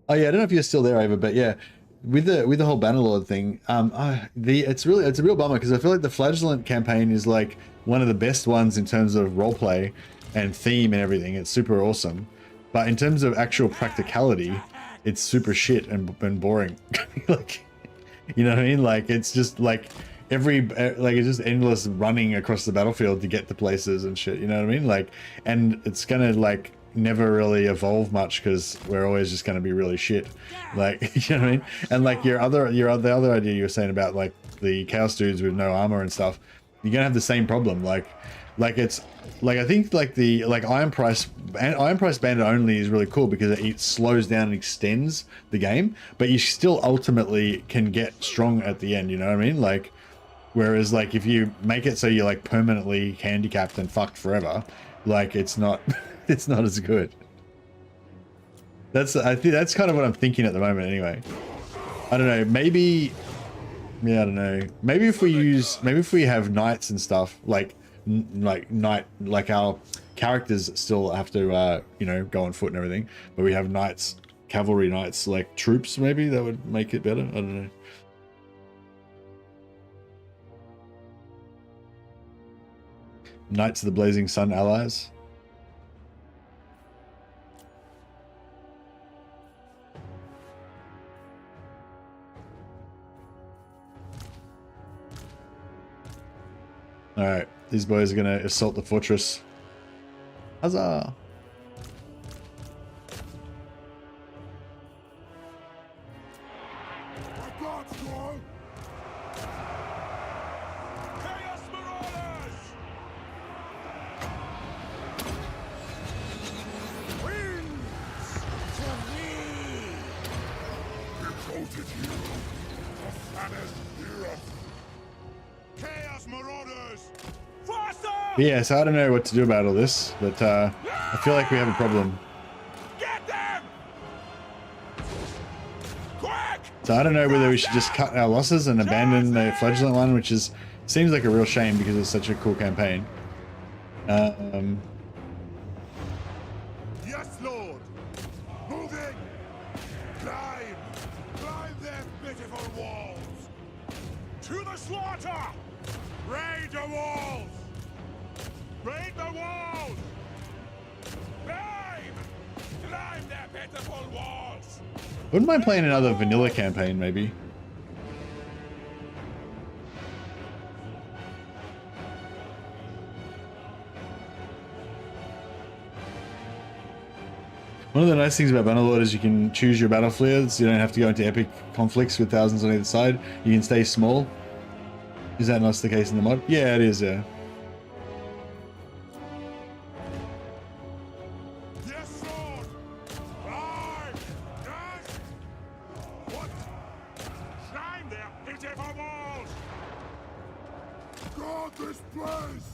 Oh yeah, I don't know if you're still there, Ava, but yeah, with the whole Bannerlord thing, it's a real bummer because I feel like the Flagellant campaign is like one of the best ones in terms of roleplay and theme and everything. It's super awesome, but in terms of actual practicality, it's super shit and boring. Like, you know what I mean? Like it's just like it's just endless running across the battlefield to get to places and shit. You know what I mean? Like, and it's gonna like never really evolve much because we're always just going to be really shit, like, you know what I mean? And like the other idea you were saying about like the chaos dudes with no armor and stuff, you're gonna have the same problem. Like it's like I think like the Iron Price Bandit only is really cool because it slows down and extends the game, but you still ultimately can get strong at the end. You know what I mean? Like, whereas like if you make it so you're like permanently handicapped and fucked forever, like it's not it's not as good. I think that's kind of what I'm thinking at the moment anyway. I don't know, maybe, yeah, I don't know. Maybe if we have knights and stuff, like our characters still have to go on foot and everything, but we have knights, cavalry knights, like troops, maybe that would make it better. I don't know. Knights of the Blazing Sun allies. Alright, these boys are gonna assault the fortress. Huzzah! But yeah, so I don't know what to do about all this, but I feel like we have a problem.
Get them! Quick!
So I don't know whether we should just cut our losses and abandon the Flagellant one, which seems like a real shame because it's such a cool campaign.
Yes, Lord. Moving. Climb. Climb pitiful walls! To the slaughter! Raid the walls! Raid the walls! Climb! Climb their pitiful walls!
Wouldn't mind playing another vanilla campaign, maybe. One of the nice things about Bannerlord is you can choose your battle flares. You don't have to go into epic conflicts with thousands on either side. You can stay small. Is that not the case in the mod? Yeah, it is, yeah.
Yes, Lord! Climb! Yes! What? Climb their pitiful walls! Guard this place!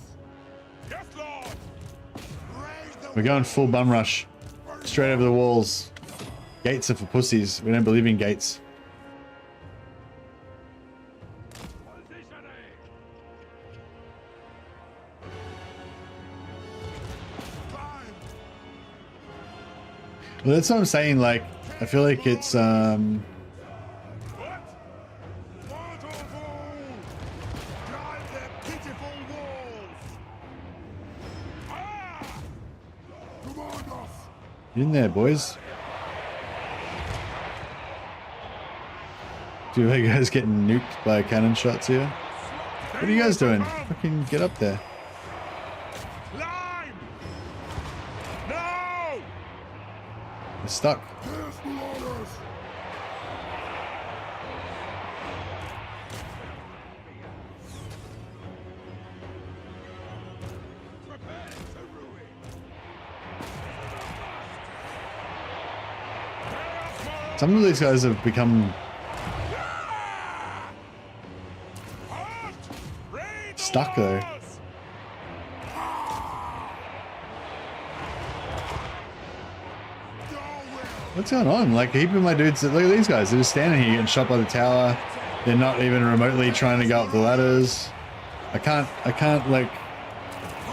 Yes, Lord! Raise the
We're going full bum rush. Straight over the walls. Gates are for pussies. We don't believe in gates. Well, that's what I'm saying. Like, I feel like it's
What? Mortal fool! Drive their pitiful walls! Ah! Command us!
Get in there, boys. Do you guys getting nuked by cannon shots here? What are you guys doing? Fucking get up there.
Climb! No!
You're stuck.
Yes, marauders! Prepare to ruin!
Some of these guys have become stuck though. What's going on? Like, a heap of my dudes, look at these guys, they're just standing here getting shot by the tower. They're not even remotely trying to go up the ladders. I can't like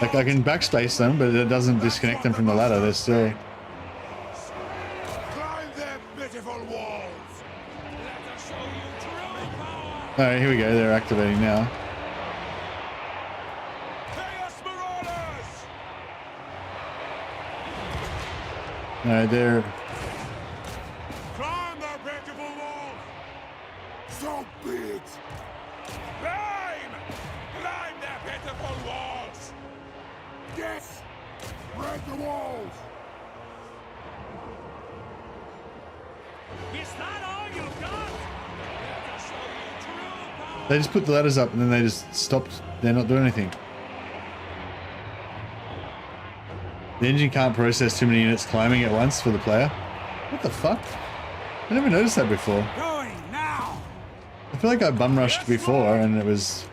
I can backspace them, but it doesn't disconnect them from the ladder. They're still...
Climb their pitiful walls! Let us show you true power!
Alright, here we go, they're activating now.
Chaos Marauders!
Alright, they're...
Climb their pitiful walls! So be it! Climb! Climb their pitiful walls! Yes! Break the walls! Is that all you got? Let us show you true power!
They just put the ladders up and then they just stopped. They're not doing anything. The engine can't process too many units climbing at once for the player. What the fuck? I never noticed that before.
Going now!
I feel like I bum rushed before and it was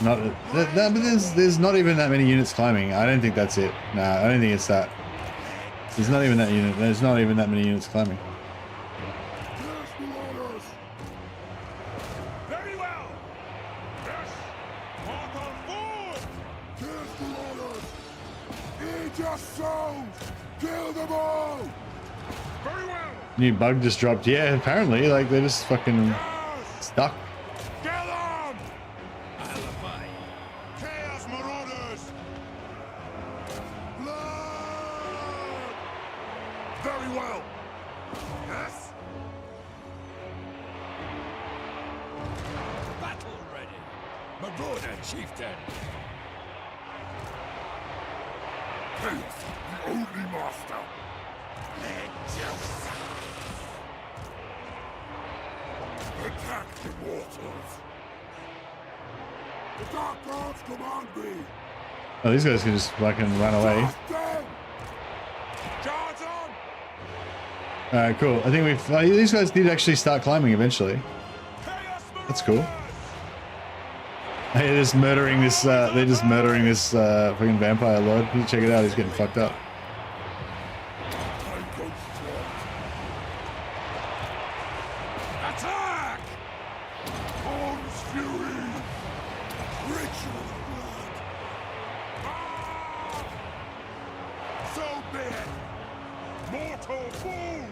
not... but there's not even that many units climbing. I don't think that's it. Nah, I don't think it's that. There's not even that unit. There's not even that many units climbing.
Yes, Marauders! Very well! Yes! Mark on forward! Yes, Marauders! Eat your souls! Kill them all! Very well!
New bug just dropped. Yeah, apparently. Like, they're just fucking
Yes!
stuck.
Kill them! Alibi! Chaos Marauders! Blood! Very well! Yes?
Battle ready. Marauder chieftain.
Chaos, the only master! Attack the mortals! The Dark Gods command me!
Oh, these guys can just fucking run away.
Them! Charge on!
Alright, cool. I think we've... these guys did actually start climbing eventually.
Chaos
That's cool.
Marauders!
Hey, they're just murdering this, fucking vampire lord. You check it out, he's getting fucked up.
I go strong. Attack! Horn's fury! Ritual blood! Ah! So be it! Mortal fool!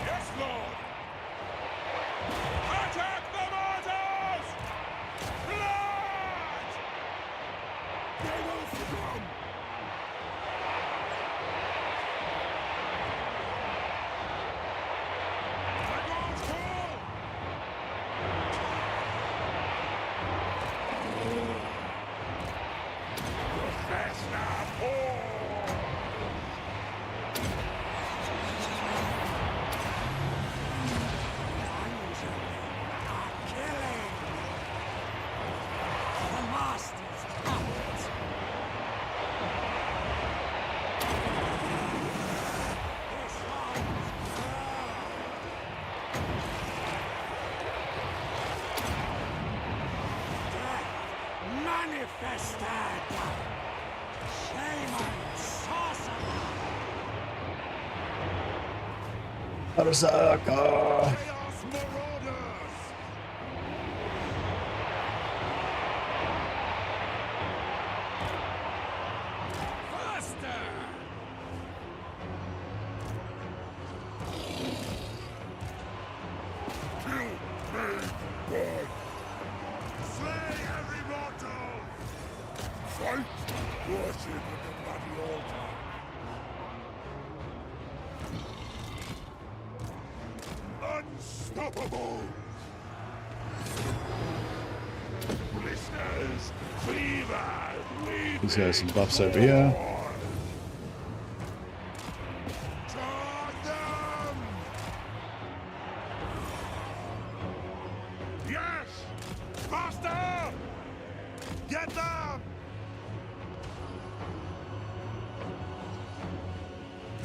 Yes, Lord!
Berserker!
Chaos Marauders!
Faster!
Slay every mortal! Fight! Worship at the bloody altar! Unstoppable! Listeners, cleavers, weave!
He's got some buffs over here.
Charge them! Yes! Faster! Get them!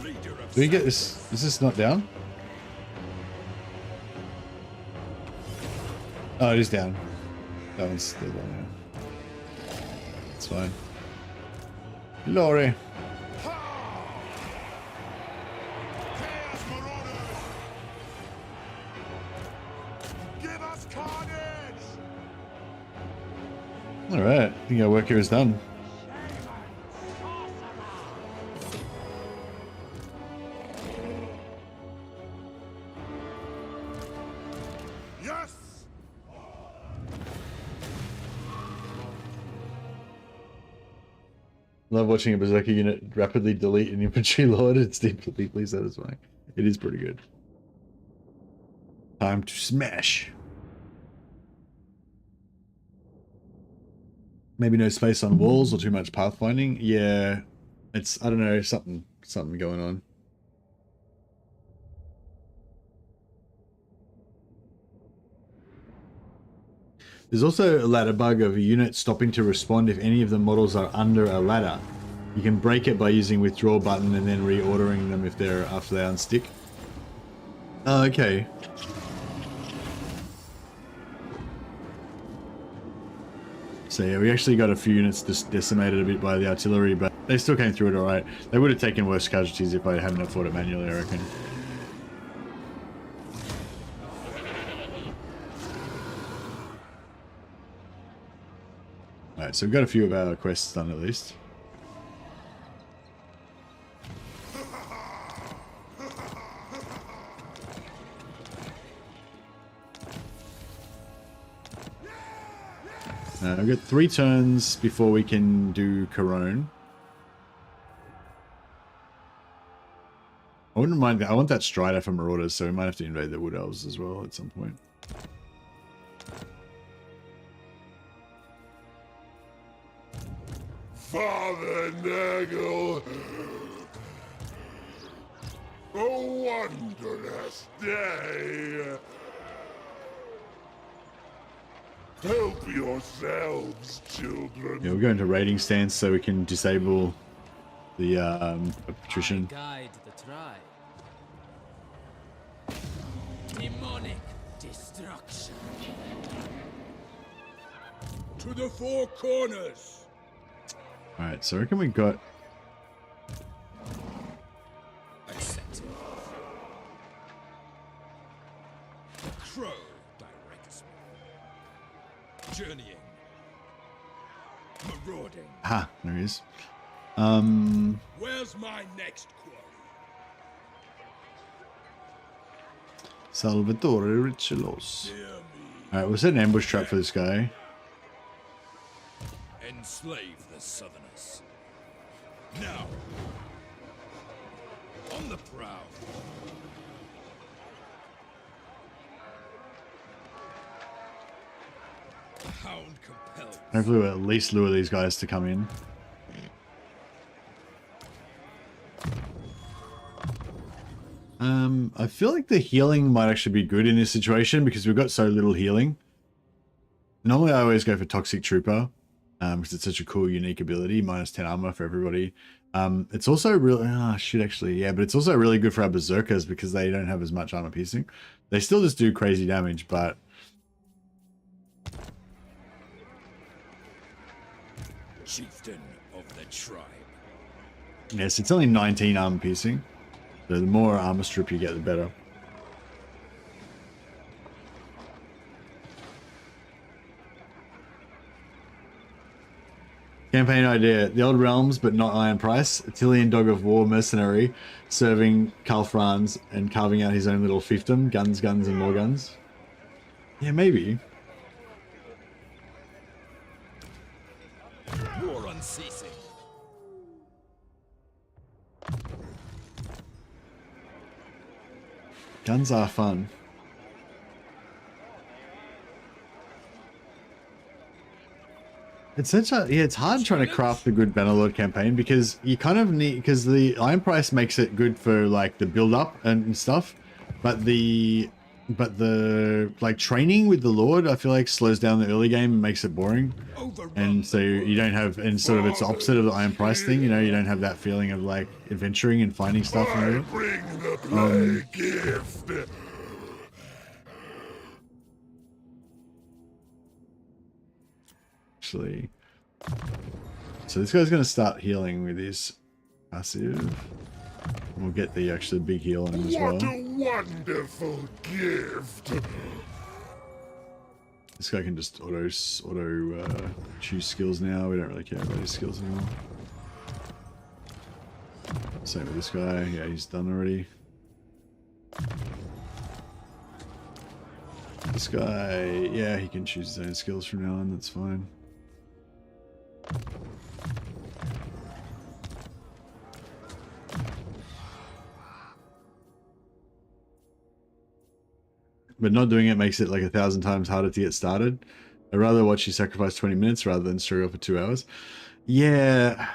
Leader of
Do we get this? Is this not down? Oh, it is down. That one's still down, yeah. It's fine. Glory.
Chaos Marauders! Give us carnage!
Alright, I think our work here is done.
Yes!
Love watching a berserker unit rapidly delete an infantry lord. It's deeply satisfying. It is pretty good. Time to smash. Maybe no space on walls or too much pathfinding. Yeah, it's, I don't know, something going on. There's also a ladder bug of a unit stopping to respond if any of the models are under a ladder. You can break it by using withdraw button and then reordering them if they're after they unstick. Oh, okay. So yeah, we actually got a few units just decimated a bit by the artillery, but they still came through it alright. They would have taken worse casualties if I hadn't have fought it manually, I reckon. Alright, so we've got a few of our quests done at least. I've got 3 turns before we can do Corone. I wouldn't mind that. I want that Strider for Marauders, so we might have to invade the Wood Elves as well at some point.
Father Nagel! A wondrous day! Help yourselves, children!
Yeah, we're going to raiding stance so we can disable the attrition.
Guide the tribe. Demonic destruction.
To the four corners!
Alright, so I reckon we got...
Accepted. The crow directs me. Journeying. Marauding.
Ah, there he is.
Where's my next quarry?
Salvatore Richelos.
Dear me.
Alright, we'll set an ambush trap for this guy.
Enslave the Southerners. Now. On the prowl. The hound compels.
Hopefully we'll at least lure these guys to come in. I feel like the healing might actually be good in this situation because we've got so little healing. Normally I always go for Toxic Trooper because it's such a cool, unique ability. Minus 10 armor for everybody. It's also really... Oh, shit, actually. Yeah, but it's also really good for our Berserkers because they don't have as much armor piercing. They still just do crazy damage, but...
chieftain of the tribe.
Yes, it's only 19 armor piercing. So the more armor strip you get, the better. Campaign idea. The old realms, but not Iron Price. Attilian dog of war mercenary serving Karl Franz and carving out his own little fiefdom. Guns, guns, and more guns. Yeah, maybe.
War unceasing.
Guns are fun. It's such a it's hard trying to craft a good Bannerlord campaign because you kind of need because the Iron Price makes it good for like the build up and stuff, but the like training with the Lord I feel like slows down the early game and makes it boring, and so you don't have and sort of it's the opposite of the Iron Price thing. You know, you don't have that feeling of like adventuring and finding stuff. And
Bring the plague gift.
Actually, so this guy's going to start healing with his passive. We'll get the actually big heal on him as well.
What a wonderful gift.
This guy can just auto choose skills now. We don't really care about his skills anymore. Same with this guy. Yeah, he's done already. This guy, yeah, he can choose his own skills from now on. That's fine. But not doing it makes it like 1,000 times harder to get started. I'd rather watch you sacrifice 20 minutes rather than struggle for 2 hours. Yeah.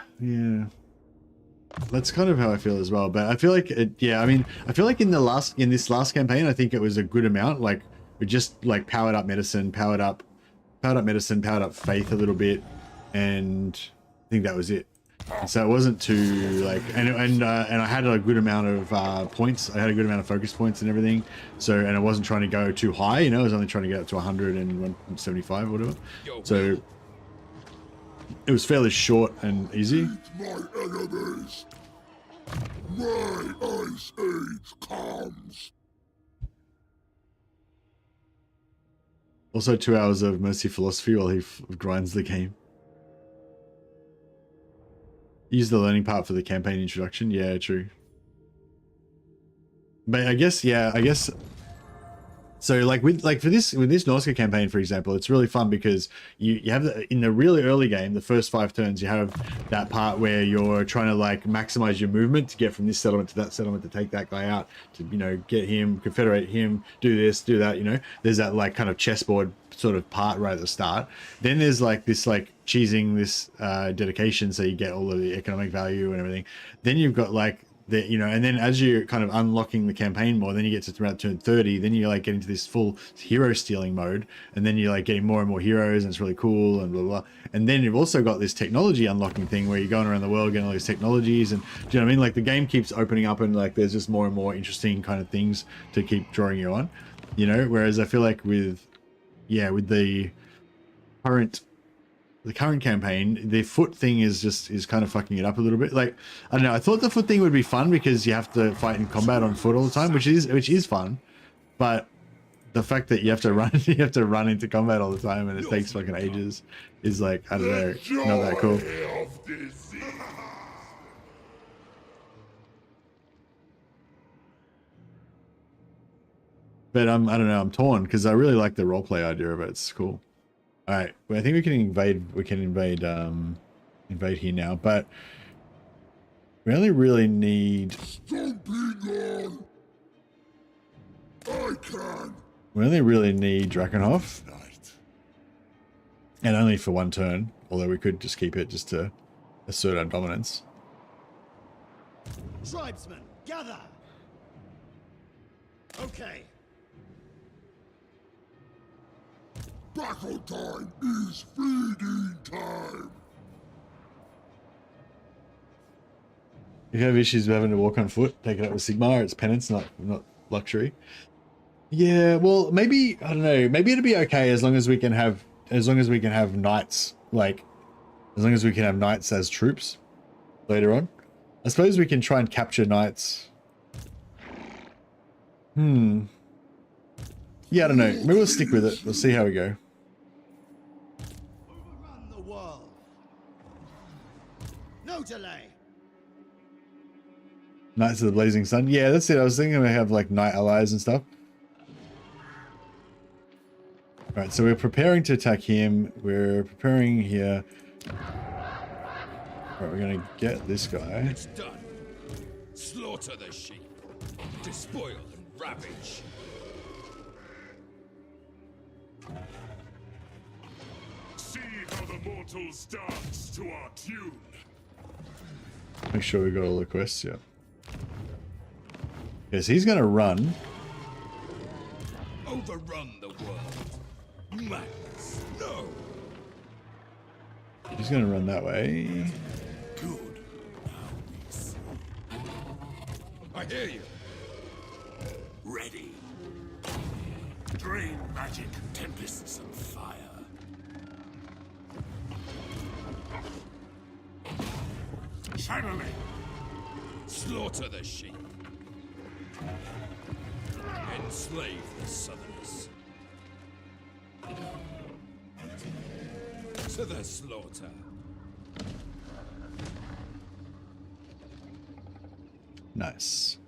That's kind of how I feel as well. But I feel like I mean, I feel like in this last campaign, I think it was a good amount. Like we just like powered up medicine, powered up faith a little bit, and I think that was it. And so it wasn't too like, and I had a good amount of points. I had a good amount of focus points and everything. So, and I wasn't trying to go too high, you know, I was only trying to get up to 100 and 175 or whatever. So it was fairly short and easy.
My enemies. My ice age comes.
Also 2 hours of mercy philosophy while he grinds the game. Use the learning part for the campaign introduction. Yeah, true. But I guess, yeah, so like with this Norska campaign, for example, it's really fun because you have in the really early game, the first 5 turns, you have that part where you're trying to like maximize your movement to get from this settlement to that settlement to take that guy out, to, you know, get him, confederate him, do this, do that, you know. There's that like kind of chessboard sort of part right at the start. Then there's like this like cheesing this dedication, so you get all of the economic value and everything. Then you've got like the, you know, and then as you're kind of unlocking the campaign more, then you get to around turn 30, then you like get into this full hero stealing mode, and then you're like getting more and more heroes, and it's really cool and blah blah. And then you've also got this technology unlocking thing where you're going around the world getting all these technologies, and do you know what I mean? Like the game keeps opening up, and like there's just more and more interesting kind of things to keep drawing you on, you know. Whereas I feel like with the current campaign, the foot thing is kind of fucking it up a little bit. Like, I don't know, I thought the foot thing would be fun because you have to fight in combat on foot all the time, which is fun, but the fact that you have to run into combat all the time and it takes fucking ages is like, I don't know, not that cool. But I don't know, I'm torn because I really like the roleplay idea of it. It's cool. All right, well, I think we can invade here now, but we only really need.
Stomping on. I can.
We only really need Drakenhof, and only for 1 turn. Although we could just keep it just to assert our dominance.
Tribesmen, gather. Okay.
Battle time is feeding time.
If you have issues with having to walk on foot, take it up with Sigmar. It's penance, not luxury. Yeah, well, maybe I don't know. Maybe it'll be okay as long as we can have knights like As long as we can have knights as troops later on. I suppose we can try and capture knights. Yeah, I don't know. Maybe we'll stick with it. We'll see how we go.
Overrun the world. No delay.
Knights of the Blazing Sun. Yeah, that's it. I was thinking we have like knight allies and stuff. Alright, so we're preparing to attack him. We're preparing here. Alright, we're gonna get this guy.
It's done. Slaughter the sheep. Despoil and ravage.
See how the mortals dance to our tune.
Make sure we got all the quests, yeah. Yes, he's gonna run.
Overrun the world. Madness. No.
He's gonna run that way.
Good. Now we see. I hear you. Ready.
Drain magic, tempests and fire. Finally.
Slaughter the sheep. Enslave the southerners. To the slaughter.
Nice.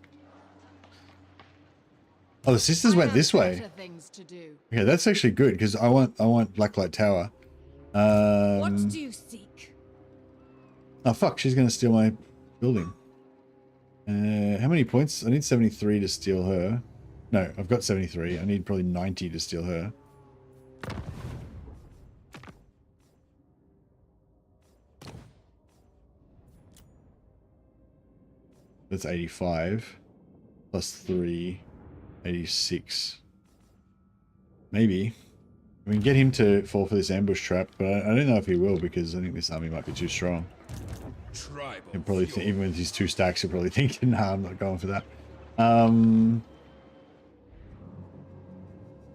Oh, the sisters went this way.
Things to do.
Okay, that's actually good because I want Blacklight Tower.
What do you seek?
Oh fuck, she's gonna steal my building. How many points? I need 73 to steal her. No, I've got 73. I need probably 90 to steal her. That's 85. Plus 3. 86. Maybe. We can get him to fall for this ambush trap, but I don't know if he will because I think this army might be too strong. He'll probably think, even with his 2 stacks, he'll probably think, nah, I'm not going for that.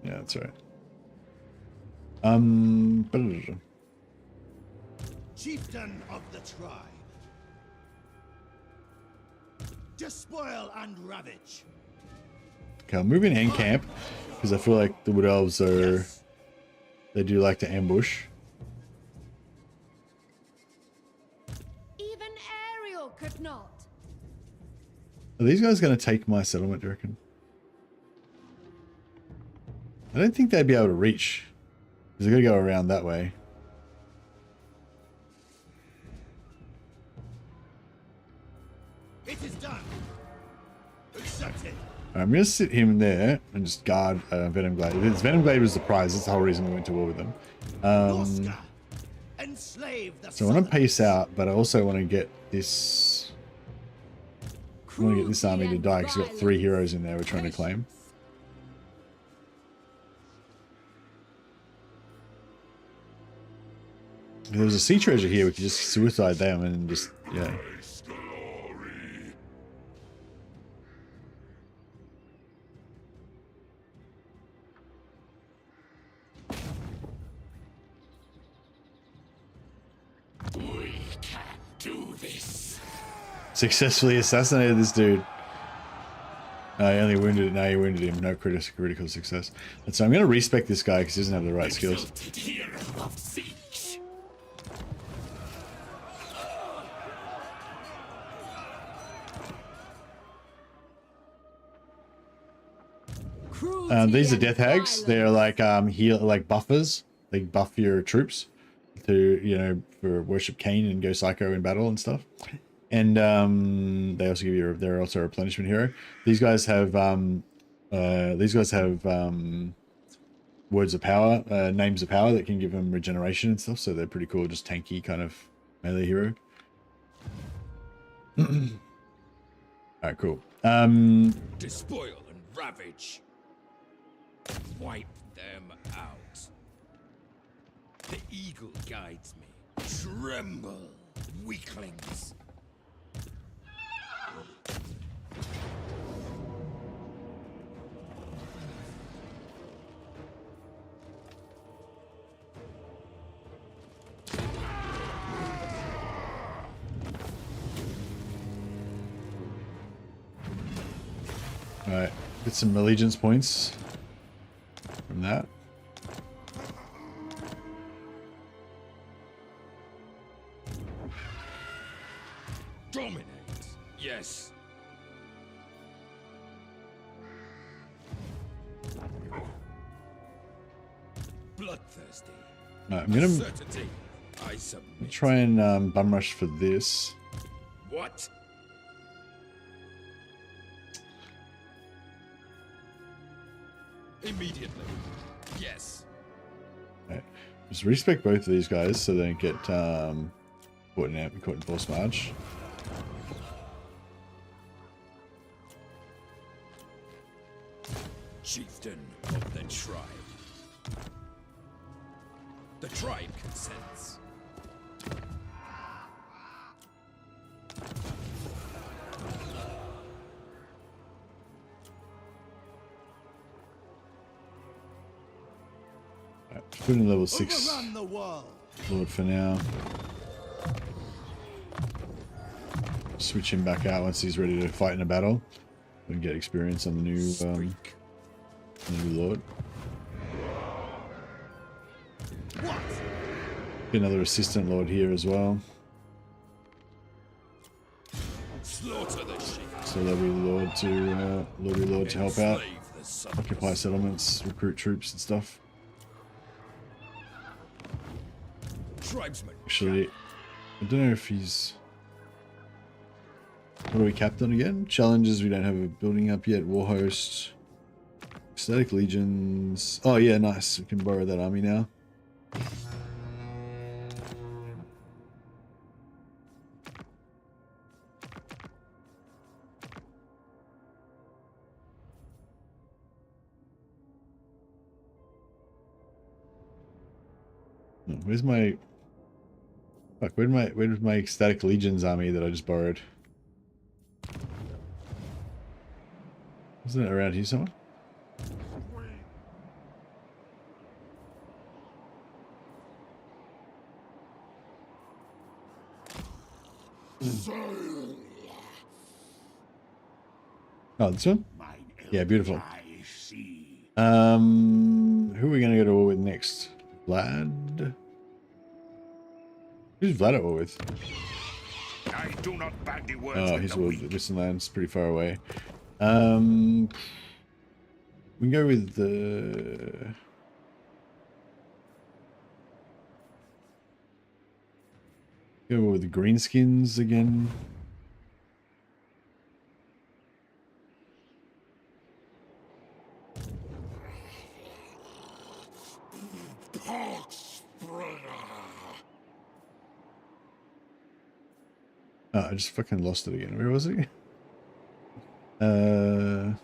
Yeah, that's right.
Chieftain of the tribe. Despoil and ravage.
Okay, I'll move in and camp because I feel like the Wood Elves are...
Yes.
They do like to ambush.
Even Ariel could not.
Are these guys going to take my settlement, do you reckon? I don't think they'd be able to reach. Because they're going to go around that way.
It is done. Accepted.
I'm going to sit him there and just guard Venom Glade. Venom Glade was the prize. That's the whole reason we went to war with them.
Norska. Enslave the
So I want to
Southerners.
pace out, but I also want to get this... I want to get this army to die because we've got 3 heroes in there we're trying to claim. If there was a sea treasure here, we could just suicide them and just, yeah.
We can do this.
Successfully assassinated this dude. No, he only wounded it. No, he wounded him. No critical success. And so I'm going to respec this guy because he doesn't have the right skills.
Exalted hero of siege.
These are death hags. They're like heal, like buffers. They buff your troops to, you know, for worship Cain and go psycho in battle and stuff. And they also give you. They're also a replenishment hero. These guys have words of power, names of power that can give them regeneration and stuff. So they're pretty cool. Just tanky kind of melee hero. All right, cool.
Despoil and ravage. Wipe them out. The eagle guides me. Tremble, weaklings.
some allegiance points from that.
Dominate. Yes. Bloodthirsty.
No, I'm gonna
Certainty. I submit.
try and bum rush for this.
What? Immediately. Yes.
Right. Just respec both of these guys so they don't get caught in force march.
Chieftain of the tribe. The tribe consents.
Right, put in level 6
Overrun the world.
Lord for now. Switch him back out once he's ready to fight in a battle. And get experience on the new Lord.
What?
Get another assistant Lord here as well.
Slaughter the sheep.
So there'll be Lord to help out.
Enslave the sons.
Occupy settlements, recruit troops and stuff.
Tribesmen.
Actually, I don't know if he's... What are we capped on again? Challenges, we don't have a building up yet. War host. Static legions. Oh yeah, nice. We can borrow that army now. Where's my... Fuck, where's my Static Legions army that I just borrowed? Isn't it around here somewhere? Oh, this one? Yeah, beautiful. Who are we gonna go to war with next? Vlad? Who's Vlad at war with?
I do not bandy words
Oh,
with
he's
the
with
weak.
Wissenland's pretty far away. We can go with the... Go with the greenskins again. Oh, I just fucking lost it again. Where was it? Oh,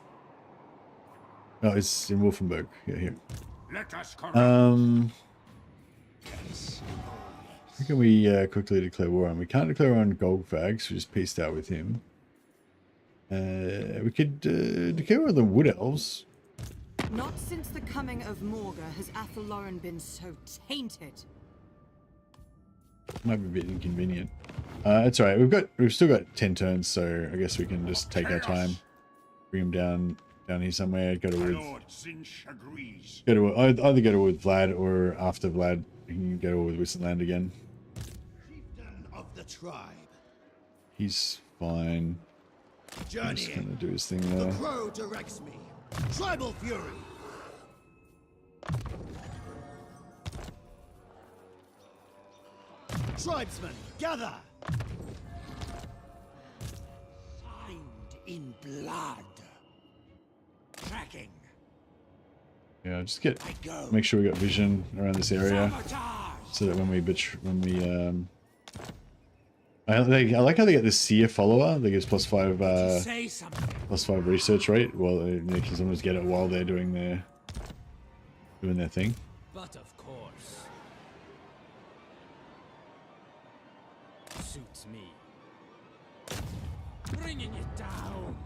it's in Wolfenberg. Yeah, here.
Let us correct.
How can we quickly declare war on? We can't declare on Goldfags, we just pieced out with him. We could declare on the Wood Elves.
Not since the coming of Morga has Athelloren been so tainted.
Might be a bit inconvenient. It's alright. We've still got 10 turns, so I guess we can just take our time. Bring him down here somewhere. Go to
My
with.
Lord Zinch agrees.
Go to either go to with Vlad or after Vlad, you can go with Wissenland again.
Chieftain of the tribe.
He's fine. I'm
Journey
just gonna
in.
do his thing
The
there.
crow directs me. Tribal fury. Tribesmen, gather. Signed in blood. Tracking.
Yeah, just
I go.
make sure we got vision around this area,
Sabotage.
so that I like how they get this seer follower that gives +5
Say something.
+5 research rate. Well, they can sometimes get it while they're doing their thing.
But of course. Suits me. Bringing it down.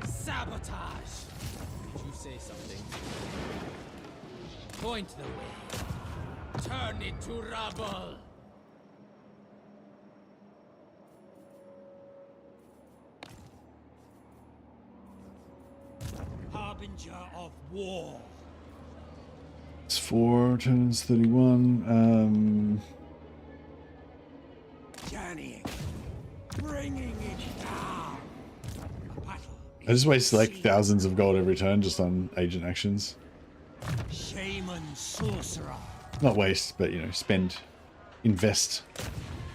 Sabotage. Did you say something? Point the way. Turn it to rubble.
Harbinger of war.
It's 4 turns 31.
Journeying. Bringing it down. A battle
I just waste like
is
thousands of gold every turn just on agent actions.
Shaman sorcerer.
Not waste, but you know, invest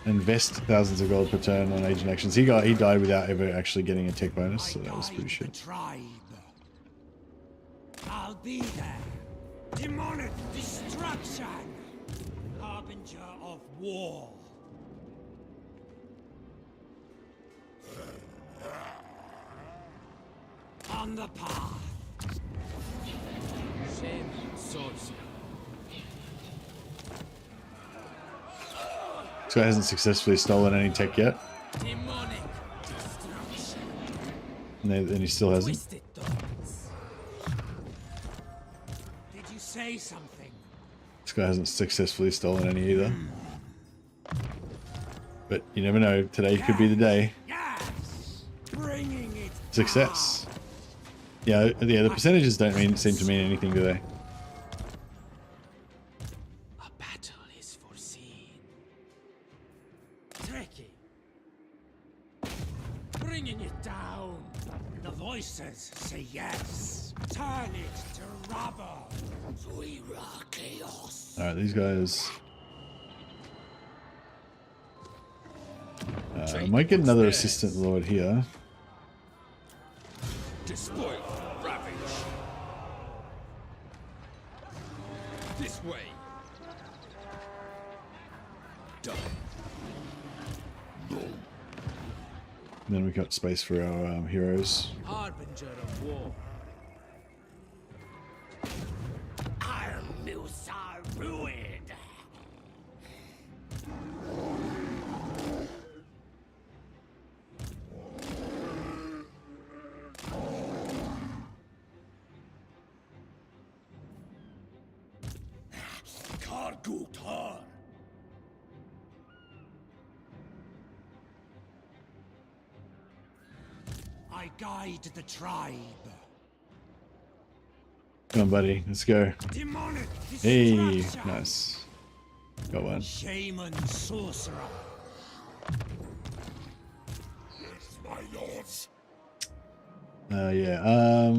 thousands of gold per turn on agent actions. He died without ever actually getting a tech bonus, so that was pretty shit.
Tribe. I'll be there. Demonic destruction. Harbinger of war. On the path.
Shame sorcerer.
This guy hasn't successfully stolen any tech yet,
Demonic destruction.
and he still hasn't.
Twisted thoughts.
Did you say something?
This guy hasn't successfully stolen any either. But you never know. Today could be the day.
Yes. Bringing it.
Success. Yeah, the percentages don't seem to mean anything, do they?
A battle is foreseen.
Tricky.
Bringing it down.
The voices say yes. Turn it to rubble.
Zuira chaos.
All right, these guys. I might get another assistant lord here.
Despoil, ravage. This way. Done.
And then we got space for our heroes.
Harbinger of war.
Iron mills are ruined.
Kargutar.
I guide the tribe.
Come on, buddy. Let's go.
Demonic
Hey,
destruction.
nice. Got one.
Shaman sorcerer.
Yes, my lords.
Yeah.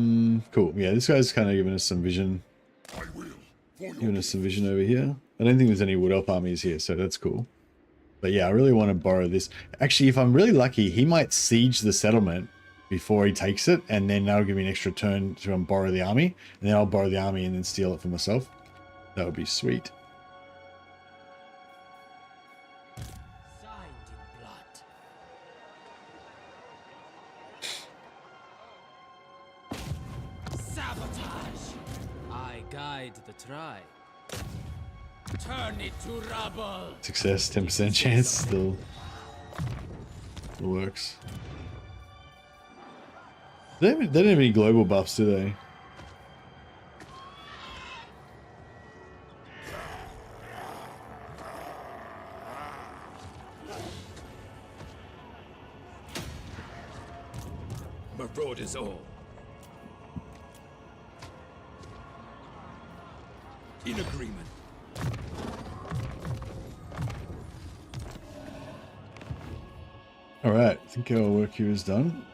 Cool. Yeah, this guy's kind of giving us some vision.
I will. For your
Giving us some vision over here. I don't think there's any Wood Elf armies here, so that's cool. But yeah, I really want to borrow this. Actually, if I'm really lucky, he might siege the settlement before he takes it, and then that'll give me an extra turn to borrow the army, and then I'll borrow the army and then steal it for myself. That would be sweet.
Signed in blood. Sabotage. I guide the tribe. Turn it to rubble.
Success, 10% chance, still works. They don't have any global buffs, do they?
Marauders all. In agreement.
Alright, I think our work here is done.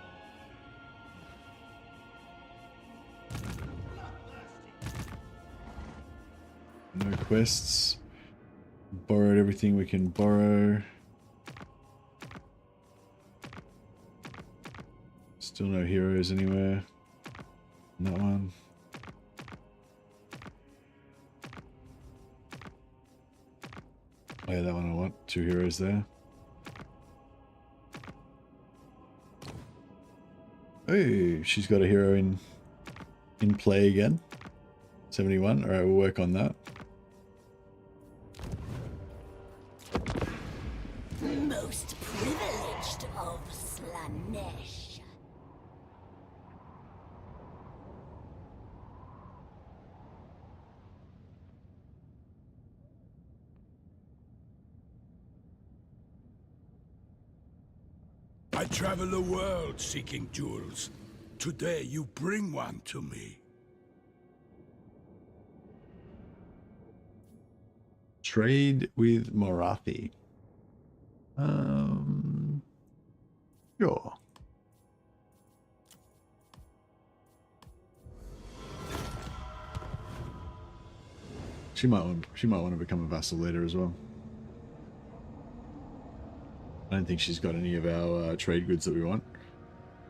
No quests. Borrowed everything we can borrow. Still no heroes anywhere. That one. Oh yeah, that one I want. 2 heroes there. Oh, she's got a hero in play again. 71. Alright, we'll work on that.
Most privileged of Slanesh.
I travel the world seeking jewels.
Today you bring one to me.
Trade with Morathi. Sure. She might want to become a vassal later as well. I don't think she's got any of our trade goods that we want.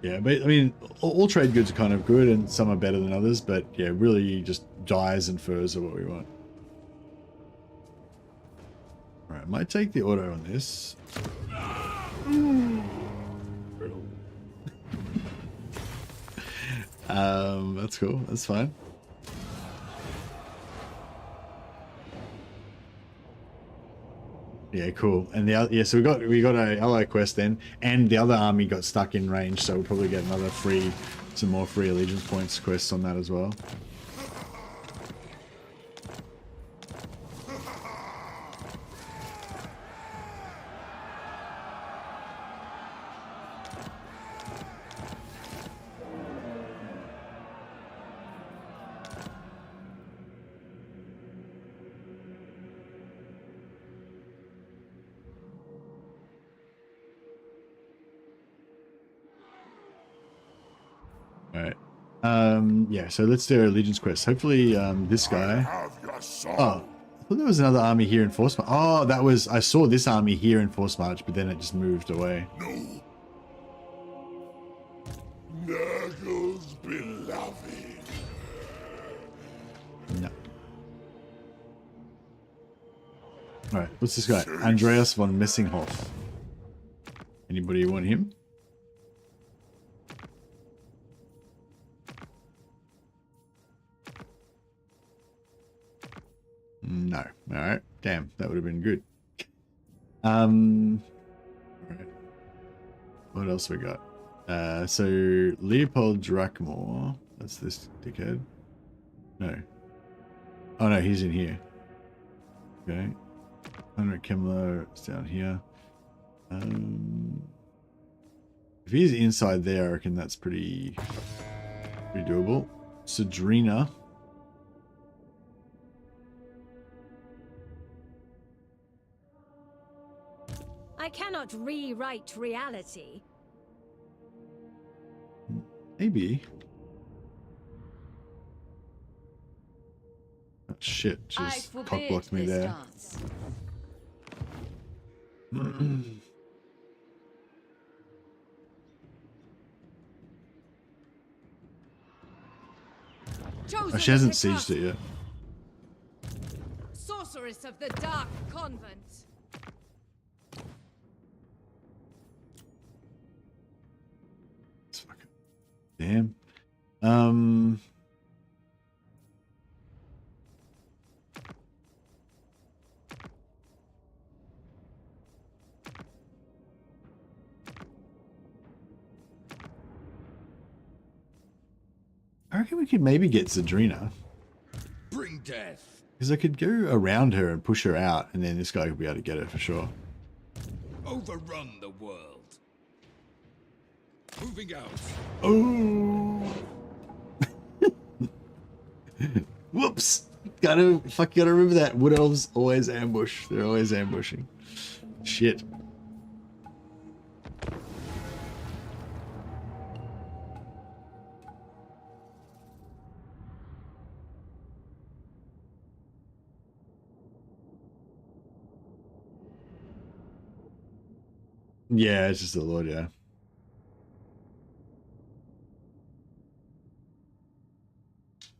Yeah, but I mean, all trade goods are kind of good, and some are better than others. But yeah, really, just dyes and furs are what we want. All right, might take the auto on this. That's cool. That's fine. Yeah, cool. And the other, yeah, so we got a ally quest then, and the other army got stuck in range, so we'll probably get another some more free allegiance points quests on that as well. All right. Yeah, so let's do our allegiance quest. Hopefully, this guy. Oh, I thought there was another army here in Force March. Oh, that was, I saw this army here in Force March, but then it just moved away.
No. Nurgle's beloved.
No. All right, what's this guy? Andreas von Messinghoff. Anybody want him? No. All right. Damn, that would have been good. All right. What else we got? So Leopold Drakmore. That's this dickhead. No. Oh no, he's in here. Okay. Henrik Kemmler is down here. If he's inside there, I reckon that's pretty doable. Sadrina.
I cannot rewrite reality.
Maybe. Oh, shit, just cock-blocked me there. Oh, she hasn't sieged it yet.
Sorceress of the Dark Convent.
It's fucking damn. I reckon we could maybe get Zadrina.
Bring death.
Because I could go around her and push her out, and then this guy could be able to get her for sure.
Overrun the world. Moving out.
Oh. Whoops. Gotta remember that. Wood elves always ambush. They're always ambushing. Shit. Yeah, it's just the Lord, yeah.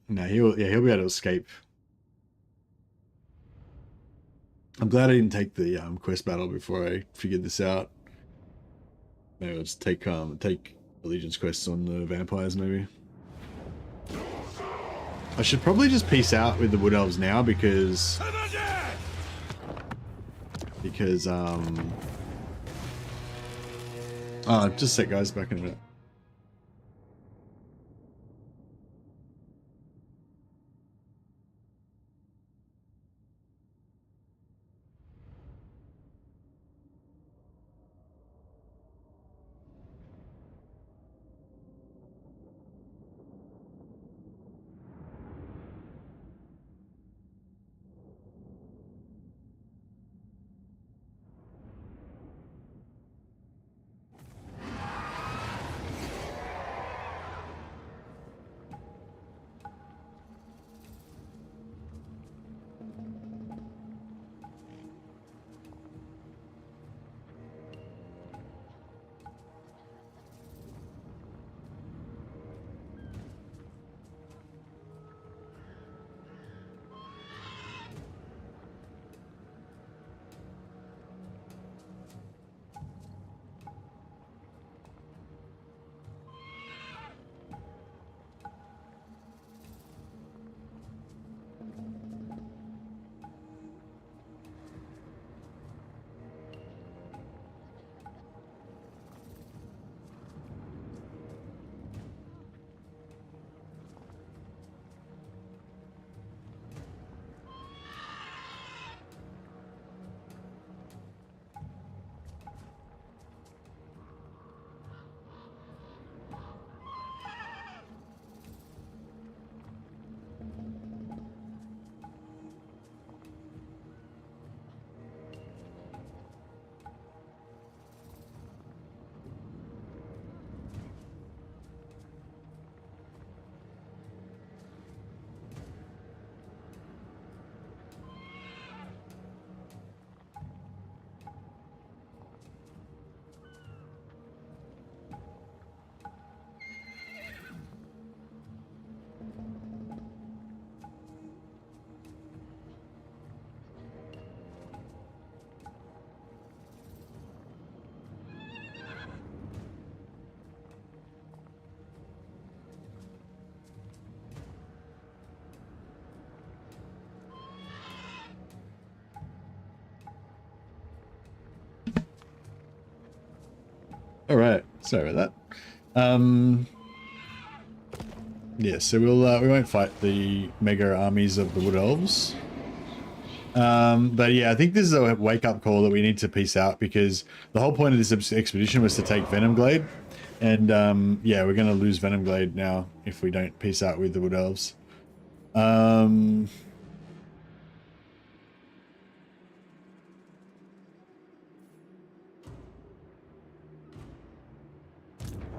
No, he'll be able to escape. I'm glad I didn't take the quest battle before I figured this out. Maybe I'll just take allegiance quests on the vampires maybe. I should probably just peace out with the wood elves now because just a sec guys, back in a minute. All right, sorry about that. Yeah, so we won't fight the mega armies of the Wood Elves. But yeah, I think this is a wake-up call that we need to peace out, because the whole point of this expedition was to take Venomglade, and yeah, we're gonna lose Venomglade now if we don't peace out with the Wood Elves.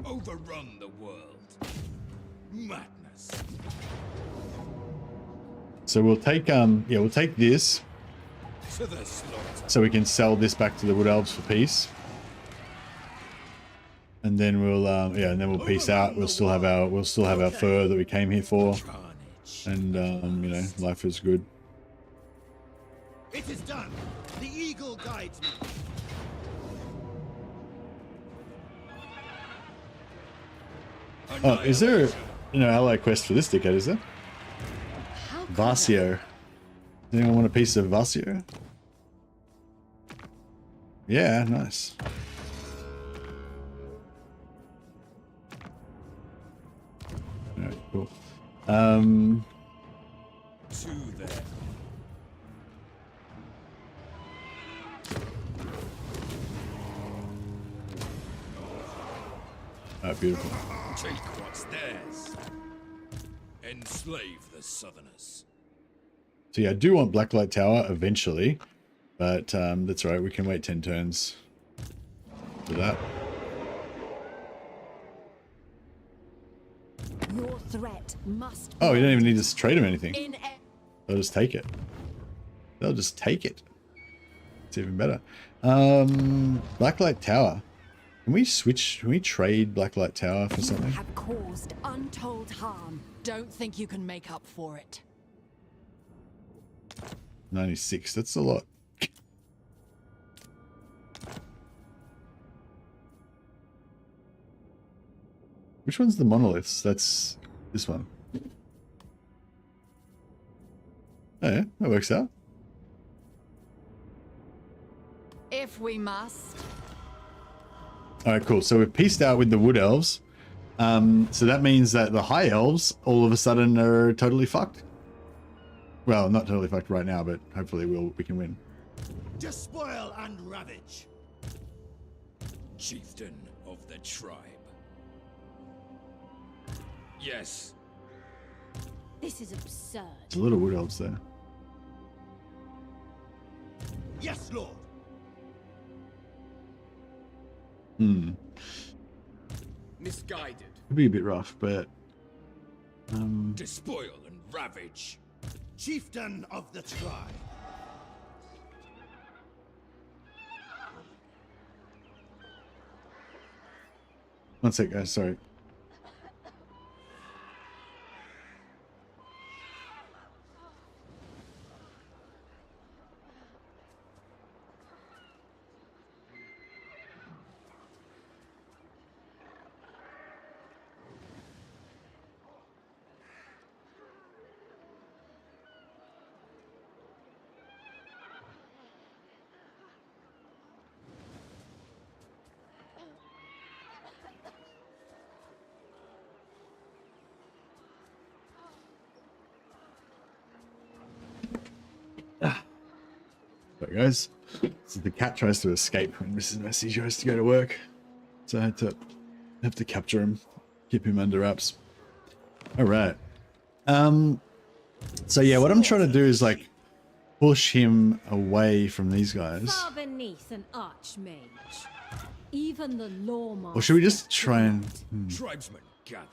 Overrun the world. Madness.
So we'll take we'll take this,
To the slaughter.
so we can sell this back to the Wood Elves for peace. And then we'll yeah, and then we'll peace out. We'll still have our fur that we came here for,
Carnage.
and you know, life is good.
It is done. The eagle guides me.
Oh, is there an ally quest for this dickhead? Is there?
How could
Vasio. Does anyone want a piece of Vasio? Yeah, nice. Alright, cool.
To them.
Oh, beautiful.
Take what's theirs. Enslave the Southerners.
So yeah, I do want Blacklight Tower eventually, but that's right. We can wait 10 turns for that.
your threat must
Oh, we don't even need to trade them anything.
in
They'll just take it. They'll just take it. It's even better. Blacklight Tower. Can we switch? Can we trade Blacklight Tower for
You
something?
have caused untold harm. Don't think you can make up for it.
96. That's a lot. Which one's the monoliths? That's this one. Oh yeah, that works out.
If we must.
Alright, cool. So we've pieced out with the Wood Elves. So that means that the High Elves all of a sudden are totally fucked. Well, not totally fucked right now, but hopefully we can win.
Despoil and ravage.
Chieftain of the tribe. Yes.
This is absurd.
There's a lot of Wood Elves there.
Yes, Lord.
Misguided.
Could be a bit rough, but
Despoil and ravage.
Chieftain of the tribe.
one sec, guys. Sorry. Sorry, guys. So the cat tries to escape when Mrs. Messi tries to go to work, so I have to capture him, keep him under wraps. All right. So yeah, what I'm trying to do is like push him away from these guys.
Far beneath an archmage. Even the lawmaster.
Or should we just try and?
Tribesmen, gather.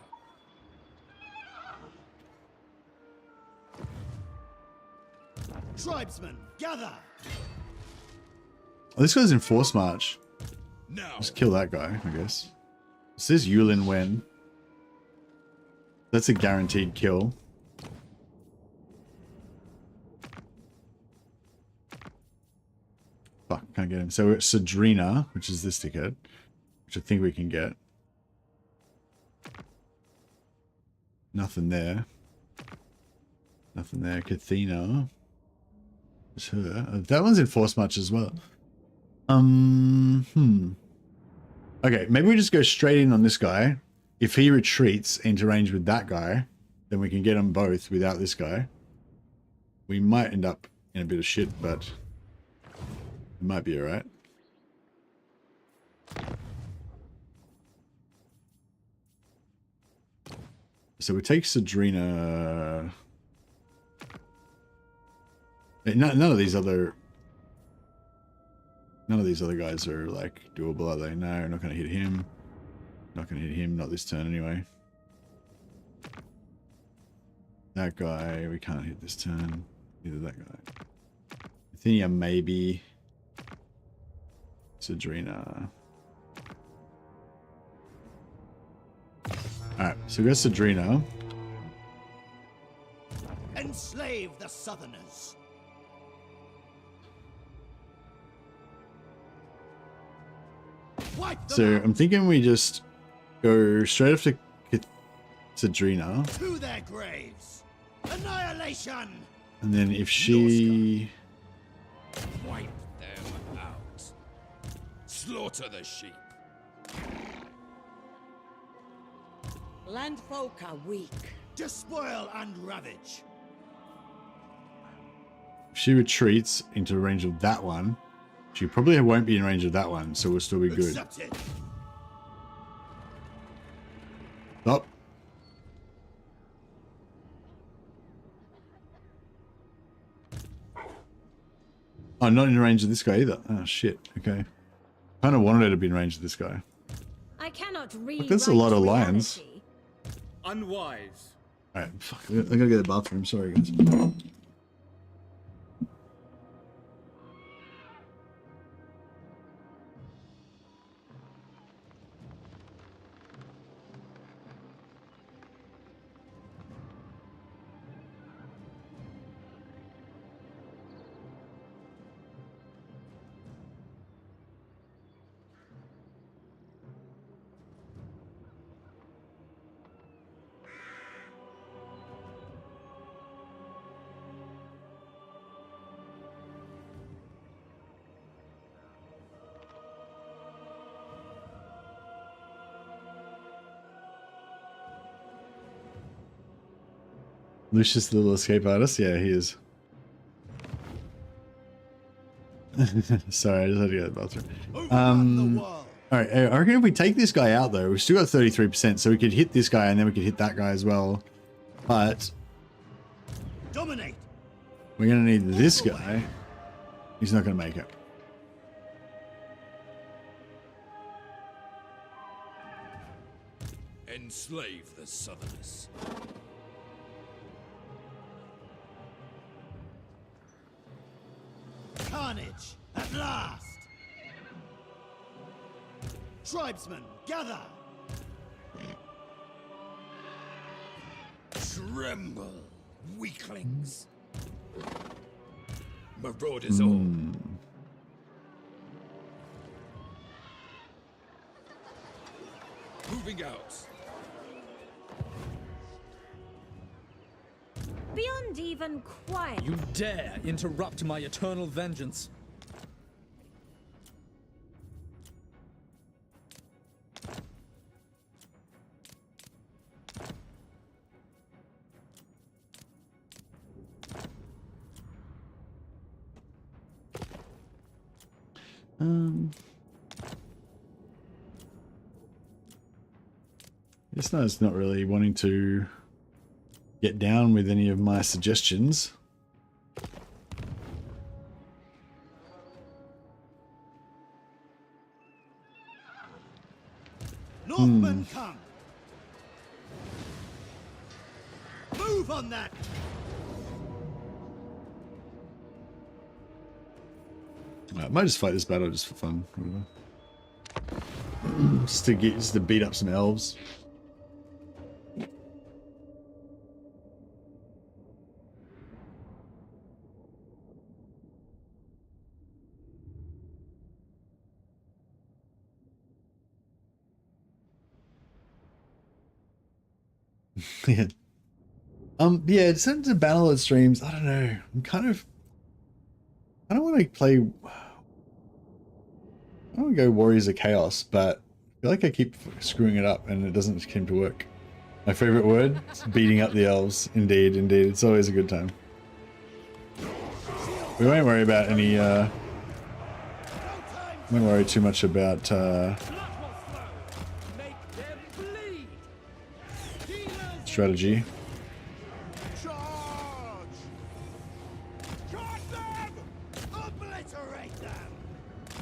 Tribesmen, gather.
Oh, this guy's in Force March.
Now.
Just kill that guy, I guess. It says Yulin Wen. That's a guaranteed kill. Fuck, can't get him. So it's Sadrina, which is this ticket, which I think we can get. Nothing there. Nothing there. Kathina. It's her. That one's in Force March as well. Okay, maybe we just go straight in on this guy. If he retreats into range with that guy, then we can get them both without this guy. We might end up in a bit of shit, but it might be alright. So we take Sadrina. None of these other guys are like doable, are they? No, not going to hit him. Not going to hit him, not this turn anyway. That guy, we can't hit this turn. Either that guy. Athenia, maybe. Sadrina. Alright, so we got Sadrina.
Enslave the Southerners. Wipe them
So
out.
I'm thinking we just go straight up to Sadrina.
To their graves. Annihilation.
And then if she...
Wipe them out. Slaughter the sheep.
Landfolk are weak.
Despoil and ravage.
If she retreats into range of that one, she probably won't be in range of that one, so we'll still be good.
Accepted.
Stop. Oh, not in range of this guy either. Oh, shit. Okay. Kind of wanted her to be in range of this guy.
I cannot read.
Look, that's a lot of lions.
Unwise.
Alright, fuck. I gotta go to the bathroom. Sorry, guys. Lucius, the little escape artist? Yeah, he is. Sorry, I just had to go to the bathroom. Alright, I reckon if we take this guy out though, we've still got 33%, so we could hit this guy and then we could hit that guy as well. But
Dominate.
we're gonna need this guy. He's not gonna make it.
Enslave the Southerners.
Carnage at last. Tribesmen, gather.
Tremble, weaklings. Marauders all. Moving out.
Beyond even quiet.
You dare interrupt my eternal vengeance.
This guy's not really wanting to get down with any of my suggestions.
Northmen come. Move on that.
I might just fight this battle just for fun. Just to beat up some elves. Yeah. Yeah, it's into battle at streams. I don't know. I don't want to play. I don't want to go Warriors of Chaos, but feel like I keep screwing it up and it doesn't seem to work. My favorite word? Beating up the elves. Indeed, indeed. It's always a good time. We won't worry about any, won't worry too much about, strategy.
Charge! Cut them! Obliterate them!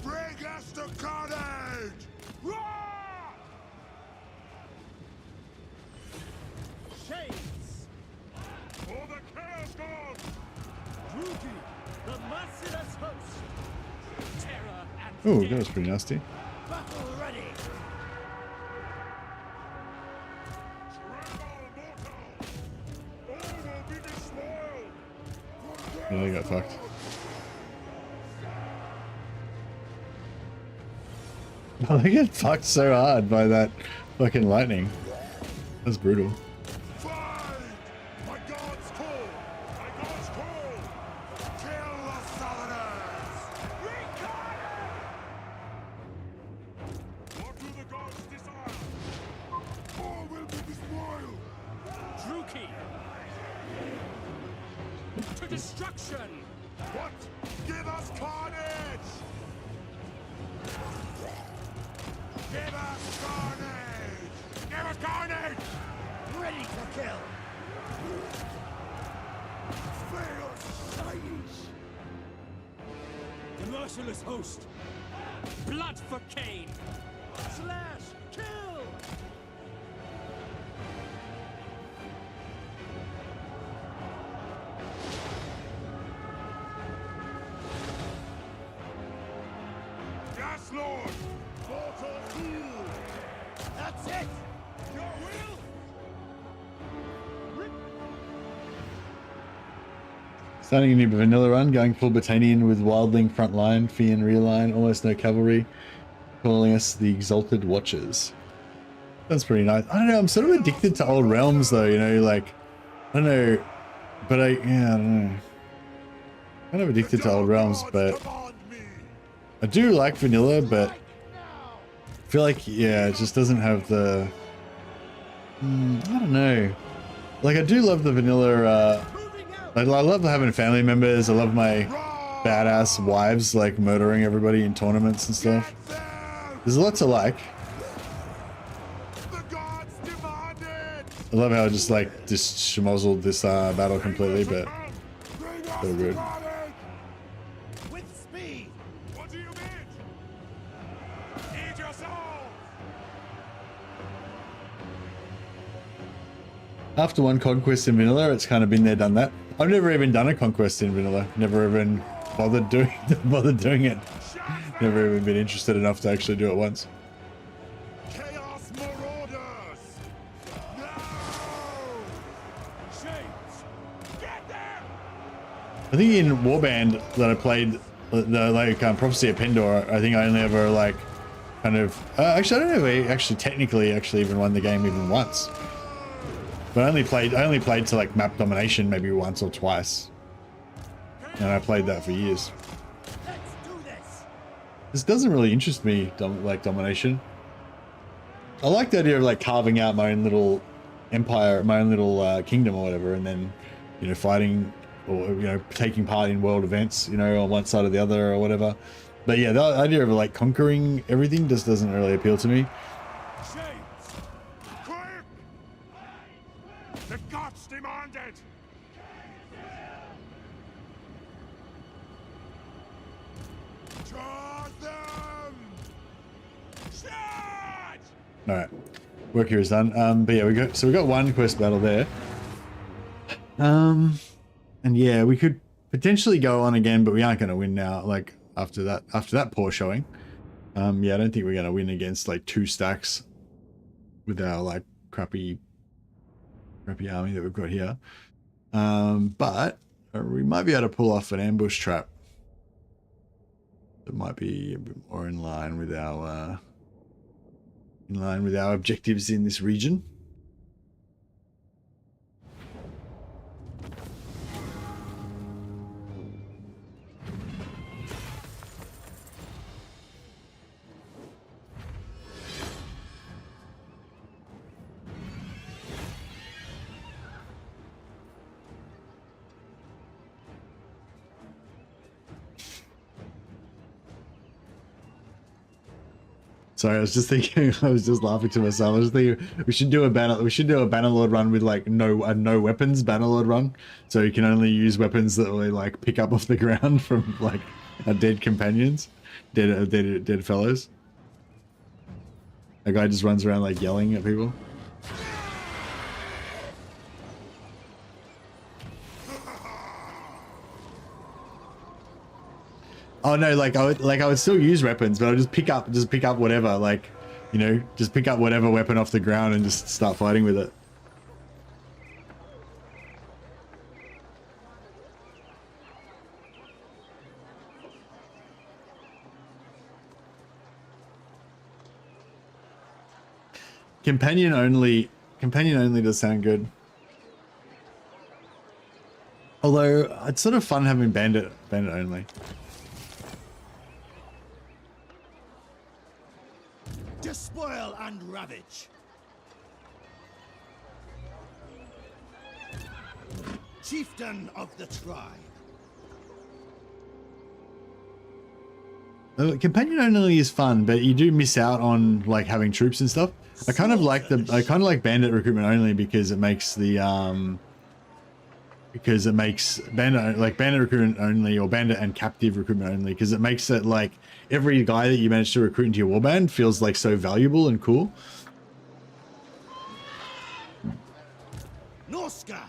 Bring us to carnage! Roar! Shades! For the Chaos Gods! Drugi, the merciless host! Terror and
Oh, that was pretty nasty.
battle ready!
Yeah, they got fucked. Oh, they get fucked so hard by that fucking lightning. That's brutal.
Fight! My gods call! My gods call! Kill the Southerners! What do the gods desire? All will be despoiled!
Druki! To destruction!
What? Give us carnage! Give us carnage! Give us carnage! Ready to kill! Fail siege!
The merciless host! Blood for Cain! Slash! Kill!
Yes, Lord! Mortal fool! That's it! Your will!
Starting a new vanilla run, going full Botanian with Wildling front line, Fian rear line, almost no cavalry, calling us the Exalted Watchers. That's pretty nice. I don't know, I'm sort of addicted to old realms though, you know, like, I don't know, but I don't know. Kind of addicted to old realms, but I do like vanilla, but I feel like, yeah, it just doesn't have the, I don't know. Like, I do love the vanilla, I love having family members. I love my badass wives, like, murdering everybody in tournaments and stuff. There's a lot to like. I love how I just, like, just schmozzled this battle completely, but so good.
With speed! What do you mean? Eat your soul!
After one conquest in vanilla, it's kind of been there, done that. I've never even done a conquest in vanilla. Never even bothered doing it. Never even been interested enough to actually do it once.
Chaos Marauders! No! Shades! Get them!
I think in Warband that I played, the Prophecy of Pendor, I think I only ever like kind of actually I don't know if I actually technically even won the game even once. But I only played to like map domination maybe once or twice. And I played that for years. This doesn't really interest me, like domination. I like the idea of like carving out my own little empire, my own little kingdom or whatever, and then, you know, fighting or, you know, taking part in world events, you know, on one side or the other or whatever. But yeah, the idea of like conquering everything just doesn't really appeal to me.
The gods demand it! Charge them! Charge!
Alright. Work here is done. But yeah, we got one quest battle there. And yeah, we could potentially go on again, but we aren't gonna win now, like after that poor showing. Yeah, I don't think we're gonna win against like 2 stacks with our like crappy army that we've got here. But we might be able to pull off an ambush trap that might be a bit more in line with our objectives in this region. Sorry, I was just thinking. I was just laughing to myself. I was thinking we should do a Bannerlord run with like no weapons Bannerlord run, so you can only use weapons that will like pick up off the ground from like our dead companions, dead fellows. A guy just runs around like yelling at people. Oh no, like I would still use weapons, but I'll just pick up whatever, like, you know, just pick up whatever weapon off the ground and just start fighting with it. Companion only does sound good. Although it's sort of fun having bandit only.
Despoil and ravage. Chieftain of the tribe.
Companion only is fun, but you do miss out on like having troops and stuff. I kind of like bandit recruitment only because it makes the bandit recruitment only, or bandit and captive recruitment only, because it makes it like every guy that you manage to recruit into your warband feels like so valuable and cool.
Norska.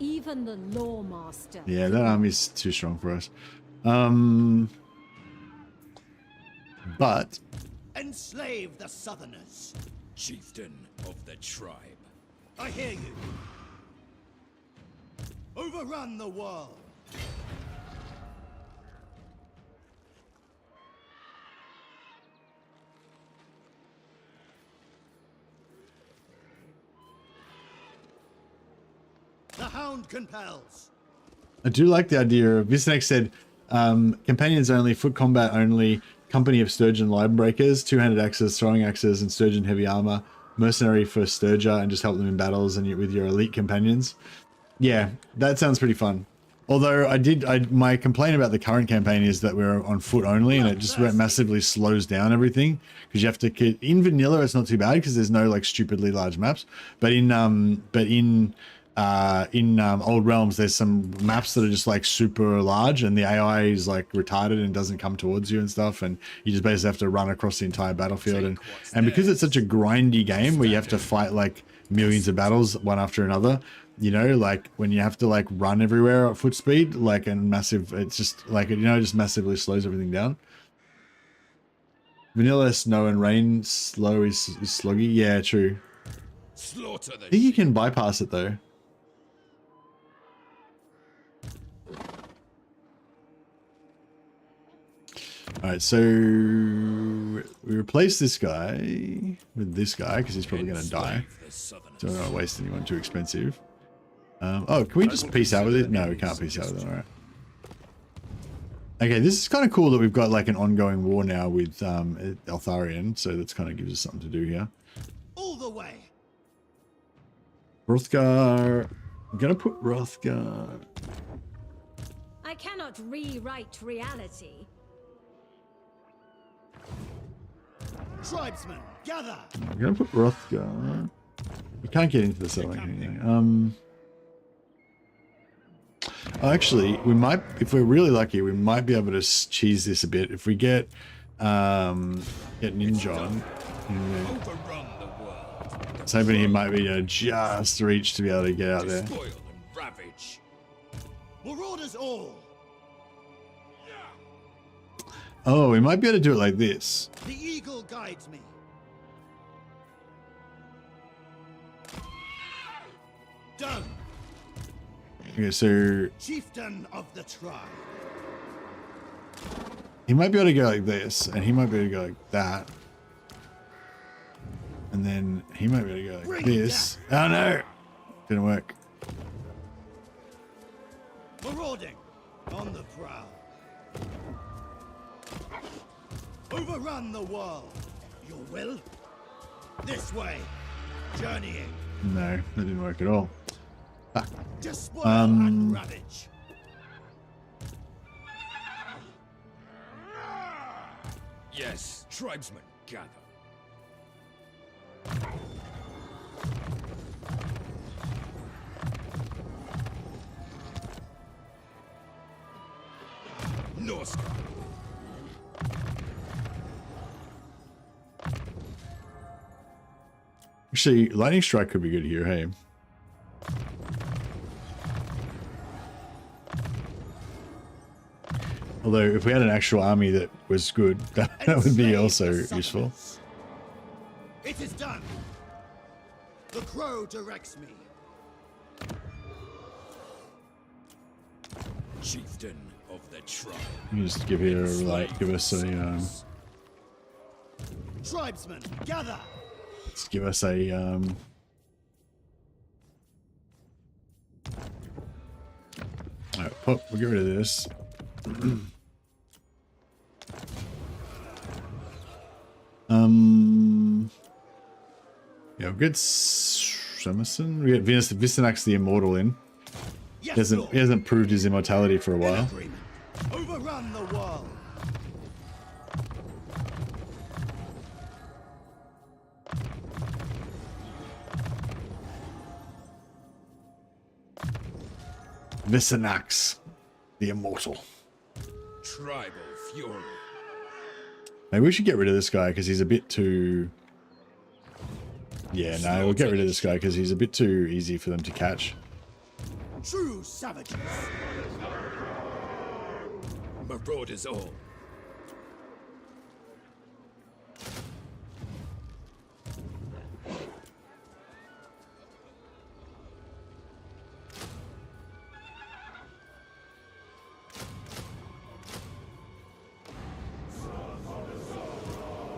Even the Lawmaster.
Yeah, that army's too strong for us. But
Enslave the Southerners.
Chieftain of the tribe.
I hear you. Overrun the world. The Hound compels.
I do like the idea of Visnex said, companions only, foot combat only, company of Sturgeon line breakers, two-handed axes, throwing axes, and Sturgeon heavy armor, mercenary for Sturger, and just help them in battles and with your elite companions. Yeah, that sounds pretty fun. Although my complaint about the current campaign is that we're on foot only, and it just massively slows down everything, because you have to, in vanilla it's not too bad because there's no like stupidly large maps, but in Old Realms there's some maps that are just like super large, and the AI is like retarded and doesn't come towards you and stuff, and you just basically have to run across the entire battlefield, and because it's such a grindy game where you have to fight like millions of battles one after another, you know, like when you have to like run everywhere at foot speed, like, and massive, it's just like, you know, just massively slows everything down. Vanilla snow and rain slow is sluggy. Yeah, true.
Slaughter the
I think you can bypass it though. Alright, so we replace this guy with this guy because he's probably going to die. So I don't want to waste anyone too expensive. Oh, can we just peace out with it? No, we can't peace out with it. Alright. Okay, this is kind of cool that we've got like an ongoing war now with Eltharion, so that's kind of gives us something to do here.
All the way.
Hrothgar. I'm going to put Hrothgar.
I cannot rewrite reality.
Tribesmen, gather.
I'm going to put Hrothgar. You can't get into the settlement anyway. Actually, we might, if we're really lucky, we might be able to cheese this a bit. If we get Ninja on.
Overrun the world.
I was hoping he might be just reach to be able to get out there.
Despoil and ravage.
Marauders all.
Oh, we might be able to do it like this.
The eagle guides me. Done.
Okay, so
Chieftain of the tribe.
he might be able to go like this, and he might be able to go like that. And then he might be able to go like this. Oh no! Didn't work.
Marauding on the prowl. Overrun the world. Your will? This way. Journeying.
No, that didn't work at all. Ah.
Despoil and ravage.
Yes, tribesmen, gather. Norse.
Actually, lightning strike could be good here. Hey. Although, if we had an actual army that was good, that would be also useful.
It is done. The crow directs me.
Chieftain of the tribe.
You just give here, like, give us a
Tribesmen, gather.
let's give us a Alright, we'll get rid of this. Yeah, we'll get Summerson. We get Vistenax the Immortal in.
Yes,
He hasn't proved his immortality for a while.
Overrun the world.
Vistenax the Immortal.
Tribal fury.
Maybe we should get rid of this guy because he's a bit too... Yeah, no, we'll get rid of this guy because he's a bit too easy for them to catch.
True savages.
Marauders all.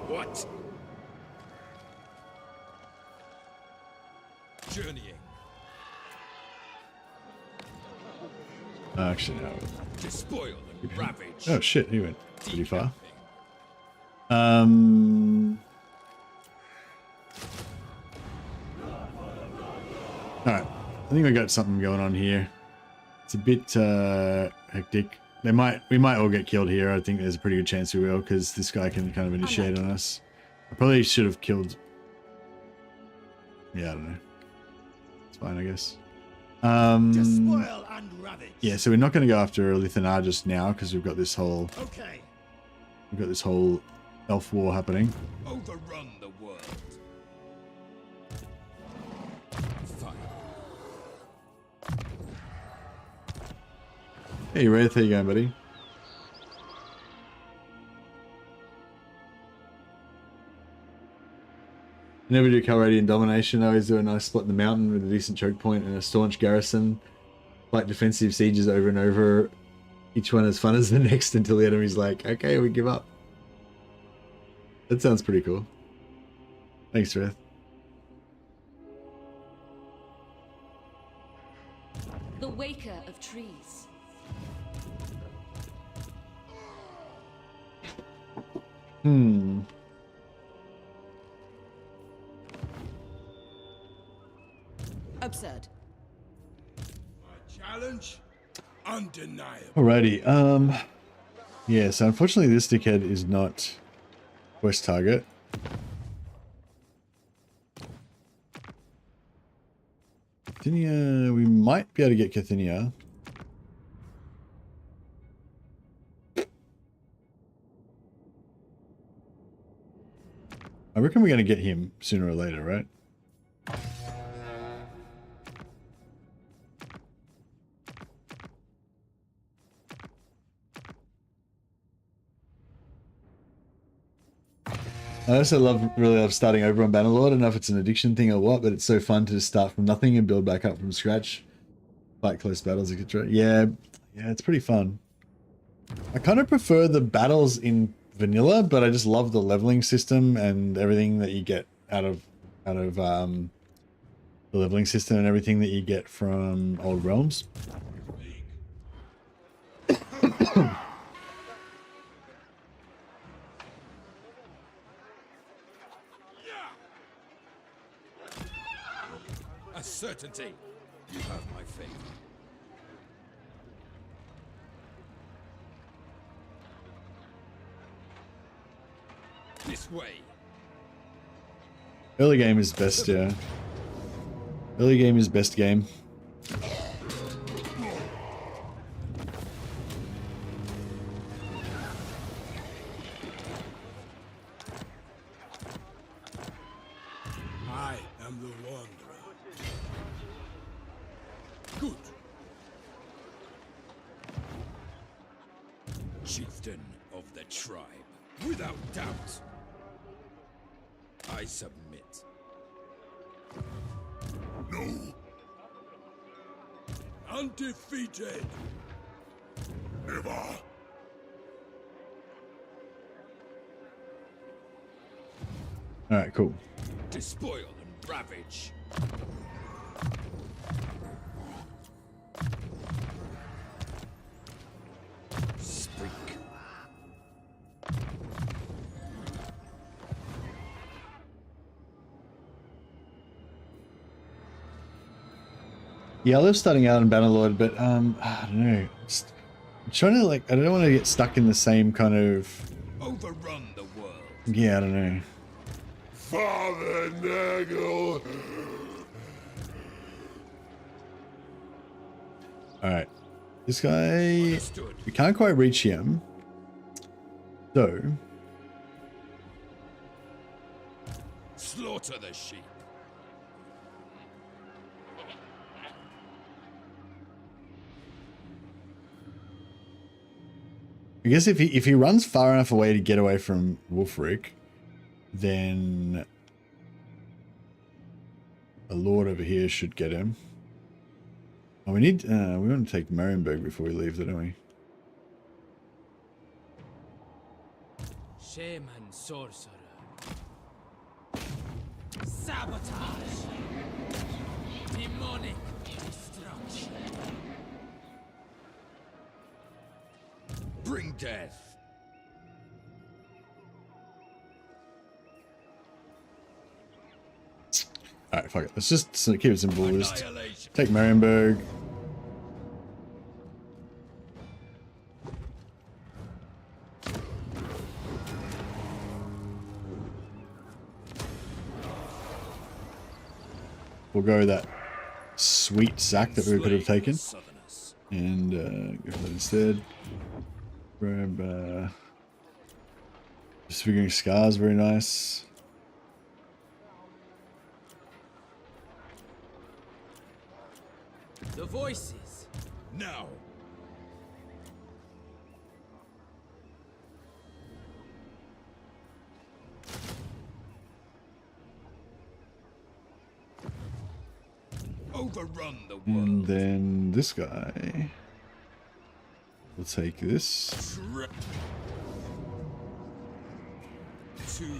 What? Journeying.
Actually, no.
Despoil and ravage.
Oh shit, he went pretty far. Alright, I think we got something going on here. It's a bit hectic. We might all get killed here. I think there's a pretty good chance we will because this guy can kind of initiate on us. I probably should have killed. Yeah, I don't know. It's fine, I guess.
Despoil and ravage.
Yeah, so we're not going to go after Lithanar just now because we've got this whole elf war happening.
Overrun the world. Fire.
Hey, Wraith, how you going, buddy? Never do Calradian domination. I always do a nice spot in the mountain with a decent choke point and a staunch garrison. Fight defensive sieges over and over. Each one as fun as the next until the enemy's like, okay, we give up. That sounds pretty cool. Thanks, Wraith.
The waker of trees.
Absurd.
My challenge? Undeniable.
Alrighty, yeah, so unfortunately this dickhead is not West target. Cathinia, we might be able to get Cathinia. I reckon we're going to get him sooner or later, right? I also really love starting over on Bannerlord. I don't know if it's an addiction thing or what, but it's so fun to just start from nothing and build back up from scratch. Fight close battles, etc. Yeah, it's pretty fun. I kind of prefer the battles in vanilla, but I just love the leveling system and everything that you get out of the leveling system and everything that you get from Old Realms.
A certainty. You have my faith. way.
Early game is best, yeah. Early game is best game.
I am the Wanderer. Good.
Chieftain of the tribe. Without doubt. I submit.
No.
Undefeated.
Never.
Alright, cool.
Despoil and ravage. Speak.
Yeah, I love starting out in Bannerlord, but I don't know. I'm trying to like, I don't want to get stuck in the same kind of.
Overrun the world.
Yeah, I don't know.
Father Nagel.
Alright. This guy,
Understood.
we can't quite reach him. So,
Slaughter the sheep.
I guess if he runs far enough away to get away from Wulfrik, then a lord over here should get him. Oh, we need, we want to take Marienburg before we leave, don't we?
Shaman sorcerer. Sabotage. Demonic destruction.
Bring death.
Alright, fuck it. Let's just keep it simple. Just
Annihilation.
take Marienburg. We'll go that sweet sack that we could have taken.
Southerners.
And go for that instead. Grab disfiguring scars, very nice.
The voices.
Now. Overrun the world.
And then this guy. We'll take this.
To their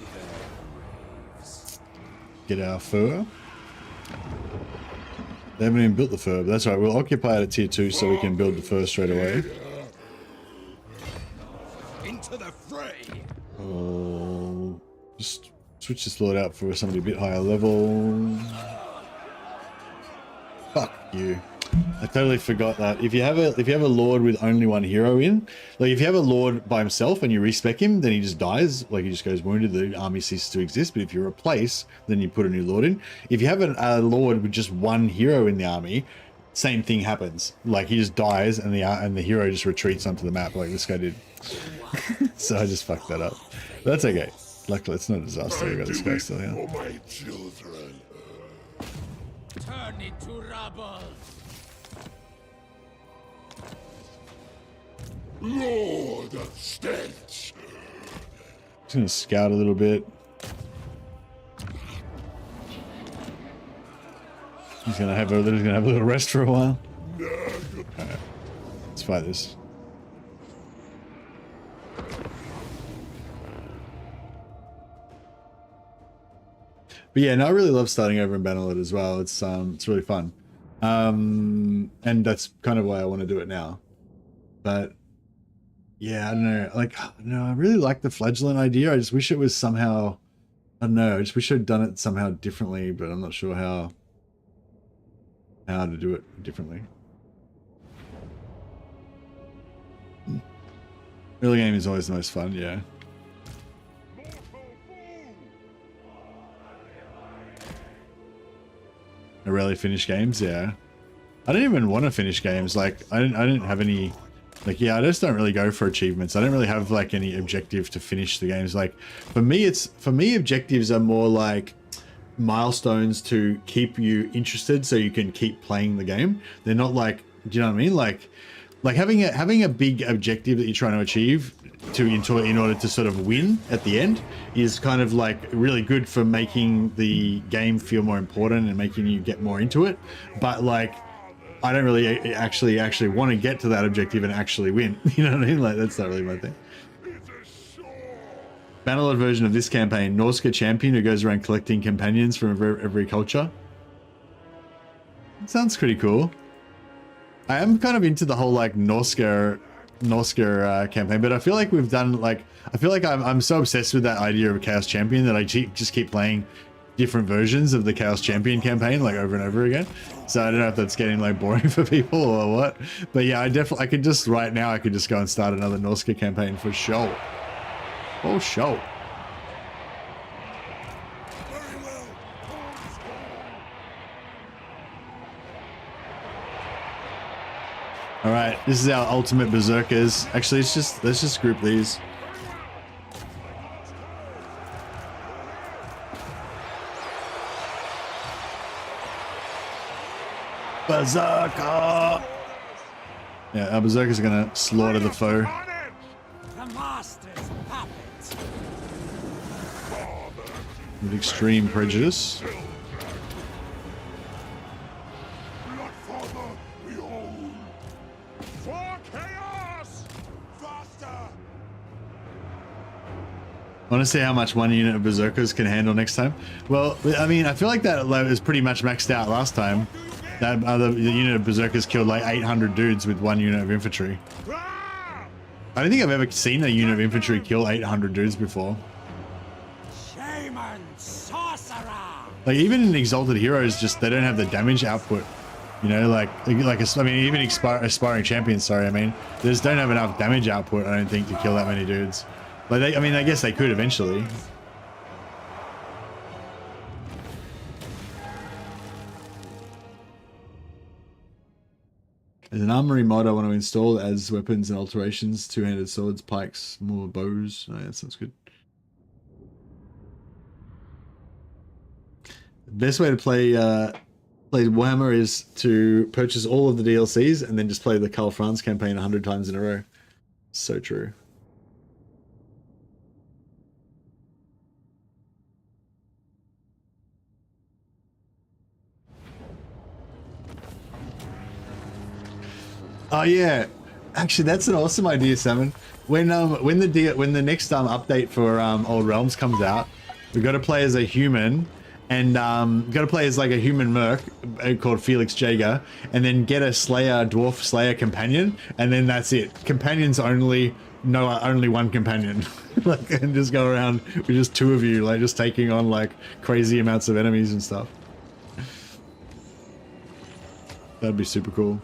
graves.
Get our fur. They haven't even built the fur, but that's right. We'll occupy it at tier 2 so we can build the fur straight away.
Into the fray.
I'll just switch this lord out for somebody a bit higher level. Fuck you. I totally forgot that. If you have a lord with only one hero in, like if you have a lord by himself and you respec him, then he just dies. Like he just goes wounded, the army ceases to exist. But if you replace, then you put a new lord in. If you have a lord with just one hero in the army, same thing happens. Like he just dies and the hero just retreats onto the map like this guy did. So I just fucked that up. But that's okay. Luckily it's not a disaster. We got this guy still here.
For my children.
Turn it to rubble.
Lord of Stench.
Just gonna scout a little bit. He's gonna have a little rest for a while. Alright. Let's fight this. But yeah, no, I really love starting over in Bannerlord as well. It's really fun. And that's kind of why I want to do it now. But yeah, I don't know. Like, no, I really like the flagellant idea. I just wish it was somehow, I don't know. I just wish I'd done it somehow differently, but I'm not sure how to do it differently. Early game is always the most fun, yeah. I rarely finish games. Yeah, I don't even want to finish games. Like I didn't have any. Like, yeah, I just don't really go for achievements. I don't really have like any objective to finish the games. Like for me, objectives are more like milestones to keep you interested so you can keep playing the game. They're not like, do you know what I mean? Like having a big objective that you're trying to achieve in order to sort of win at the end is kind of like really good for making the game feel more important and making you get more into it. But like, I don't really actually want to get to that objective and actually win. You know what I mean? Like, that's not really my thing. Bannerlord version of this campaign, Norska champion who goes around collecting companions from every culture. It sounds pretty cool. I am kind of into the whole like Norska campaign, but I feel like we've done like, I feel like I'm so obsessed with that idea of a Chaos Champion that I just keep playing different versions of the Chaos Champion campaign like over and over again. So I don't know if that's getting like boring for people or what, but yeah, I could just right now I could just go and start another Norska campaign for sure. Oh, sure. All right, this is our ultimate berserkers. Actually, let's just group these. Berserker! Yeah, our berserkers are gonna slaughter the foe.
The master's puppet.
With extreme prejudice.
Bloodfather, behold! For chaos! Faster!
I want to see how much one unit of berserkers can handle next time. Well, I mean, I feel like that was pretty much maxed out last time. That other unit of berserkers killed like 800 dudes with one unit of infantry. I don't think I've ever seen a unit of infantry kill 800 dudes before.
Shaman sorcerer.
Like even in Exalted Heroes, just they don't have the damage output. You know, I mean, even aspiring champions. Sorry, I mean, they just don't have enough damage output. I don't think to kill that many dudes. Like I mean, I guess they could eventually. There's an armory mod I want to install that adds weapons and alterations, two-handed swords, pikes, more bows. Oh, yeah, that sounds good. The best way to play Warhammer is to purchase all of the DLCs and then just play the Karl Franz campaign 100 times in a row. So true. Oh yeah, actually that's an awesome idea, Salmon. When the next update for Old Realms comes out, we've got to play as a human, and got to play as like a human merc called Felix Jaeger, and then get a dwarf slayer companion, and then that's it. Companions only. No, only one companion. Like, and just go around with just two of you, like just taking on like crazy amounts of enemies and stuff. That'd be super cool.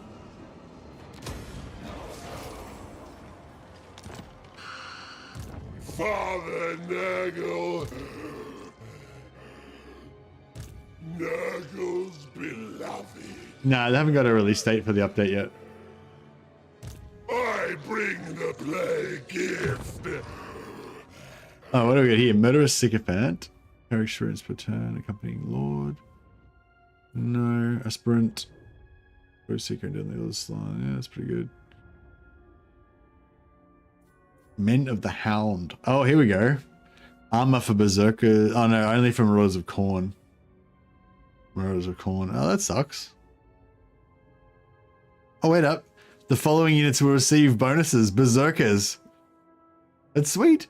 Father Nurgle. Nurgle's beloved.
Nah, they haven't got a release date for the update yet.
I bring the plague gift.
Oh, what do we got here? Murderous Sycophant. Her experience per turn. Accompanying Lord. No. Aspirant. Go Seeker down the other slide. Yeah, that's pretty good. Men of the Hound. Oh, here we go. Armor for Berserker. Oh no, only from Marauders of Khorne. Marauders of Khorne. Oh, that sucks. Oh, wait up. The following units will receive bonuses. Berserkers. That's sweet.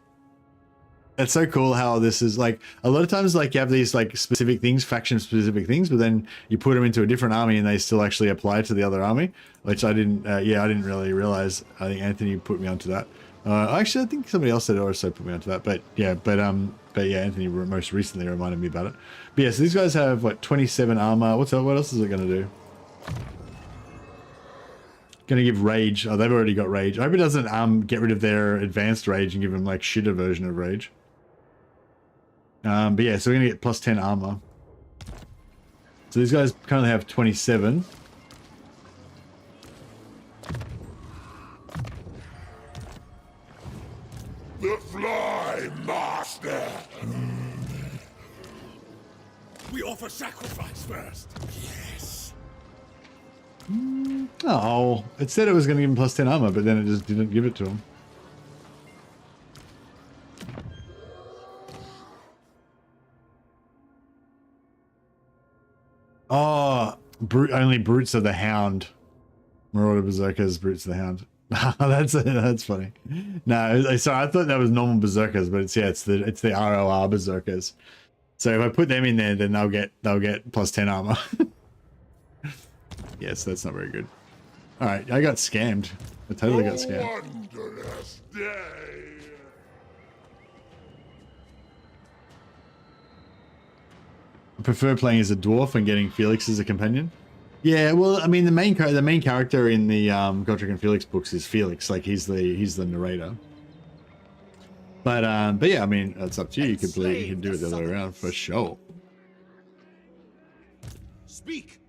That's so cool how this is like, a lot of times like you have these like specific things, faction specific things, but then you put them into a different army and they still actually apply to the other army, which I didn't, I didn't really realize. I think Anthony put me onto that. Actually, I think somebody else had also put me onto that, but yeah, Anthony most recently reminded me about it. But yeah, so these guys have what, 27 armor. What else is it going to do? Going to give rage. Oh, they've already got rage. I hope it doesn't get rid of their advanced rage and give them like shitter version of rage. But yeah, so we're going to get plus 10 armor. So these guys currently have 27.
The Fly Master!
We offer sacrifice first.
Yes.
Oh, it said it was going to give him plus 10 armor, but then it just didn't give it to him. Oh, only brutes of the hound. Marauder berserkers, brutes of the hound. that's funny. No, sorry, I thought that was normal berserkers, but it's the ROR berserkers. So if I put them in there, then they'll get plus 10 armor. Yes, that's not very good. All right, I got scammed. I totally got scammed.
Wondrous day.
I prefer playing as a dwarf and getting Felix as a companion. Yeah, well, I mean, the main character in the Godric and Felix books is Felix. Like he's the narrator. But yeah, I mean, it's up to you. You can do it the other way around for sure.
Speak.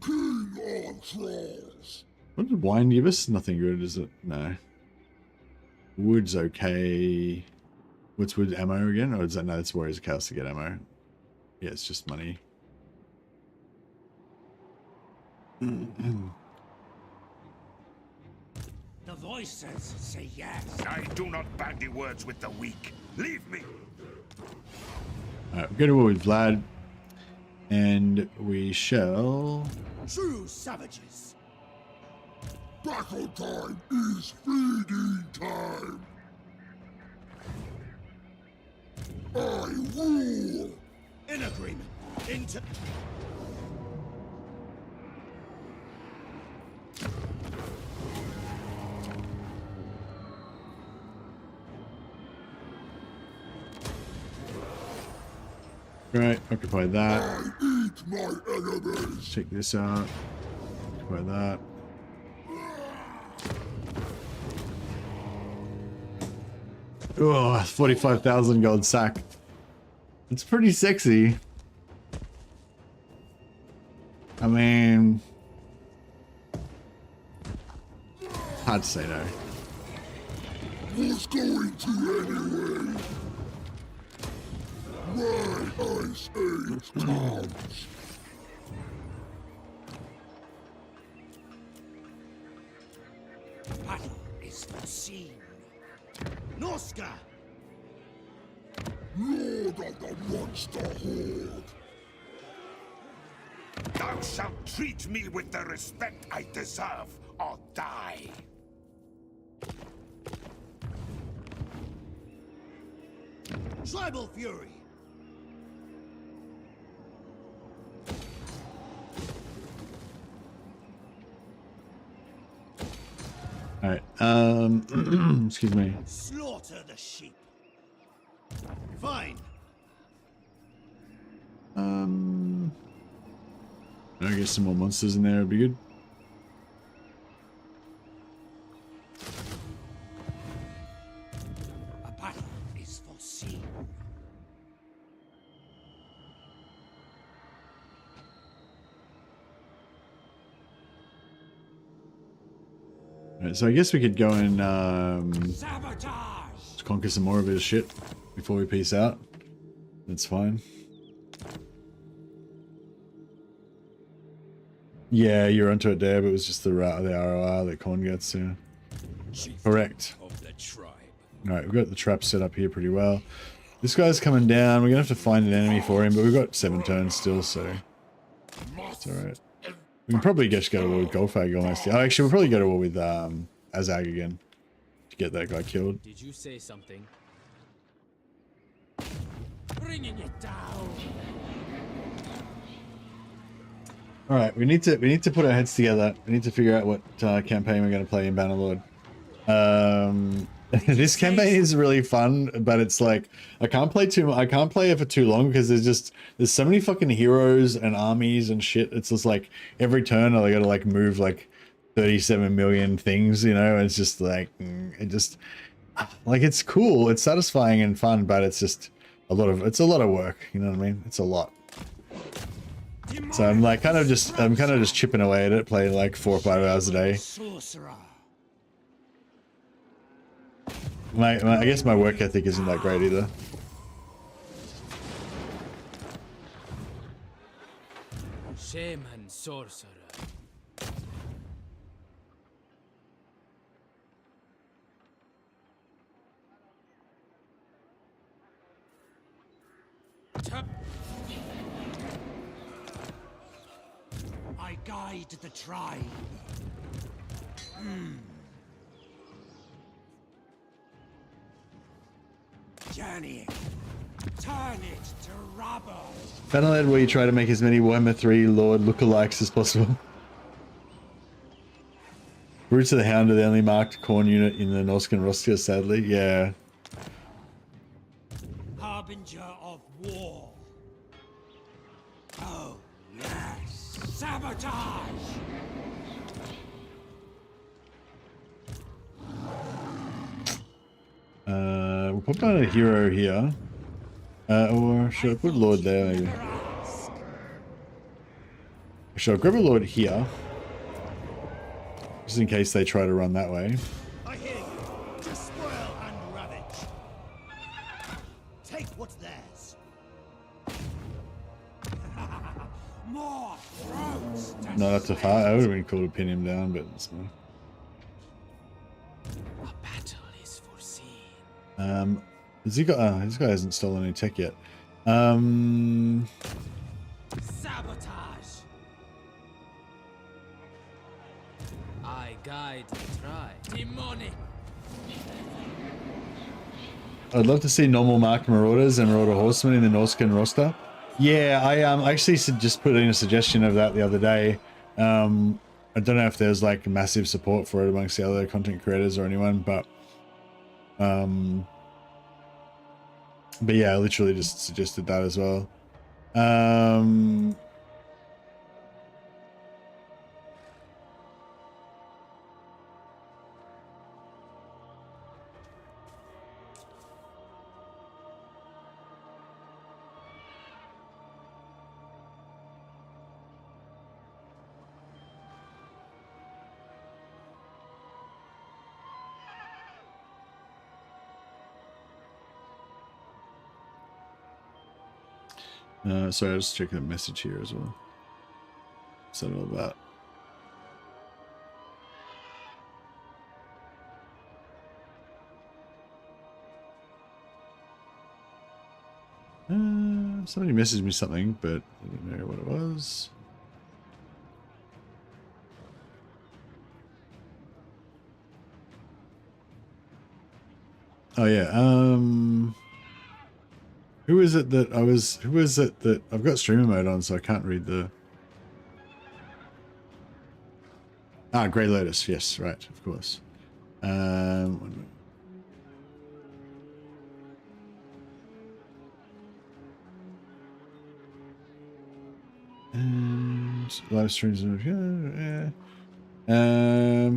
King on trolls.
What did wine give us? Nothing good, is it? No. Wood's okay. What's wood ammo again? Or is that no? It's Warriors of Chaos to get ammo. Yeah, it's just money.
The voices say yes.
I do not bandy words with the weak. Leave me.
Alright, we go to war with Vlad. And we shall...
True savages.
Battle time is feeding time. I rule.
In agreement. Into...
Right, occupy that.
I eat my enemies.
Check this out. Occupy that. Oh, 45,000 gold sack. It's pretty sexy. I mean... hard to say no.
Was going to anyway. My ice age comes.
Battle is foreseen. Norska!
Lord of the monster horde.
Thou shalt treat me with the respect I deserve, or die.
Tribal fury!
Alright, excuse me.
Slaughter the sheep. Fine.
I guess some more monsters in there would be good.
A battle is foreseen.
Alright, so I guess we could go and
Sabotage!
conquer some more of his shit before we peace out. That's fine. Yeah, you're onto it, Deb. It was just the ROR that Corn gets to. Correct.
Of the tribe.
Alright, we've got the trap set up here pretty well. This guy's coming down. We're going to have to find an enemy for him, but we've got 7 turns still, so it's alright. We can probably just go to war with Golfag almost. Oh, actually, we'll probably go to war with Azag again to get that guy killed.
Did you say something? Bringing it down.
All right, we need to put our heads together. We need to figure out what campaign we're going to play in Bannerlord. This campaign is really fun, but it's like I can't play it for too long because there's so many fucking heroes and armies and shit. It's just like every turn I got to like move like 37 million things, you know. It's just like it's cool, it's satisfying and fun, but it's just a lot of work. You know what I mean? It's a lot. So I'm like kind of just chipping away at it, playing like 4 or 5 hours a day.
Sorcerer.
I guess my work ethic isn't that great either.
Shaman sorcerer.
I guide the tribe. Journeying. Turn it to rubble.
Bannerlad, where you try to make as many Warhammer 3 Lord lookalikes as possible. Roots of the Hound are the only marked corn unit in the Norscan roster, sadly. Yeah.
Harbinger of war. Oh, yes. Sabotage!
We'll put down a hero here. Or should I put Lord there maybe? Should I grab a Lord here? Just in case they try to run that way.
I hear you. To spoil and ravage. Take what's theirs. More throats.
No, that's a far. I would have been cool to pin him down, but it's not.
A battle is foreseen.
Has he got? This guy hasn't stolen any tech yet.
Sabotage.
I guide the tribe. Demonic.
I'd love to see normal marked Marauders and Marauder Horsemen in the Norscan roster. Yeah, I actually just put in a suggestion of that the other day. I don't know if there's like massive support for it amongst the other content creators or anyone, but yeah, I literally just suggested that as well. Sorry, I was checking a message here as well. What's that all about? Somebody messaged me something, but I don't know what it was. Oh yeah, who is it that I've got streamer mode on, so I can't read the... Grey Lotus, yes, right, of course. And live streams, yeah.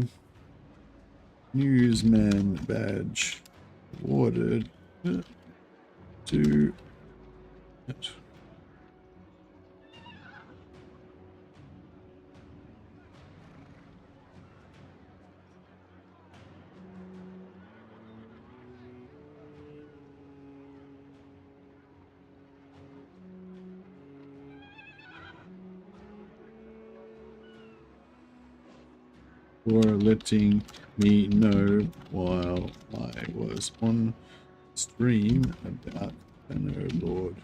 Newsman badge awarded to it. For letting me know while I was on stream about Banner Lord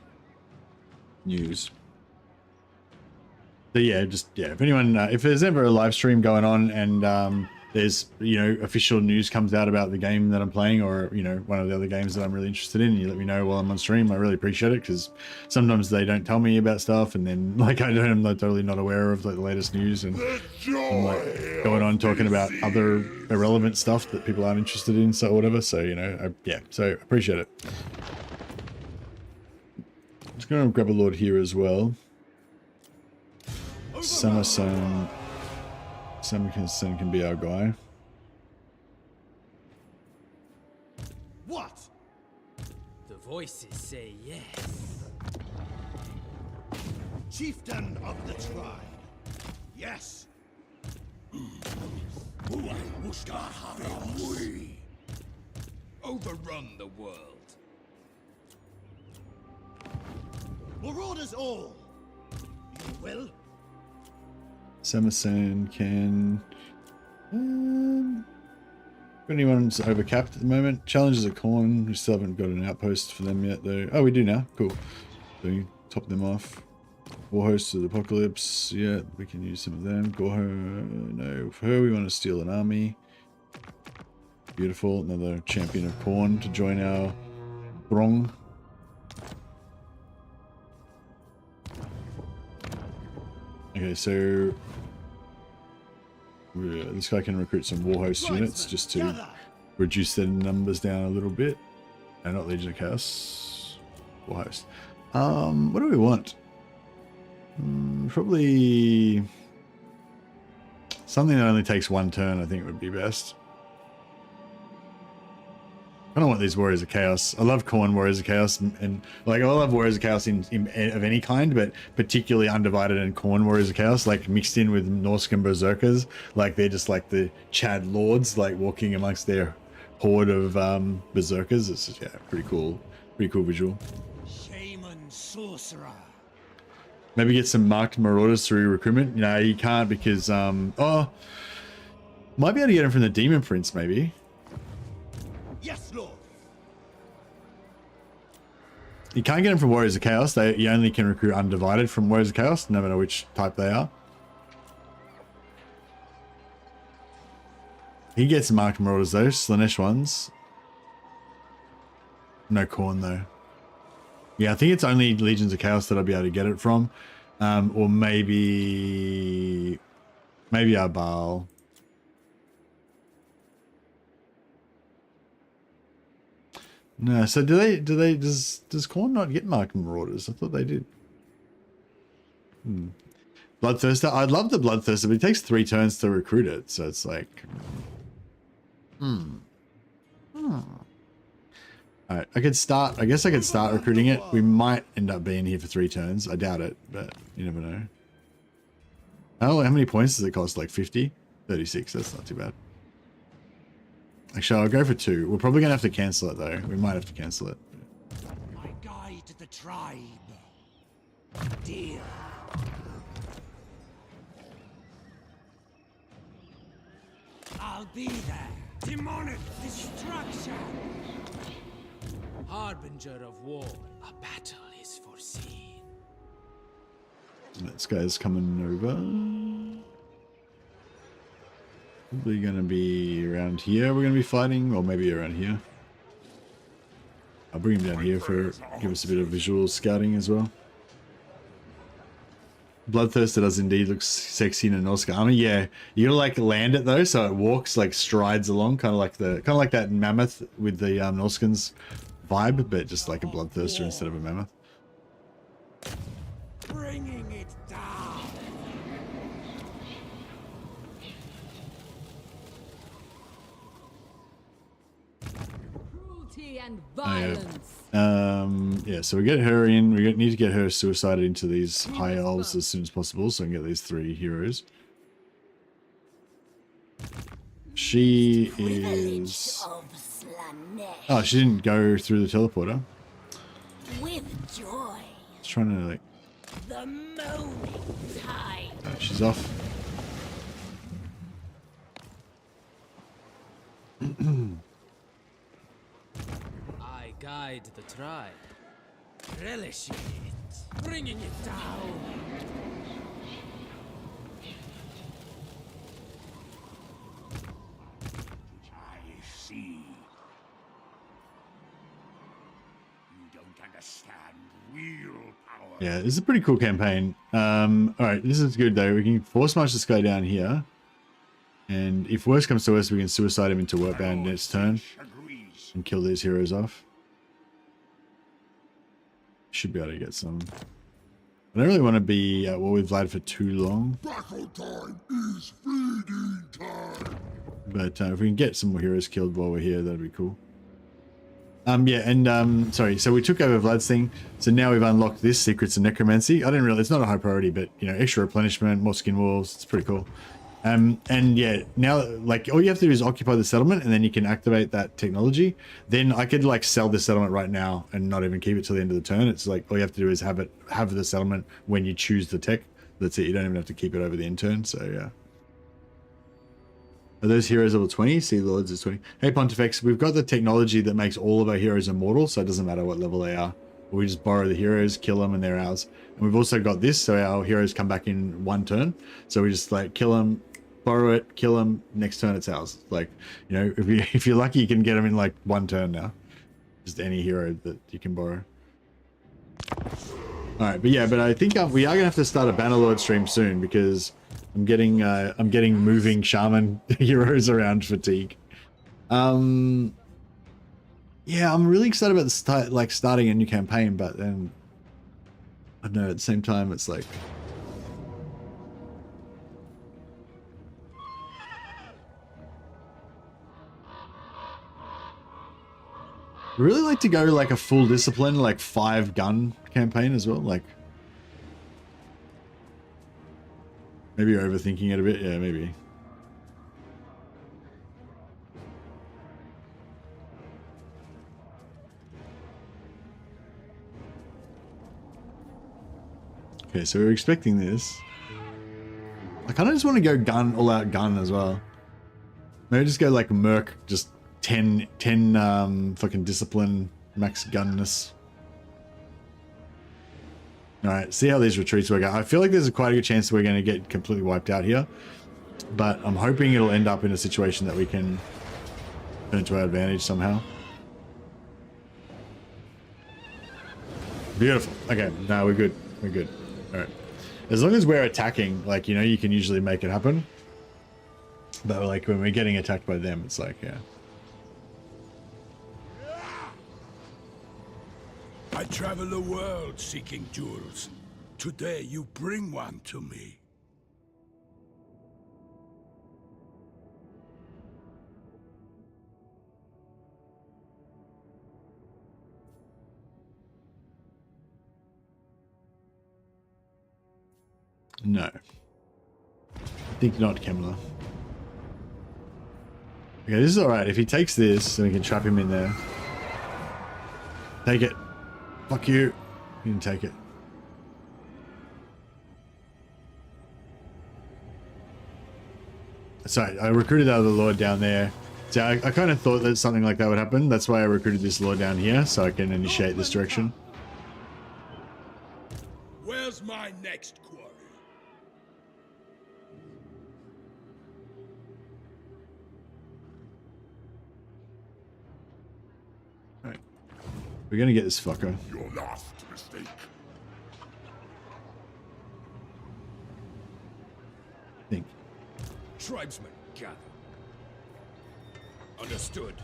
news. So yeah, if anyone, if there's ever a live stream going on and there's, you know, official news comes out about the game that I'm playing, or, you know, one of the other games that I'm really interested in, and you let me know while I'm on stream, I really appreciate it, because sometimes they don't tell me about stuff, and then like I'm like, totally not aware of like the latest news, and I'm like going on talking about other irrelevant stuff that people aren't interested in, so whatever. So, you know, yeah, so appreciate it. I'm just gonna grab a Lord here as well. Summerson can be our guy.
What?
The voices say yes.
chieftain of the tribe. Yes.
Overrun the world.
Marauders all. You will.
Samasan can... anyone's overcapped at the moment. Challenges at Corn. We still haven't got an outpost for them yet, though. Oh, we do now. Cool. So you top them off. War Hosts of the Apocalypse. Yeah, we can use some of them. Gorho. No, for her we want to steal an army. Beautiful. Another champion of Corn to join our throng. Okay, so this guy can recruit some War Host units just to reduce their numbers down a little bit. No, not Legion of Chaos. War Host. What do we want? Probably something that only takes one turn, I think would be best. I don't want these Warriors of Chaos. I love Khorne Warriors of Chaos, and like I love Warriors of Chaos of any kind, but particularly Undivided and Khorne Warriors of Chaos, like mixed in with Norscan Berserkers. Like they're just like the Chad Lords, like walking amongst their horde of Berserkers. It's just, yeah, pretty cool visual.
Shaman sorcerer.
Maybe get some marked Marauders through recruitment. No, you can't because oh, might be able to get them from the Demon Prince maybe.
Yes, Lord.
You can't get them from Warriors of Chaos. You only can recruit Undivided from Warriors of Chaos, no matter which type they are. He gets marked Marauders though, Slanesh ones. No Khorne though. Yeah, I think it's only Legions of Chaos that I'll be able to get it from. Or maybe Arbal. No, so does Khorne not get marked Marauders? I thought they did. Bloodthirster. I'd love the Bloodthirster, but it takes 3 turns to recruit it, so it's like Alright, I guess I could start recruiting it. We might end up being here for 3 turns. I doubt it, but you never know. Oh, how many points does it cost? Like 50? 36, that's not too bad. Actually, I'll go for 2. We're probably going to have to cancel it, though. We might have to cancel it.
My guide to the tribe. Dear. I'll be there. Demonic destruction.
Harbinger of war, a battle is foreseen.
This guy's coming over. Probably going to be around here we're going to be fighting, or maybe around here. I'll bring him down here for give us a bit of visual scouting as well. Bloodthirster does indeed look sexy in a Norsca armor. Yeah, you gotta like land it though, so it walks like strides along, kind of like that mammoth with the Norscans vibe, but just like a Bloodthirster instead of a mammoth.
Bringing it down.
Cruelty and violence.
Yeah, so we get her in. We need to get her suicided into these high elves as soon as possible, so I can get these 3 heroes. She is. Oh, she didn't go through the teleporter.
With joy.
Just trying to like.
The moaning tide.
Oh, she's off.
I guide the tribe, relishing it, bringing it down.
I see. You don't understand real power.
Yeah, this is a pretty cool campaign. Alright, this is good though. We can force march this guy down here. And if worse comes to worse, we can suicide him into Workbound next turn. And kill these heroes off. Should be able to get some. I don't really want to be at war with Vlad for too long.
Battle time is feeding time.
But if we can get some more heroes killed while we're here, that'd be cool. Yeah, and sorry, so we took over Vlad's thing, so now we've unlocked this, Secrets of Necromancy. I didn't really, it's not a high priority, but, you know, extra replenishment, more skin wolves, it's pretty cool. And yeah, now, like, all you have to do is occupy the settlement, and then you can activate that technology. Then I could, like, sell the settlement right now and not even keep it till the end of the turn. It's like, all you have to do is have the settlement when you choose the tech. That's it, you don't even have to keep it over the end turn, so yeah. Are those heroes level 20? Sea Lords is 20. Hey Pontifex, we've got the technology that makes all of our heroes immortal, so it doesn't matter what level they are. We just borrow the heroes, kill them, and they're ours. And we've also got this, so our heroes come back in one turn. So we just like kill them, borrow it, kill them, next turn it's ours. Like, you know, if you're lucky, you can get them in like one turn now. Just any hero that you can borrow. Alright, but yeah, but I think we are going to have to start a Bannerlord stream soon because I'm getting moving shaman heroes around fatigue. Yeah, I'm really excited about starting a new campaign, but then I don't know, at the same time it's like I really like to go like a full discipline, like 5 gun campaign as well, like maybe you're overthinking it a bit. Yeah, maybe. Okay, so we're expecting this. I kind of just want to go all out gun as well. Maybe just go like Merc, just 10 fucking discipline, max gunness. Alright, see how these retreats work out. I feel like there's quite a good chance that we're going to get completely wiped out here. But I'm hoping it'll end up in a situation that we can turn to our advantage somehow. Beautiful. Okay, no, we're good. We're good. Alright. As long as we're attacking, like, you know, you can usually make it happen. But like when we're getting attacked by them, it's like, yeah.
I travel the world seeking jewels. Today you bring one to me.
No. I think not, Kemler. Okay, this is alright. If he takes this, then we can trap him in there. Take it. Fuck you. You can take it. Sorry, I recruited the other lord down there. So I kind of thought that something like that would happen. That's why I recruited this lord down here, so I can initiate this direction.
Where's my next quarry?
Alright. We're gonna get this fucker.
Your last mistake.
I think.
Tribesmen, gather. Understood.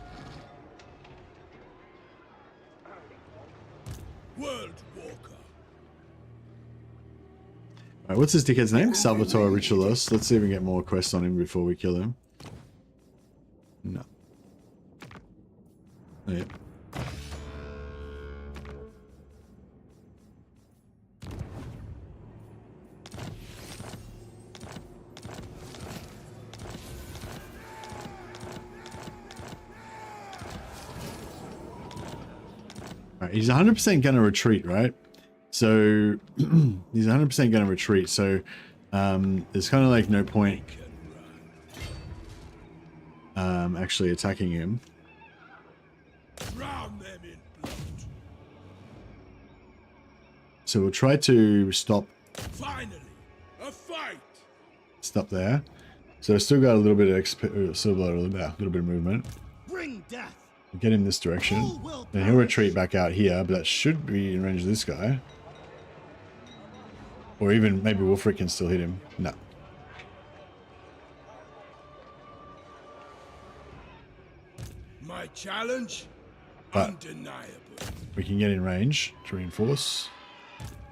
World Walker.
Alright, what's this dickhead's name? Salvatore Ritualos. Let's see if we can get more quests on him before we kill him. No. Oh, yeah. Alright, he's 100% going to retreat, right? So he's 100% going to retreat. So there's kind of like no point actually attacking him.
Drown them in blood.
So we'll try to stop.
Finally, a fight.
Stop there. So I've still got a little bit of still got a little bit of movement.
Bring death.
Get him this direction. Then he'll retreat back out here, but that should be in range of this guy. Or even maybe WULFRIK can still hit him. No.
My challenge?
But
undeniable.
we can get in range to reinforce.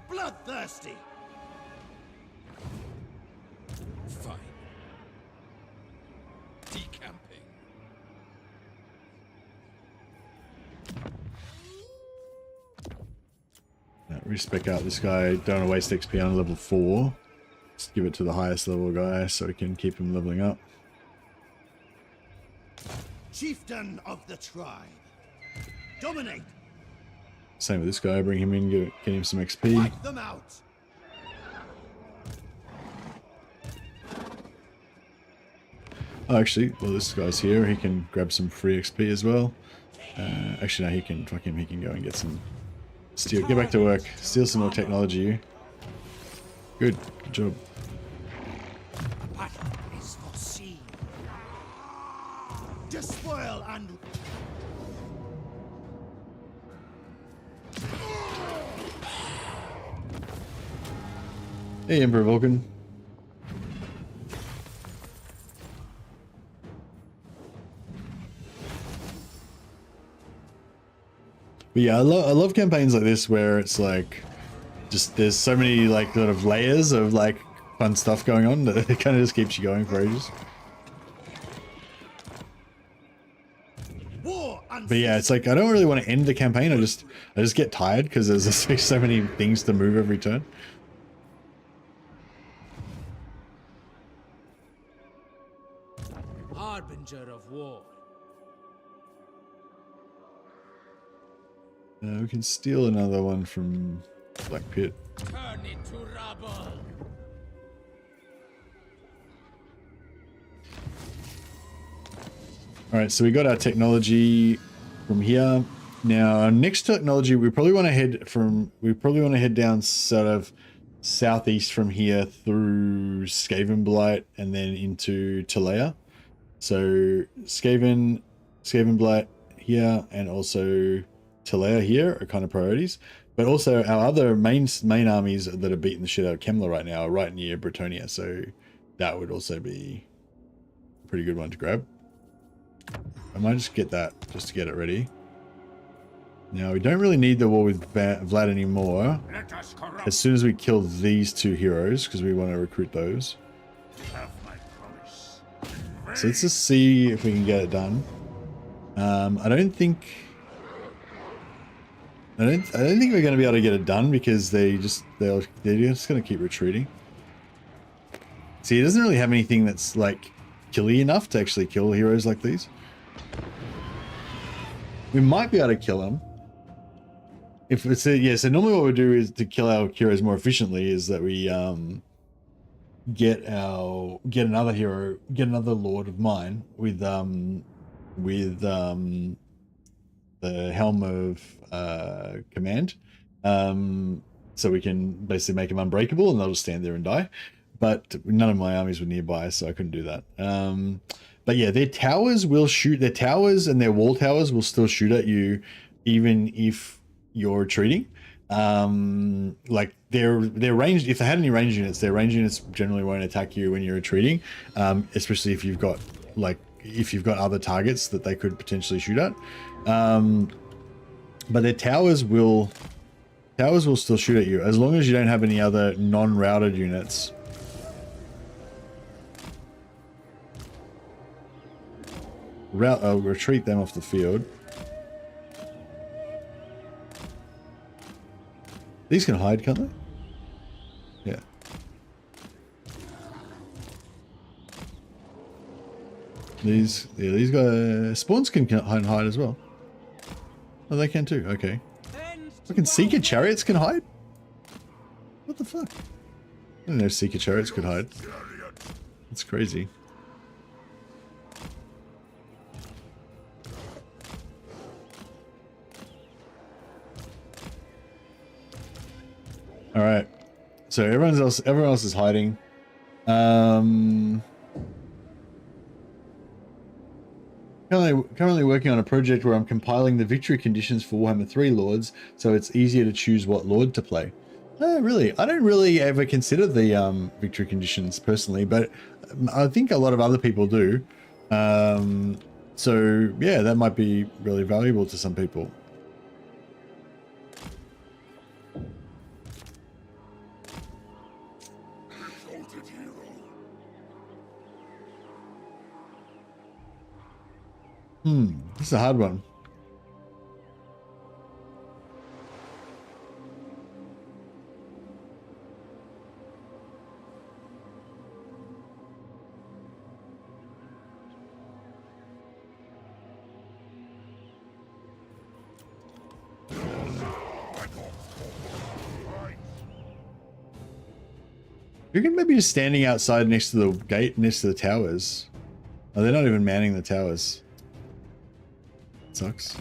Bloodthirsty.
Fine. Decamping.
respec out this guy. Don't want to waste XP on level 4. Just give it to the highest level guy so we can keep him leveling up.
Chieftain of the tribe. Dominate.
Same with this guy. Bring him in, get him some XP.
Wipe them out.
Oh, actually, well, this guy's here. He can grab some free XP as well. Actually, no, he can, fuck him, he can go and get some... Steal, get back to work. Steal some more technology. Good job.
A battle is foreseen. Despoil and...
Hey, Emperor Vulcan. But yeah, I love campaigns like this where it's like, just there's so many like sort of layers of like fun stuff going on that it kind of just keeps you going for ages. But yeah, it's like I don't really want to end the campaign. I just get tired because there's just so many things to move every turn.
Harbinger of war.
We can steal another one from Black Pit.
Turn it to rubble.
All right, so we got our technology from here. Now, our next technology, we probably want to head down sort of southeast from here through Skaven Blight and then into Talea. So Skaven Blight here and also Talea here are kind of priorities. But also our other main armies that are beating the shit out of Kemla right now are right near Bretonia. So that would also be a pretty good one to grab. I might just get that just to get it ready. Now, we don't really need the war with Vlad anymore. As soon as we kill these two heroes, because we want to recruit those. So let's just see if we can get it done. I don't think we're going to be able to get it done because they're just going to keep retreating. See, it doesn't really have anything that's like killy enough to actually kill heroes like these. We might be able to kill them. If it's so normally what we do is to kill our heroes more efficiently is that we get another hero, get another Lord of Mine with the Helm of Command, so we can basically make them unbreakable and they'll just stand there and die. But none of my armies were nearby, so I couldn't do that. But yeah, their towers will shoot. Their towers and their wall towers will still shoot at you, even if you're retreating. Like their range, if they had any range units, their range units generally won't attack you when you're retreating, especially if you've got other targets that they could potentially shoot at. But their towers will still shoot at you as long as you don't have any other non-routed units. Retreat them off the field. These can hide, can't they? Yeah. These guys spawns can hide as well. Oh, they can too. Okay. Fucking Seeker chariots can hide. What the fuck? I didn't know Seeker chariots could hide. That's crazy. All right, so everyone else is hiding. Currently working on a project where I'm compiling the victory conditions for Warhammer 3 Lords, so it's easier to choose what Lord to play. Really, I don't really ever consider the victory conditions personally, but I think a lot of other people do. So yeah, that might be really valuable to some people. This is a hard one. You can maybe just standing outside next to the gate, next to the towers. Oh, they're not even manning the towers. Sucks.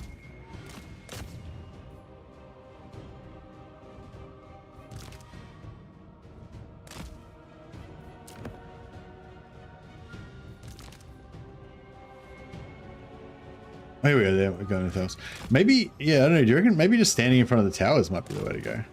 Oh, here we go. There, we're going to the towers. Maybe, yeah, I don't know. Do you reckon maybe just standing in front of the towers might be the way to go?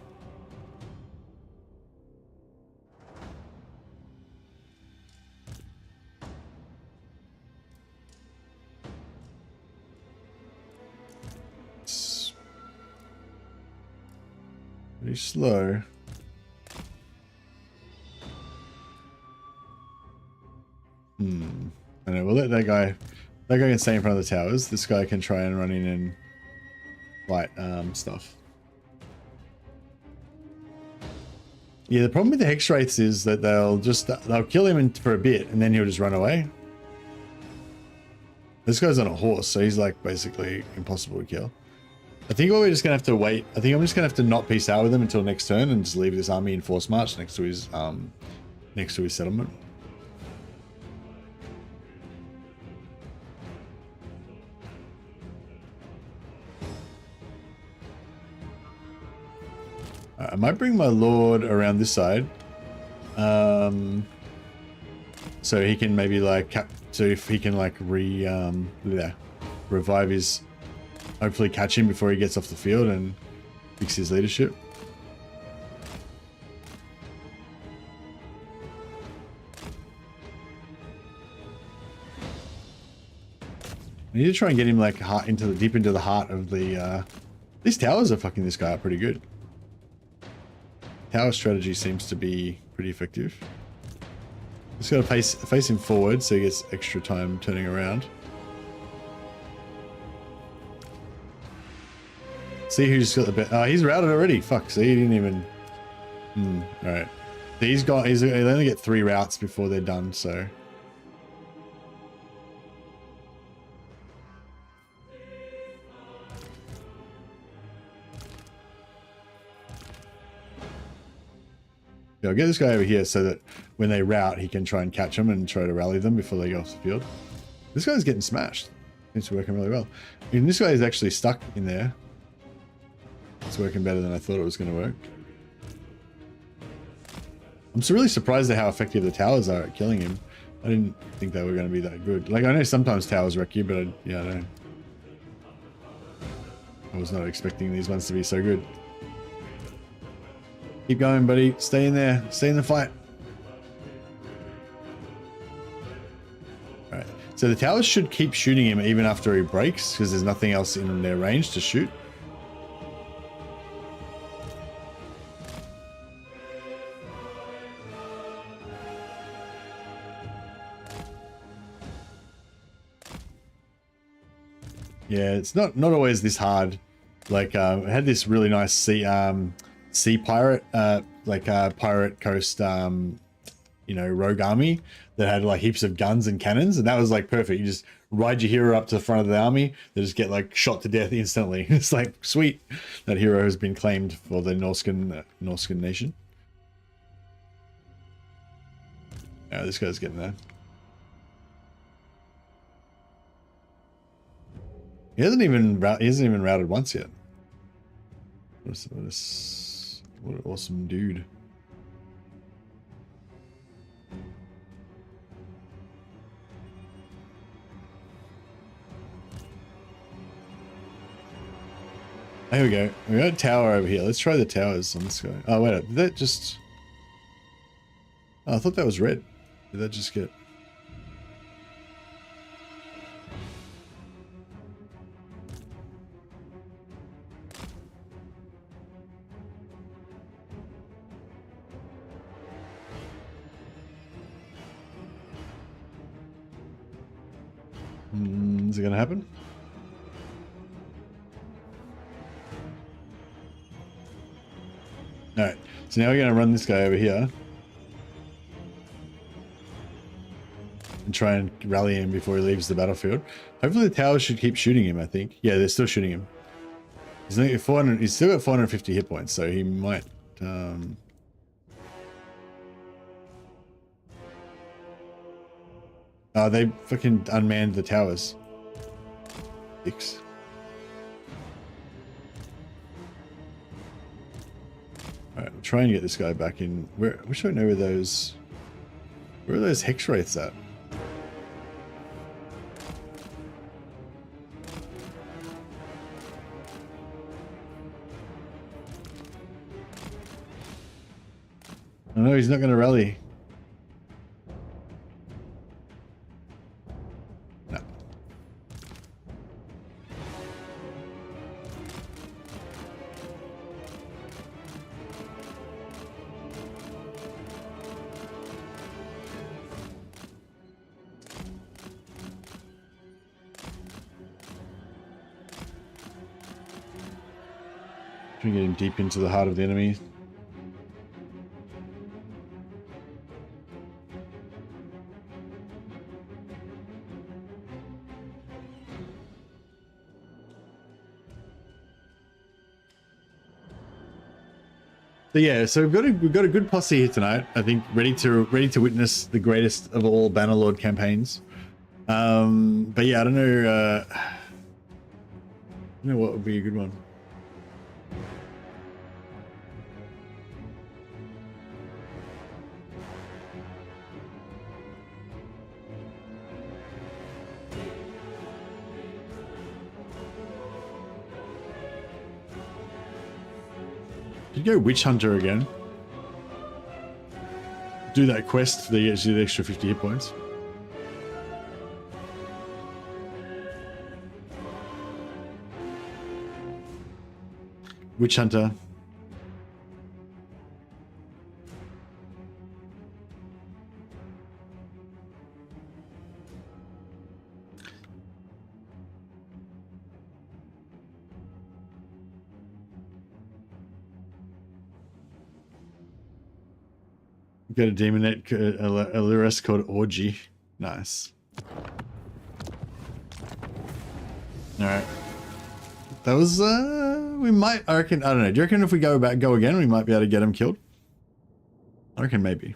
It's pretty slow. I don't know. We'll let that guy. That guy can stay in front of the towers. This guy can try and run in and fight stuff. Yeah, the problem with the Hex Wraiths is that they'll kill him for a bit and then he'll just run away. This guy's on a horse, so he's like basically impossible to kill. I think we're just gonna have to wait. I think I'm just gonna have to not peace out with him until next turn and just leave this army in force march next to his settlement. I might bring my lord around this side, so he can maybe like so if he can like revive his, hopefully catch him before he gets off the field and fix his leadership. I need to try and get him like deep into the heart of the. These towers are fucking this guy up pretty good. Tower strategy seems to be pretty effective. Just gotta face him forward so he gets extra time turning around. See who's got the best. Oh, he's routed already. Fuck. See, he didn't even. Alright. They only get 3 routes before they're done, so. I'll get this guy over here so that when they rout, he can try and catch them and try to rally them before they go off the field. This guy's getting smashed. It's working really well. I mean, this guy is actually stuck in there. It's working better than I thought it was going to work. I'm so really surprised at how effective the towers are at killing him. I didn't think they were going to be that good. Like, I know sometimes towers wreck you, but I don't. I was not expecting these ones to be so good. Keep going, buddy. Stay in there. Stay in the fight. Alright. So the towers should keep shooting him even after he breaks, because there's nothing else in their range to shoot. Yeah, it's not always this hard. Like, I had this really nice sea pirate, pirate coast, rogue army that had like heaps of guns and cannons, and that was like perfect. You just ride your hero up to the front of the army, they just get like shot to death instantly. It's like, sweet, that hero has been claimed for the Norscan nation. Oh, this guy's getting there. He hasn't even routed once yet. What an awesome dude. There we go. We got a tower over here. Let's try the towers on this guy. Oh, wait. Did that just... Oh, I thought that was red. Did that just get... Is it going to happen? Alright, so now we're going to run this guy over here and try and rally him before he leaves the battlefield. Hopefully the towers should keep shooting him, I think. Yeah, they're still shooting him. He's still got 450 hit points, so he might... Oh, they fucking unmanned the towers. Dicks. Alright, we'll try and get this guy back in. Where? I wish I know where those... Where are those hex wraiths at? Oh no, he's not going to rally. No. Trying to get him deep into the heart of the enemy. So yeah, so we've got a good posse here tonight. I think ready to witness the greatest of all Bannerlord campaigns. But yeah, I don't know what would be a good one. You go Witch Hunter again. Do that quest, they get you the extra 50 hit points. Witch Hunter. Got a demonette, a lyrist called Orgy. Nice. Alright. That was, we might, I reckon, I don't know. Do you reckon if we go again, we might be able to get him killed? I reckon maybe.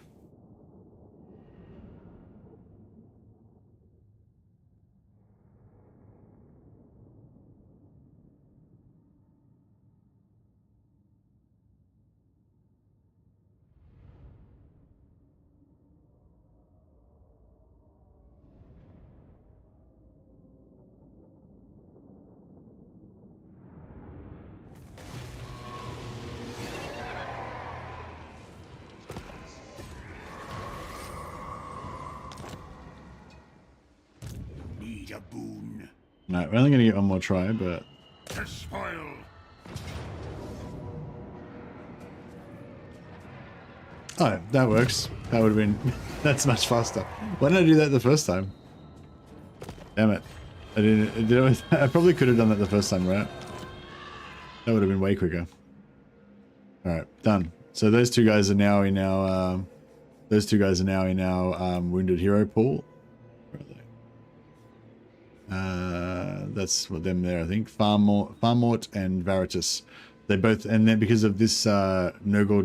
A boon.
No, we're only going to get one more try, but...
To spoil.
Oh, that works. That would have been... That's much faster. Why didn't I do that the first time? Damn it. I didn't... I probably could have done that the first time, right? That would have been way quicker. Alright, done. So those two guys are now in our... Wounded Hero pool. That's what them there, I think. Farmort and Veritas. They both, and then because of this Nurgle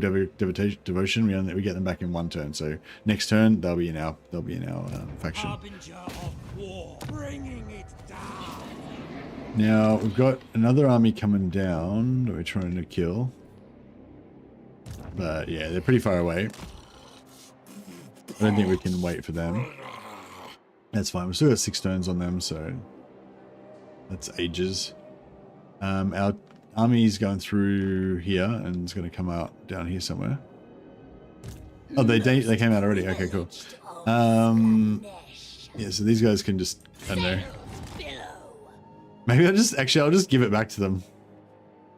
devotion, we get them back in one turn. So next turn they'll be in our faction.
Of war, bringing it down.
Now we've got another army coming down that we're trying to kill, but yeah, they're pretty far away. I don't think we can wait for them. That's fine. We've still got 6 turns on them, so that's ages. Our army's going through here and it's going to come out down here somewhere. Oh, they came out already. Okay, cool. Yeah, so these guys can just, I don't know. Maybe I'll just give it back to them.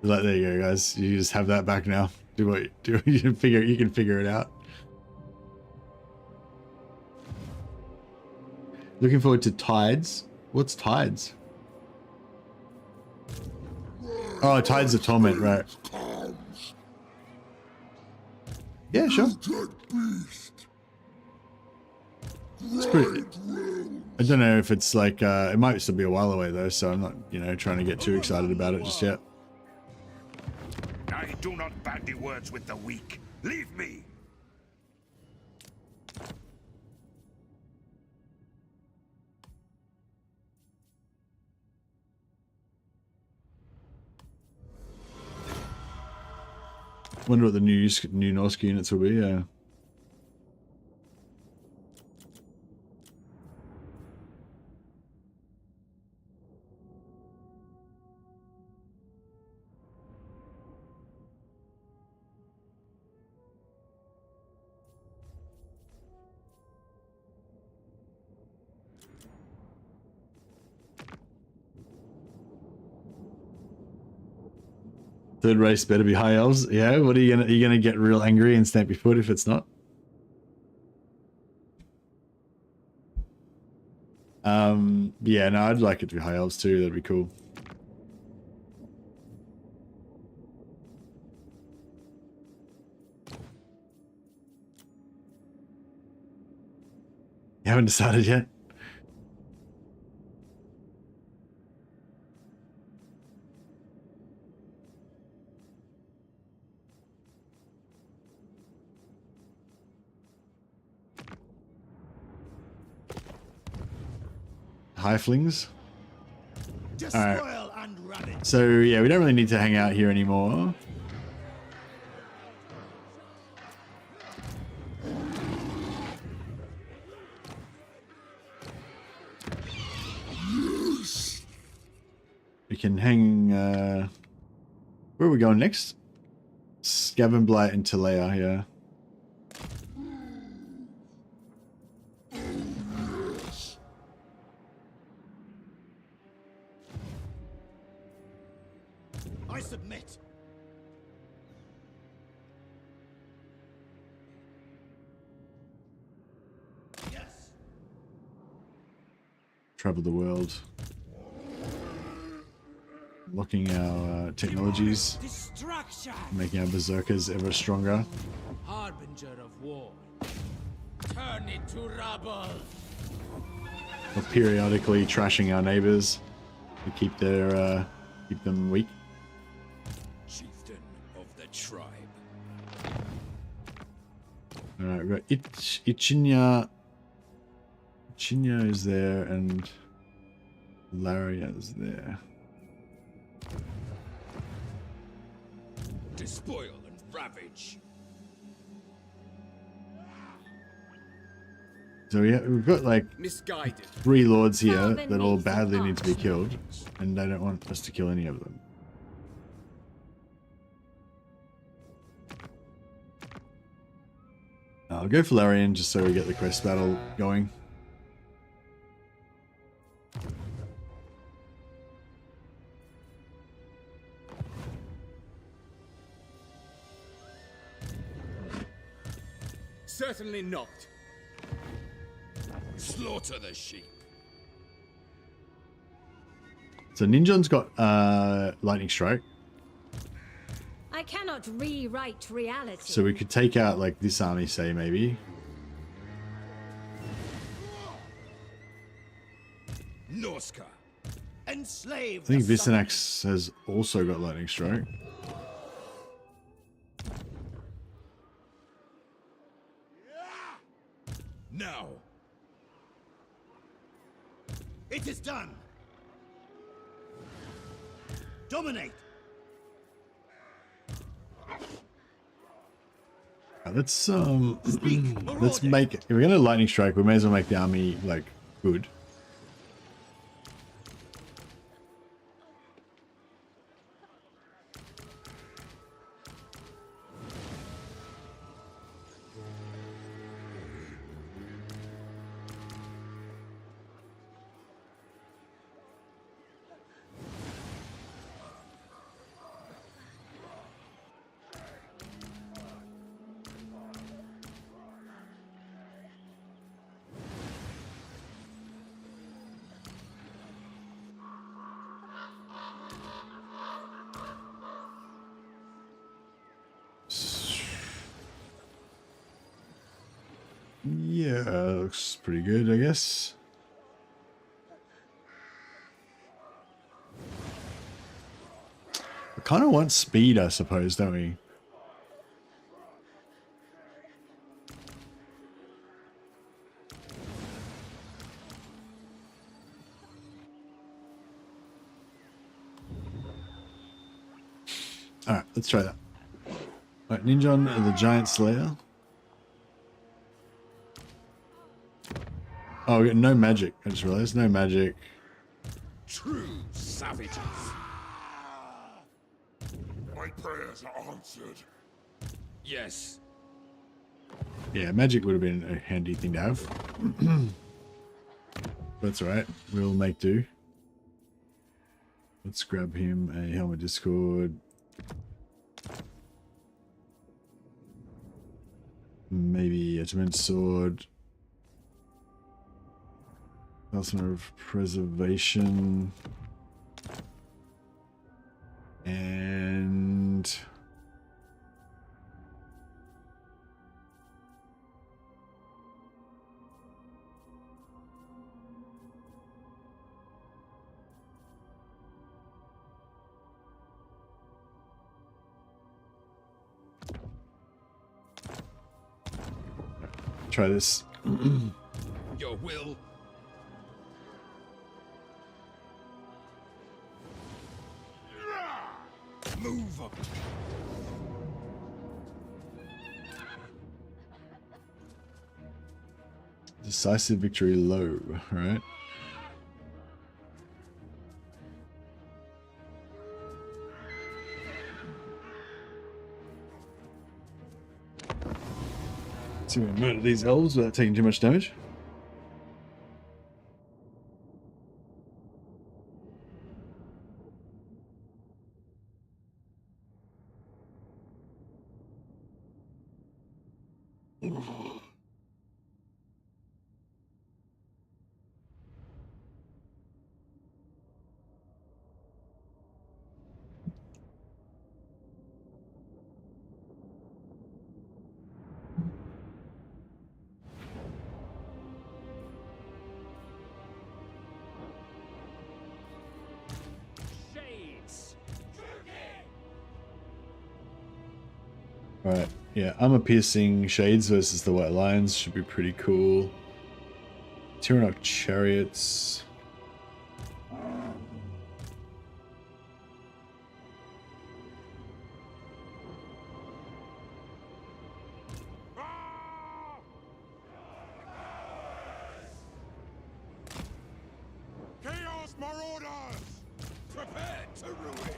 Like, there you go, guys. You just have that back now. You can figure it out. Looking forward to Tides. What's Tides? Oh, Tides of Torment, right. Yeah, sure. It's pretty... I don't know if it's like, it might still be a while away though, so I'm not, trying to get too excited about it just yet.
I do not bandy words with the weak. Leave me.
Wonder what the new Norsk units will be. Yeah. Third race better be high elves. Yeah, what are you gonna get real angry and stamp your foot if it's not? Yeah, no, I'd like it to be high elves too, that'd be cool. You haven't decided yet? Highflings. Alright. So yeah, we don't really need to hang out here anymore. We can hang where are we going next? Skavenblight and Talea, yeah.
I submit. Yes.
Travel the world. Unlocking our technologies.
Destruction.
Making our berserkers ever stronger.
Harbinger of war. Turn it to rubble.
We're periodically trashing our neighbors to keep their keep them weak.
Chieftain of the tribe.
Alright, we've got Ichinya. Ichinya is there and Laria is there.
Despoil and ravage.
So we've got like
Misguided.
3 lords here
Calvin
that all
needs to
badly need to be
pass.
killed, and they don't want us to kill any of them. I'll go for Larian just so we get the quest battle going.
Certainly not.
Slaughter the sheep.
So Ninjon's got lightning strike,
I cannot rewrite reality.
so we could take out like this army, say maybe.
Norska.
Enslave.
I think
the
Visanax has also got lightning strike.
Now.
It is done. Dominate.
Let's let's make if we're gonna lightning strike, we may as well make the army like good. Yeah, looks pretty good, I guess. We kind of want speed, I suppose, don't we? All right, let's try that. Right, Ninjon the Giant Slayer. Oh, we got no magic. I just realized no magic.
True savages.
My prayers are answered.
Yes.
Yeah, magic would have been a handy thing to have. That's alright. We'll make do. Let's grab him a Helmet Discord. Maybe a Tormented Sword. Talisman of Preservation. And... try this.
Your will. Move up.
Decisive victory low, right? See if we murder these elves without taking too much damage. Right, yeah, armor piercing shades versus the White Lions should be pretty cool. Tyrannok chariots.
Chaos Marauders!
Prepare to ruin.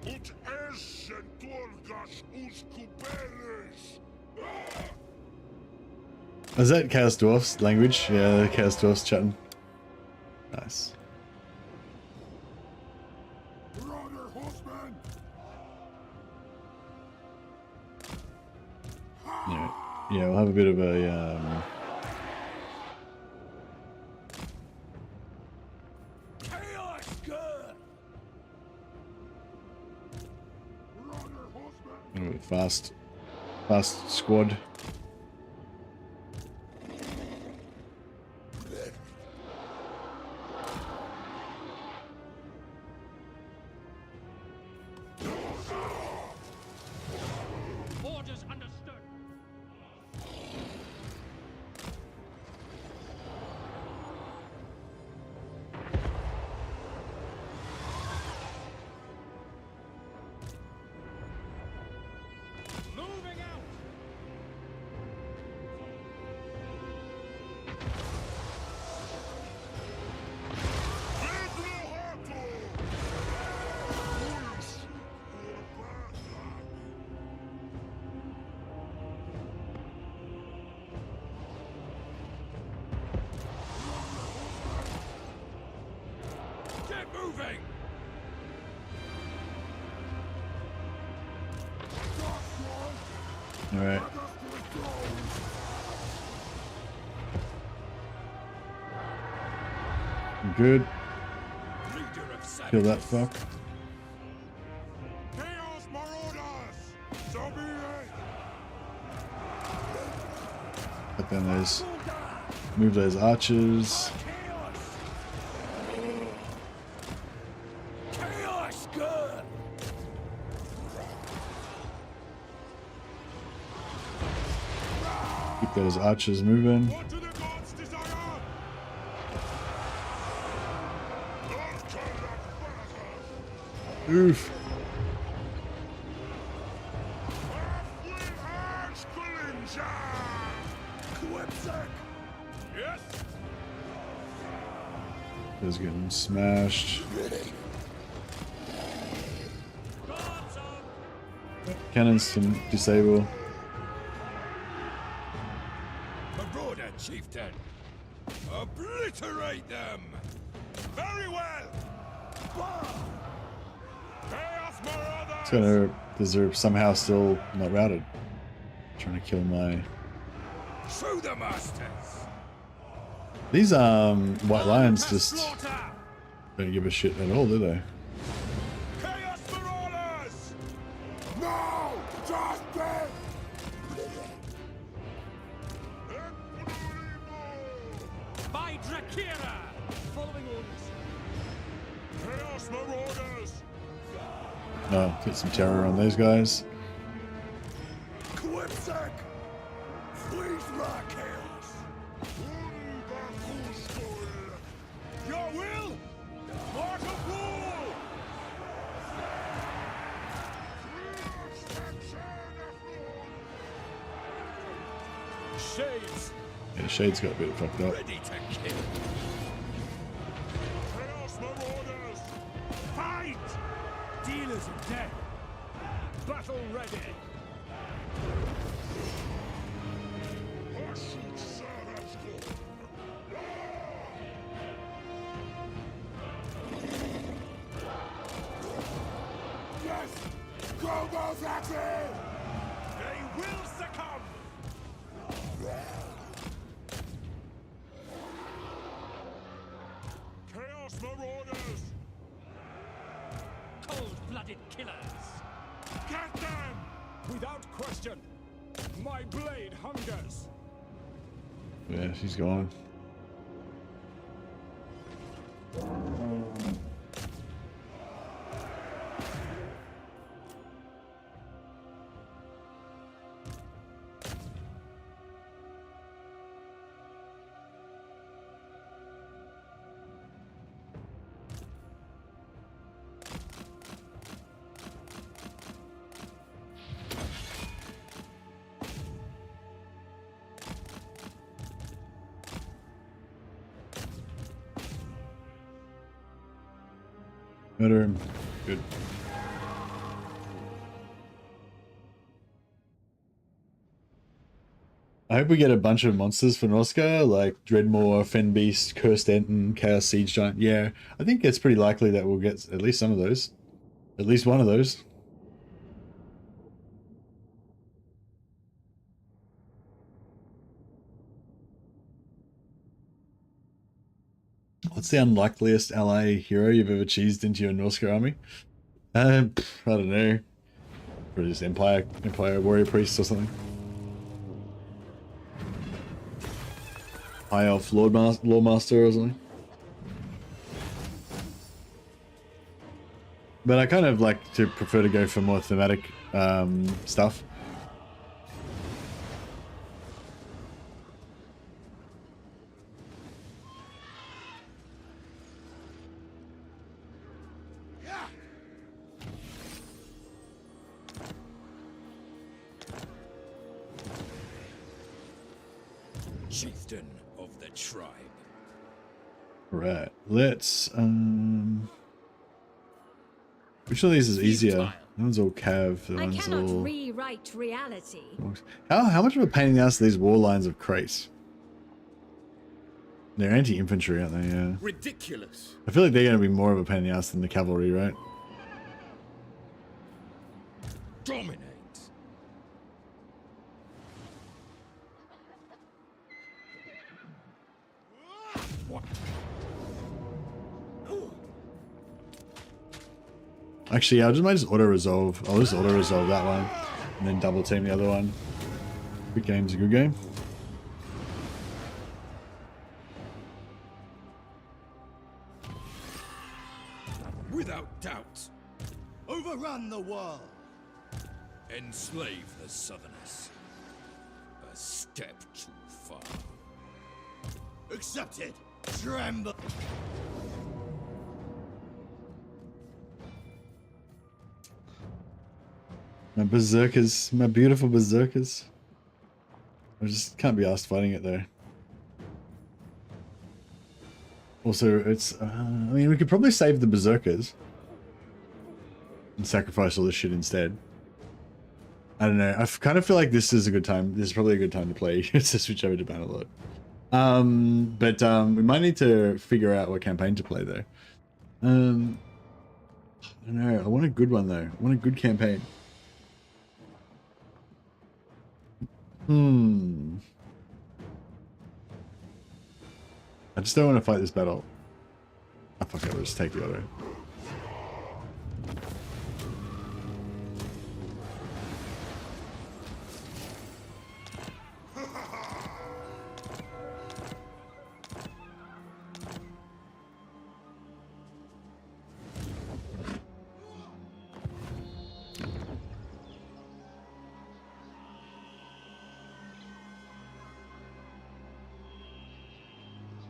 Ut essen Torgas us cubeles!
Is that Chaos Dwarfs language? Yeah, the Chaos Dwarfs chatting. Nice.
Runner horseman!
Yeah, we'll have a bit of a
Chaos good.
fast squad.
Orders understood. Moving out.
Get moving.
All right. Good. Kill that fuck.
Chaos Marauders! So be it!
But then there's move those archers.
Chaos good.
Keep those archers moving.
What do the gods desire?
Oof.
Yes.
Is getting smashed. Cannons can disable.
Marauder, chieftain. Obliterate them.
Very well. Chaos Marauders.
It's gonna. Because they're somehow still not routed. Trying to kill my.
Show the masters.
These white lions just don't give a shit at all, do they?
Chaos Marauders. No justice.
By Drakira! Following orders.
Chaos Marauders.
Oh, get some terror on those guys.
Quipsec. Please rock chaos. Your will. Mark of rule.
Shades!
Yeah, Shade's got a bit fucked up.
Ready to kill.
Chaos Marauders.
Fight! Dealers of death! Battle ready!
Yes. Go those axes. They will succumb. Chaos Marauders.
Cold-blooded killers!
Get them.
Without question, my blade hungers!
Yeah, she's gone. Murder him. Good. I hope we get a bunch of monsters for Norsca, like Dreadmaw, Fenbeast, Cursed Enten, Chaos Siege Giant. Yeah, I think it's pretty likely that we'll get at least some of those. At least one of those. What's the unlikeliest ally hero you've ever cheesed into your Norsca army? I don't know. Or just Empire Warrior Priest or something. High Elf Lordmaster or something. But I kind of like to prefer to go for more thematic stuff.
Chieftain of the tribe.
Right, let's which one of these is easier? That one's all cav, the
I
one's
cannot
all
rewrite reality.
how much of a pain in the ass are these war lines of crates? They're anti-infantry, aren't they? Yeah.
Ridiculous.
I feel like they're gonna be more of a pain in the ass than the cavalry, right?
Dominate. What?
Actually, I might just auto-resolve. I'll just auto-resolve that one. And then double team the other one. Good game's a good game.
Without doubt.
Overrun the world.
Enslave the Southerners. A step too far.
Accepted. Tremble.
My berserkers, my beautiful berserkers. I just can't be asked fighting it though. Also, it's, I mean, we could probably save the berserkers and sacrifice all this shit instead. I don't know. I kind of feel like this is a good time. This is probably a good time to play to switch over to Bannerlord. We might need to figure out what campaign to play though. I don't know. I want a good one though. I want a good campaign. I just don't want to fight this battle. Oh, fuck it, we'll just take the auto.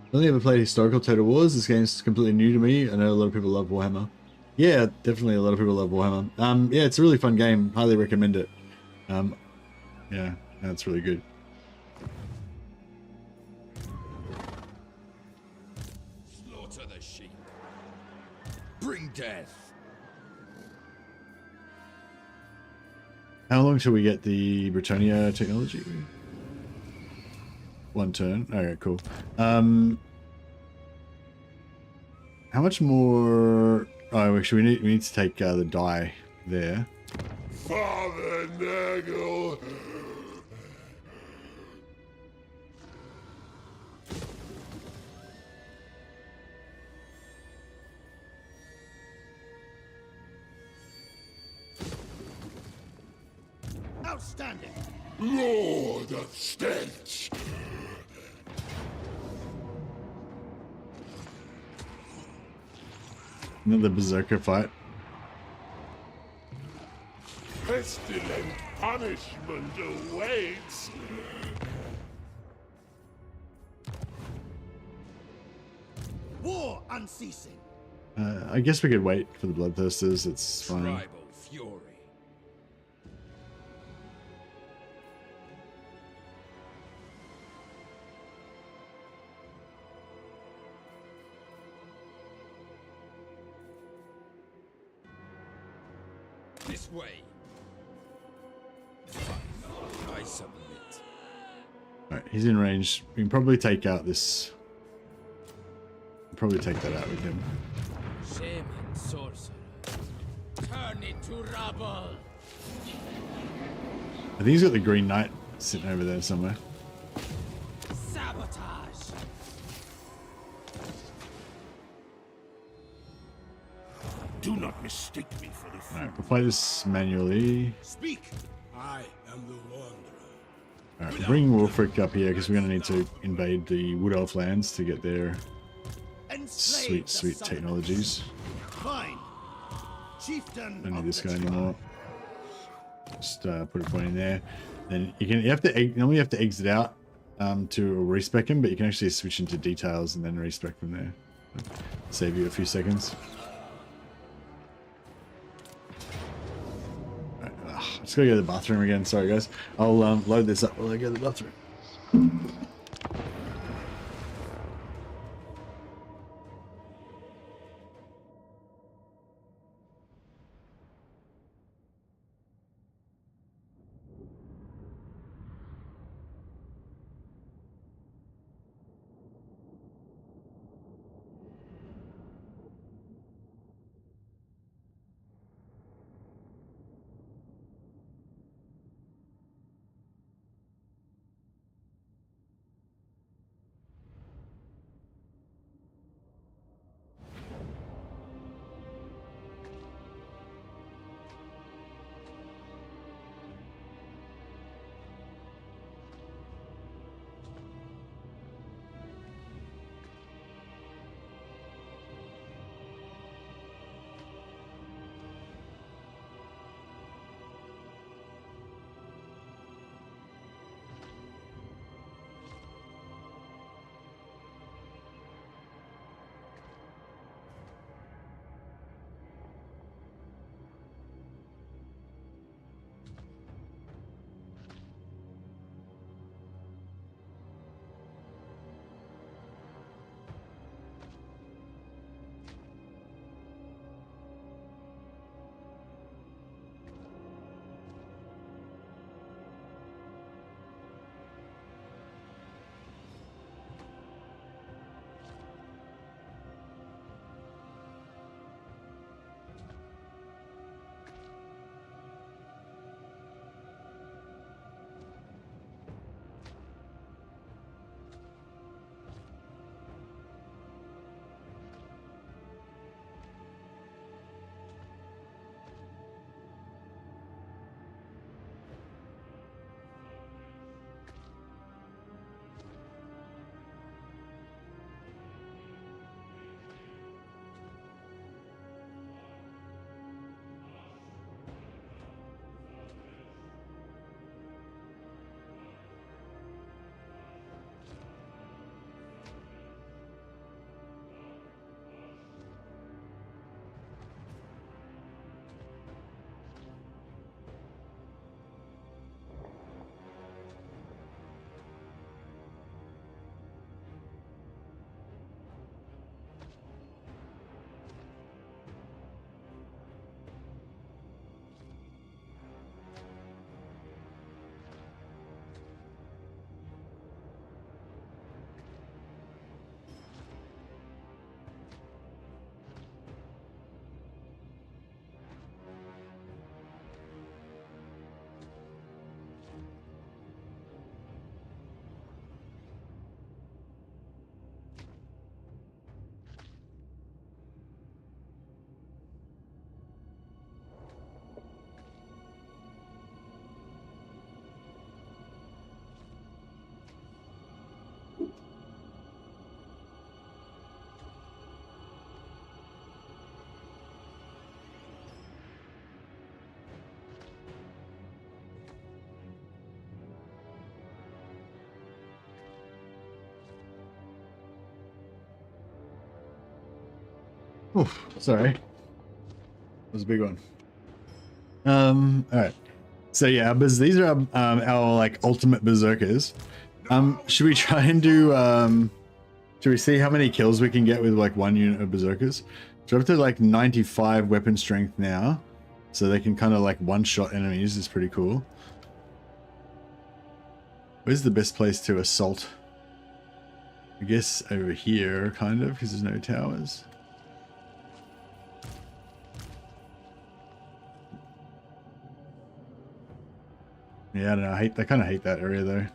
I've only ever played historical Total Wars. This game's completely new to me. I know a lot of people love Warhammer. Yeah, definitely a lot of people love Warhammer. Yeah, it's a really fun game. Highly recommend it. Yeah, that's really good.
Slaughter the sheep. Bring death.
How long till we get the Britannia technology? One turn. Okay, cool. How much more? Oh, actually, we need to take the die there.
Father Nagel.
Outstanding.
Lord of Stench.
Another berserker fight.
Pestilent punishment awaits.
War unceasing.
I guess we could wait for the bloodthirsters. It's fine.
Tribal fury. This way. I submit.
Alright, he's in range. We can probably take out this. Probably take that out with him.
Shaman sorcerer. Turn it to rubble.
I think he's got the Green Knight sitting over there somewhere.
Sabotage.
Do not mistake me for the fool.
Alright, we'll play this manually.
Speak.
I am the wanderer.
Alright, we'll bring WULFRIK up here because we're going to need to invade the Wood Elf lands to get their
Enslave
sweet
the
technologies.
Fine. Chieftain.
Don't need
of
this
the
guy
tribe.
anymore. Just put a point in there. Then you have to normally you have to exit out to respec him, but you can actually switch into details and then respec from there. Save you a few seconds. Right, just gotta go to the bathroom again. Sorry guys. I'll load this up while I go to the bathroom. Oof, sorry. That was a big one. Alright. So yeah, these are our like ultimate berserkers. Should we try and do should we see how many kills we can get with like one unit of berserkers? So we're up to like 95 weapon strength now. So they can kind of like one-shot enemies. Is pretty cool. Where's the best place to assault? I guess over here, kind of, because there's no towers. Yeah, I don't know. I kind of hate that area though.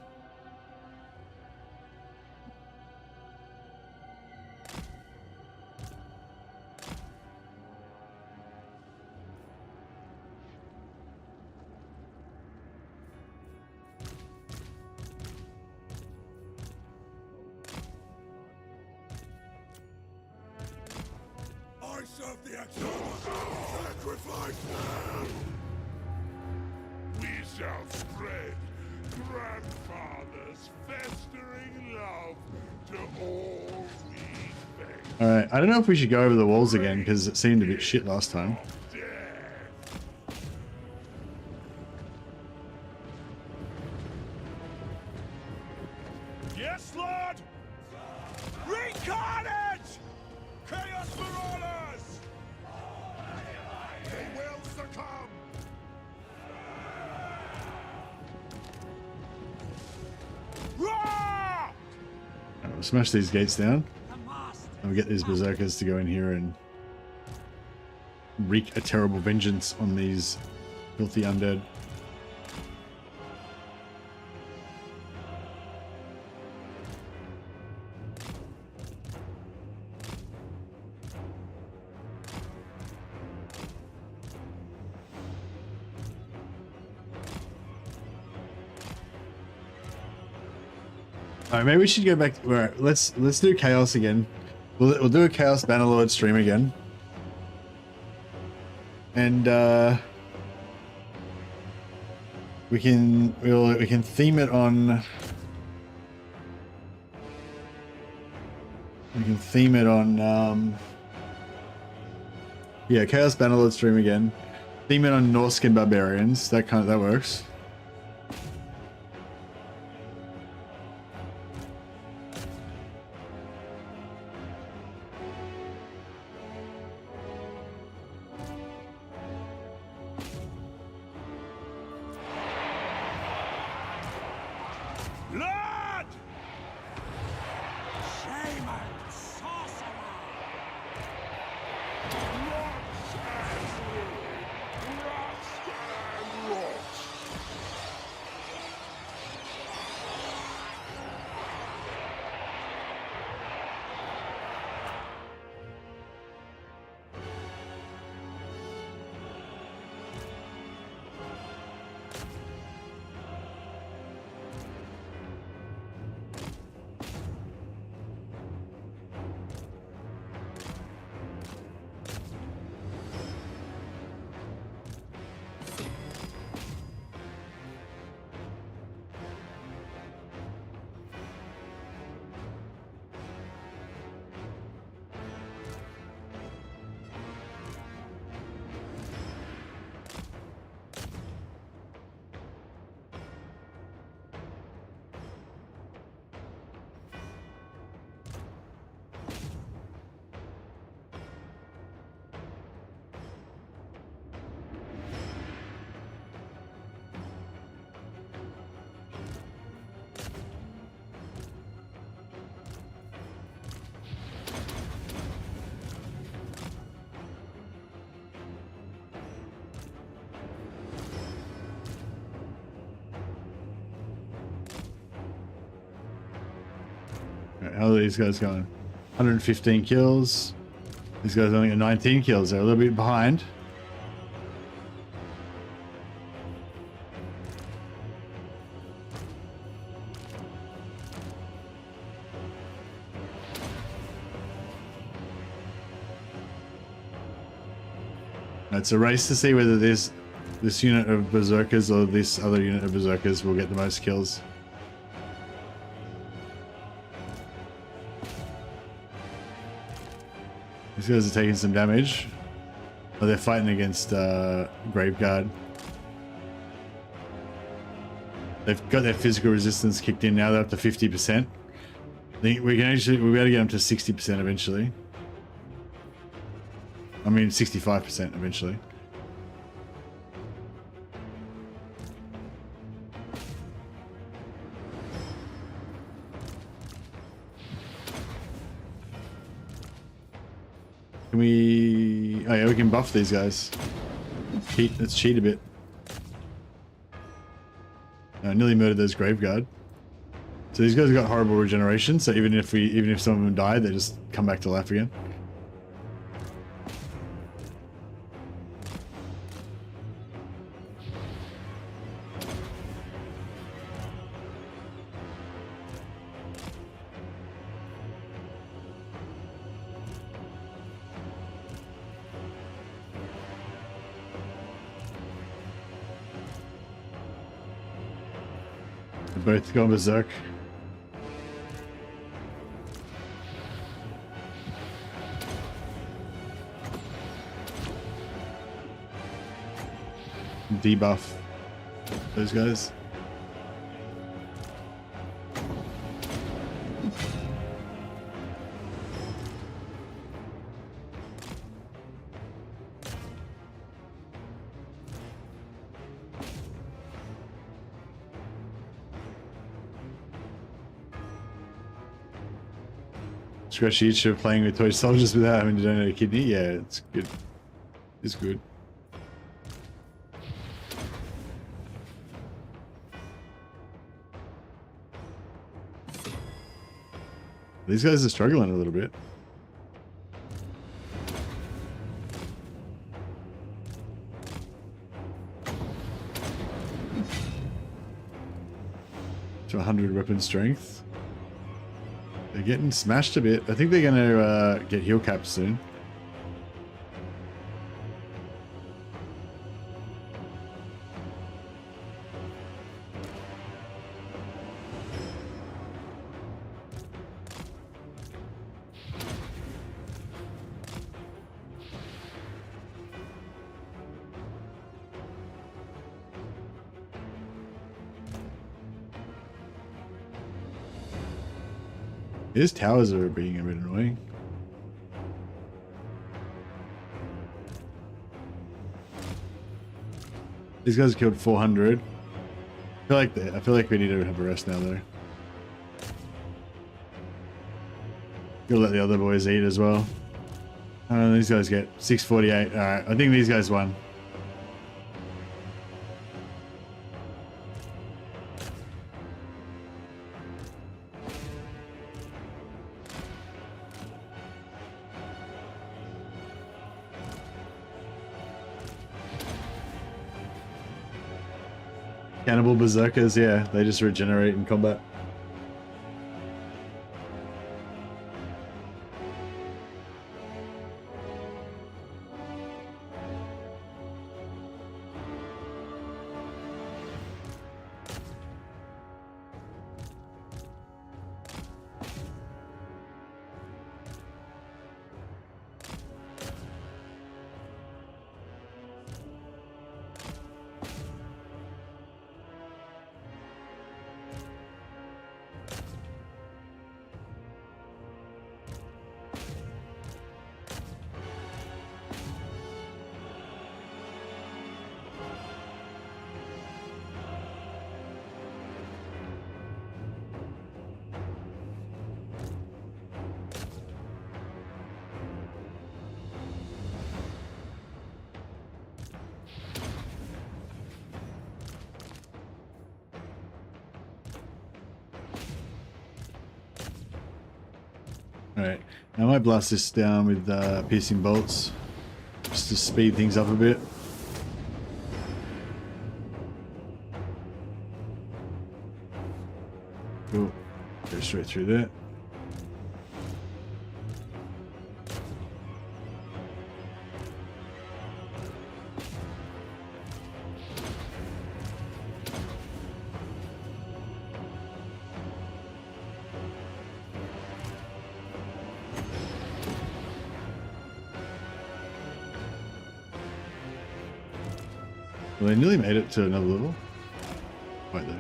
I serve the exiled. Sacrifice them! We shall spread grandfather's festering love to all we face.
Alright, I don't know if we should go over the walls again because it seemed a bit shit last time.
Yes, Lord! Wreak carnage! Chaos Marauders! They will succumb! Roar!
We'll smash these gates down. And we'll get these berserkers to go in here and wreak a terrible vengeance on these filthy undead. Alright, maybe we should go back. Alright, let's do chaos again. We'll do a Chaos Bannerlord stream again. And we can theme it on yeah, Chaos Bannerlord stream again. Theme it on Norskin Barbarians. That works.
Blood! Shaman! Sorcerer! Rocks and ruin! Rocks and rocks!
How are these guys going? 115 kills. These guys only got 19 kills. They're a little bit behind. It's a race to see whether this unit of berserkers or this other unit of berserkers will get the most kills. These guys are taking some damage. Oh, they're fighting against Graveguard. They've got their physical resistance kicked in now. They're up to 50%. I think we'll be able to get them to 60% eventually. I mean 65% eventually. Can we... Oh yeah, we can buff these guys. Let's cheat a bit. Nearly murdered those Graveguard. So these guys have got horrible regeneration, so even if some of them die, they just come back to life again. They're both going berserk. Debuff those guys. Scratchy itch of playing with toy soldiers without having to donate a kidney. Yeah, it's good. It's good. These guys are struggling a little bit. To 100 weapon strength. They're getting smashed a bit. I think they're going to get heal caps soon. His towers are being a bit annoying. These guys killed 400. I feel like we need to have a rest now though. Gotta let the other boys eat as well. These guys get 648. Alright, I think these guys won. Cannibal berserkers, yeah, they just regenerate in combat. Alright, I might blast this down with piercing bolts, just to speed things up a bit. Cool, go straight through there. Well, they nearly made it to another level. Quite though.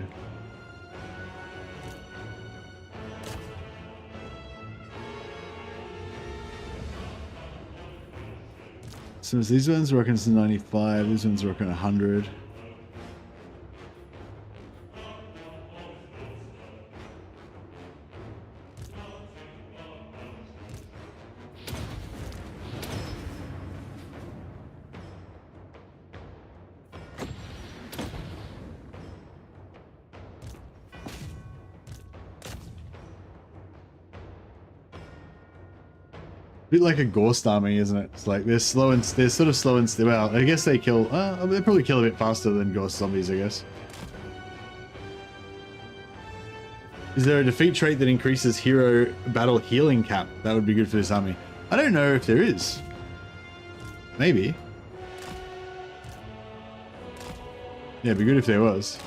So these ones rocking to 95, these ones rocking 100. Bit like a ghost army, isn't it? It's like they're slow and they're sort of slow and still. Well, I guess they kill. They probably kill a bit faster than ghost zombies, I guess. Is there a defeat trait that increases hero battle healing cap? That would be good for this army. I don't know if there is. Maybe. Yeah, it'd be good if there was.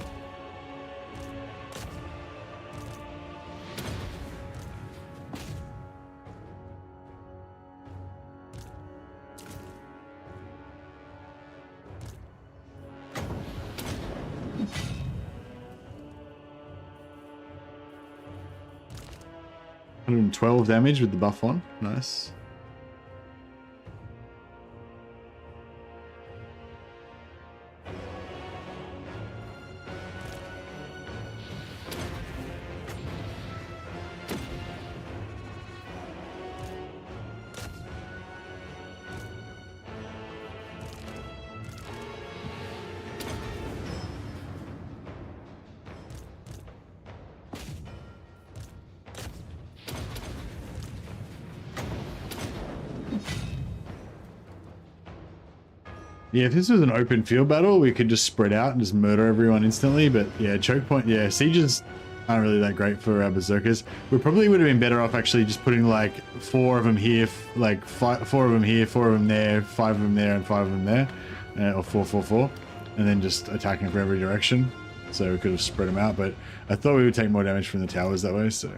$112 damage with the buff on. Nice. Yeah, if this was an open field battle, we could just spread out and just murder everyone instantly. But yeah, choke point, yeah, sieges aren't really that great for our berserkers. We probably would have been better off actually just putting like 4 of them here, like 4 of them here, 4 of them there, 5 of them there, and 5 of them there, or 4, 4, 4, and then just attacking from every direction. So we could have spread them out, but I thought we would take more damage from the towers that way, so.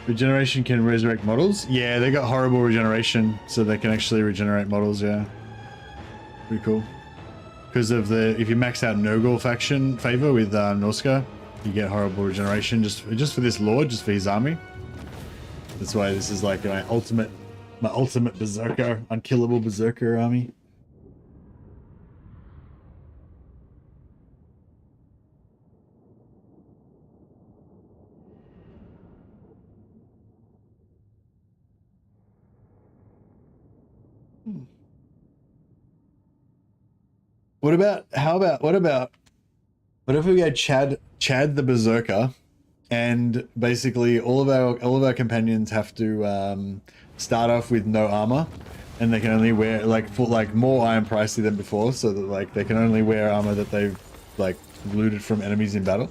Regeneration can resurrect models? Yeah, they got horrible regeneration, so they can actually regenerate models, yeah. Pretty cool. Because of the, if you max out Nurgle faction favor with Norska, you get horrible regeneration just for this lord, just for his army. That's why this is like my ultimate berserker, unkillable berserker army. What if we go Chad the Berserker, and basically all of our companions have to start off with no armor, and they can only wear like more iron pricey than before, so that like they can only wear armor that they've like looted from enemies in battle.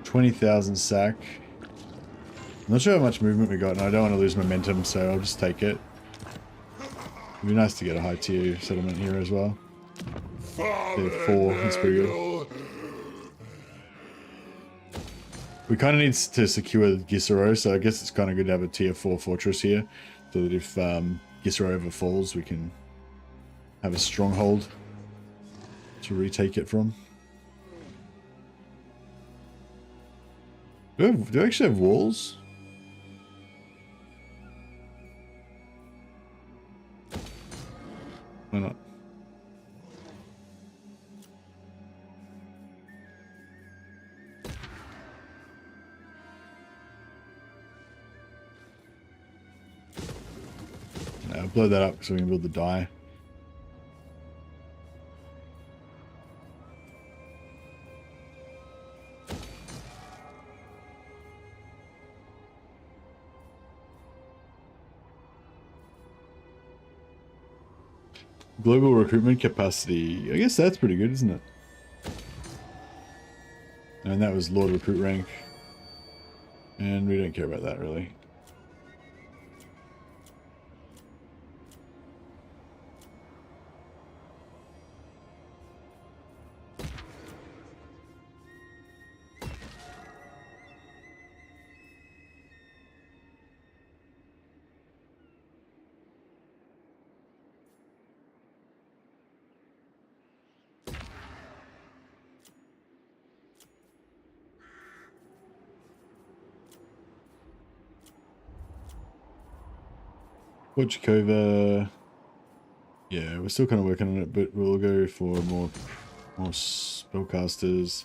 $20,000 sack. I'm not sure how much movement we got, and I don't want to lose momentum, so I'll just take it. It'd be nice to get a high tier settlement here as well. Yeah, 4, that's pretty good. We kind of need to secure Gisero, so I guess it's kind of good to have a tier 4 fortress here, so that if Gisero ever falls, we can have a stronghold to retake it from. Do I actually have walls? Why not? I'll blow that up so we can build the die. Global recruitment capacity. I guess that's pretty good, isn't it? And that was Lord Recruit rank. And we don't care about that, really. Wojcikova. Yeah, we're still kind of working on it, but we'll go for more spellcasters.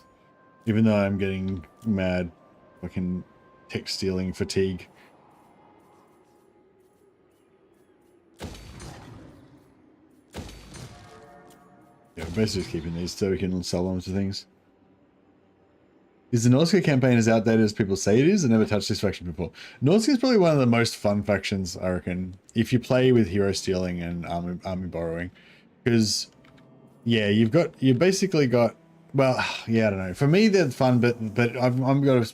Even though I'm getting mad fucking tech stealing fatigue. Yeah, we're basically just keeping these so we can sell them to things. Is the Norska campaign as outdated as people say it is? I never touched this faction before. Norska is probably one of the most fun factions, I reckon, if you play with hero stealing and army borrowing. Because, yeah, you've basically got, well, yeah, I don't know. For me, they're fun, but I've got a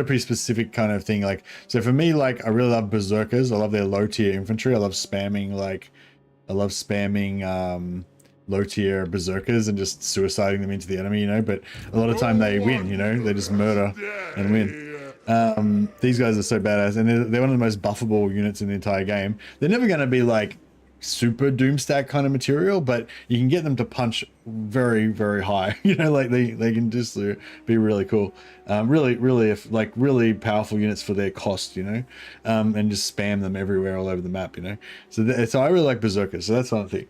pretty specific kind of thing. Like, so for me, like, I really love berserkers. I love their low tier infantry. I love spamming low tier berserkers and just suiciding them into the enemy, you know, but a lot of time they win, you know, they just murder and win. These guys are so badass, and they're one of the most buffable units in the entire game. They're never going to be like super doomstack kind of material, but you can get them to punch very, very high, you know, like they can just be really cool. Really powerful units for their cost, you know, and just spam them everywhere all over the map, you know. So I really like berserkers, so that's one thing.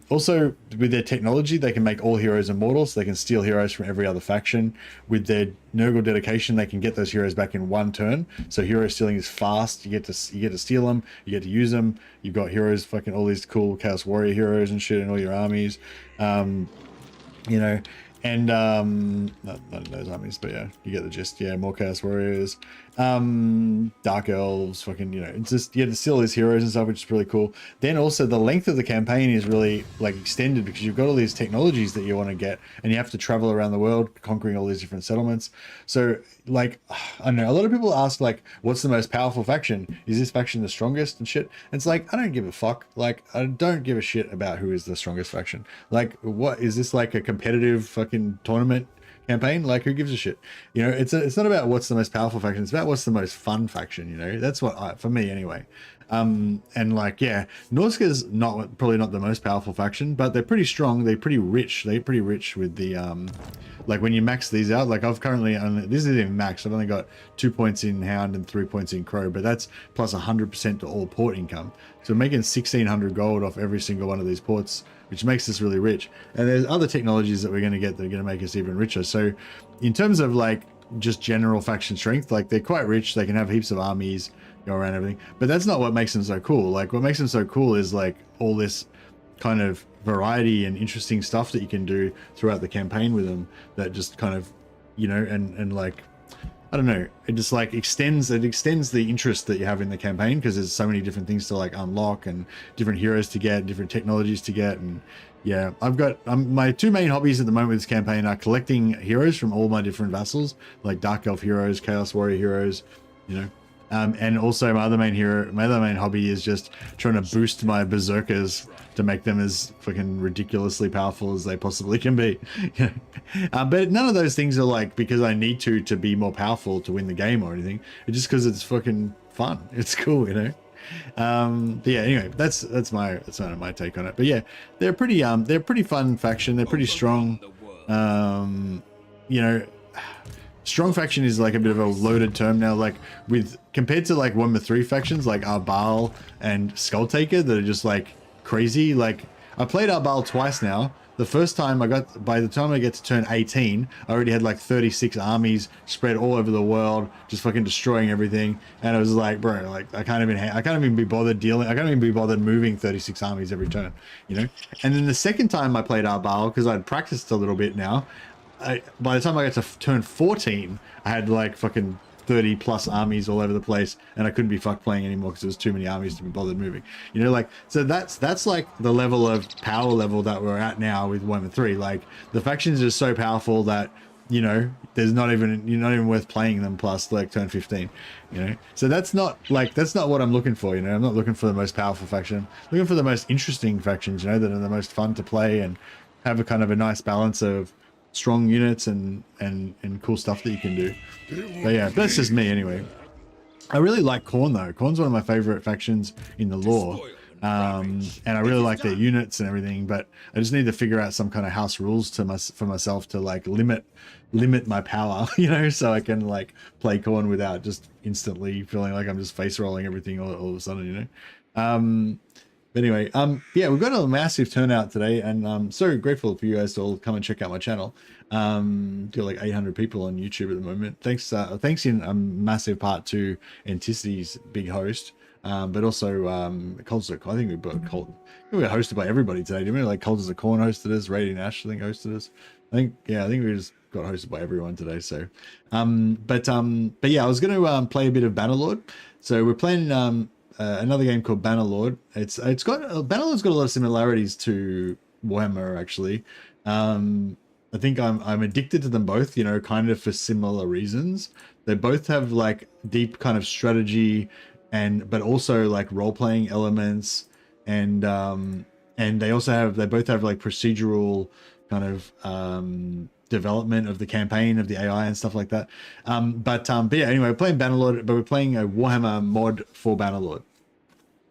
Also with their technology, they can make all heroes immortal, so they can steal heroes from every other faction. With their Nurgle dedication, they can get those heroes back in one turn. So hero stealing is fast. You get to steal them, you get to use them. You've got heroes, fucking all these cool Chaos Warrior heroes and shit in all your armies. You know, and not in those armies, but yeah, you get the gist. Yeah, more Chaos Warriors, Dark Elves, fucking, you know, it's just, you get to steal these heroes and stuff, which is really cool. Then also the length of the campaign is really like extended because you've got all these technologies that you want to get, and you have to travel around the world conquering all these different settlements. So like, I don't know, a lot of people ask like, what's the most powerful faction? Is this faction the strongest and shit? And it's like, I don't give a fuck. Like, I don't give a shit about who is the strongest faction. Like, what is this, like a competitive fucking tournament campaign? Like, who gives a shit? You know, it's not about what's the most powerful faction, it's about what's the most fun faction, you know. That's what for me anyway. And like, yeah, Norska's probably not the most powerful faction, but they're pretty strong, they're pretty rich with the like when you max these out. Like I've currently this isn't even max, I've only got 2 points in Hound and 3 points in Crow, but that's plus 100% to all port income, so we're making 1600 gold off every single one of these ports, which makes us really rich. And there's other technologies that we're going to get that are going to make us even richer. So in terms of like just general faction strength, like they're quite rich, they can have heaps of armies, go around everything, but that's not what makes them so cool. Like what makes them so cool is like all this kind of variety and interesting stuff that you can do throughout the campaign with them, that just kind of, you know, and like, I don't know, it just like extends the interest that you have in the campaign, because there's so many different things to like unlock and different heroes to get, different technologies to get. And yeah, I've got my two main hobbies at the moment with this campaign are collecting heroes from all my different vassals, like Dark Elf heroes, Chaos Warrior heroes, you know. And also my other main hobby is just trying to boost my berserkers to make them as fucking ridiculously powerful as they possibly can be. But none of those things are like because I need to be more powerful to win the game or anything. It's just because it's fucking fun. It's cool, you know. But yeah, anyway, that's my take on it. But yeah, they're pretty fun faction. They're pretty strong. You know, strong faction is like a bit of a loaded term now, like compared to like 1-3 factions like Arbal and Skulltaker that are just like crazy. Like I played Arbal twice now. The first time by the time I get to turn 18, I already had like 36 armies spread all over the world, just fucking destroying everything. And I was like, bro, like I can't even be bothered moving 36 armies every turn, you know? And then the second time I played Arbal, because I'd practiced a little bit now, by the time I got to turn 14, I had like fucking 30 plus armies all over the place, and I couldn't be fucked playing anymore because there was too many armies to be bothered moving. You know, like, so that's like the level of power level that we're at now with Warhammer 3. Like, the factions are so powerful that, you know, you're not even worth playing them plus like turn 15, you know. So that's not what I'm looking for, you know. I'm not looking for the most powerful faction. I'm looking for the most interesting factions, you know, that are the most fun to play and have a kind of a nice balance of strong units and cool stuff that you can do. But yeah, that's just me anyway. I really like Khorne though. Khorne's one of my favorite factions in the lore. And I really like their units and everything, but I just need to figure out some kind of house rules for myself to like limit my power, you know, so I can like play Khorne without just instantly feeling like I'm just face rolling everything all of a sudden, you know. But anyway, yeah, we've got a massive turnout today, and I'm so grateful for you guys to all come and check out my channel. Got like 800 people on YouTube at the moment. Thanks in a massive part to Anticity's big host, but also Cultures of, I think we were hosted by everybody today, didn't we? Like Cultures of Khorne hosted us, Radiant Ash I think hosted us. I think we just got hosted by everyone today. So, but yeah, I was going to play a bit of Bannerlord. So we're playing another game called Bannerlord. Bannerlord's got a lot of similarities to Warhammer actually. I think I'm addicted to them both, you know, kind of for similar reasons. They both have like deep kind of strategy but also like role-playing elements, and they both have like procedural kind of development of the campaign, of the AI and stuff like that. But yeah, anyway, we're playing Bannerlord, but we're playing a Warhammer mod for Bannerlord.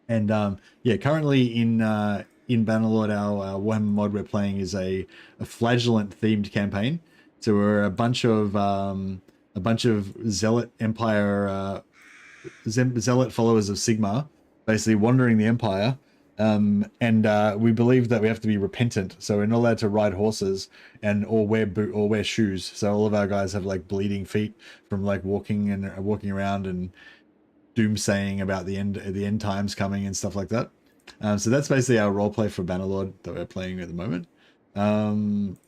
And yeah, currently in Bannerlord, our Warhammer mod we're playing is a flagellant themed campaign. So we're a bunch of Zealot Empire Zealot followers of Sigmar, basically wandering the Empire. And we believe that we have to be repentant, so we're not allowed to ride horses or wear shoes. So all of our guys have like bleeding feet from like walking around and doomsaying about the end times coming and stuff like that. So that's basically our roleplay for Bannerlord that we're playing at the moment.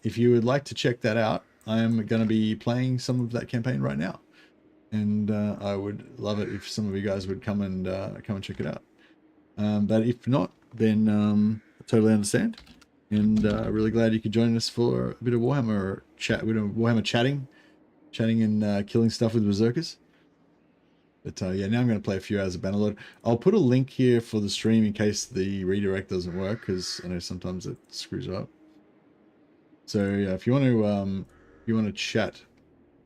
If you would like to check that out, I am going to be playing some of that campaign right now, and I would love it if some of you guys would come and check it out. But if not, then I totally understand, and really glad you could join us for a bit of Warhammer chat. We're doing Warhammer chatting and killing stuff with berserkers. But yeah, now I'm going to play a few hours of Bannerlord. I'll put a link here for the stream in case the redirect doesn't work, because I know sometimes it screws up. So yeah, if you want to chat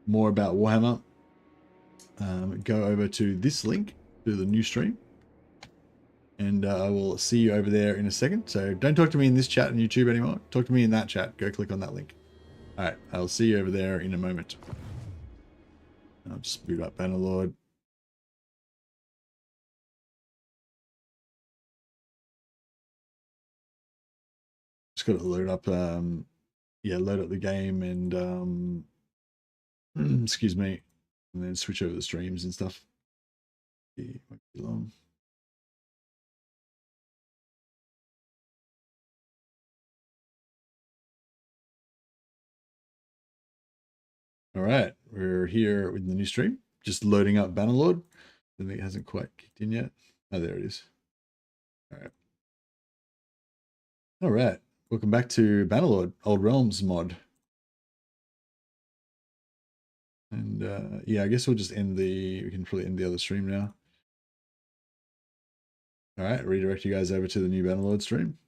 more about Warhammer, go over to this link to the new stream, and I will see you over there in a second. So don't talk to me in this chat on YouTube anymore. Talk to me in that chat. Go click on that link. All right, I'll see you over there in a moment. I'll just boot up Bannerlord. Just got to load up, load up the game and excuse me, and then switch over the streams and stuff. It won't be long. All right, we're here with the new stream, just loading up Bannerlord. I think it hasn't quite kicked in yet. Oh, there it is. All right. All right. Welcome back to Bannerlord, Old Realms mod. And yeah, I guess we'll just we can probably end the other stream now. All right, redirect you guys over to the new Bannerlord stream.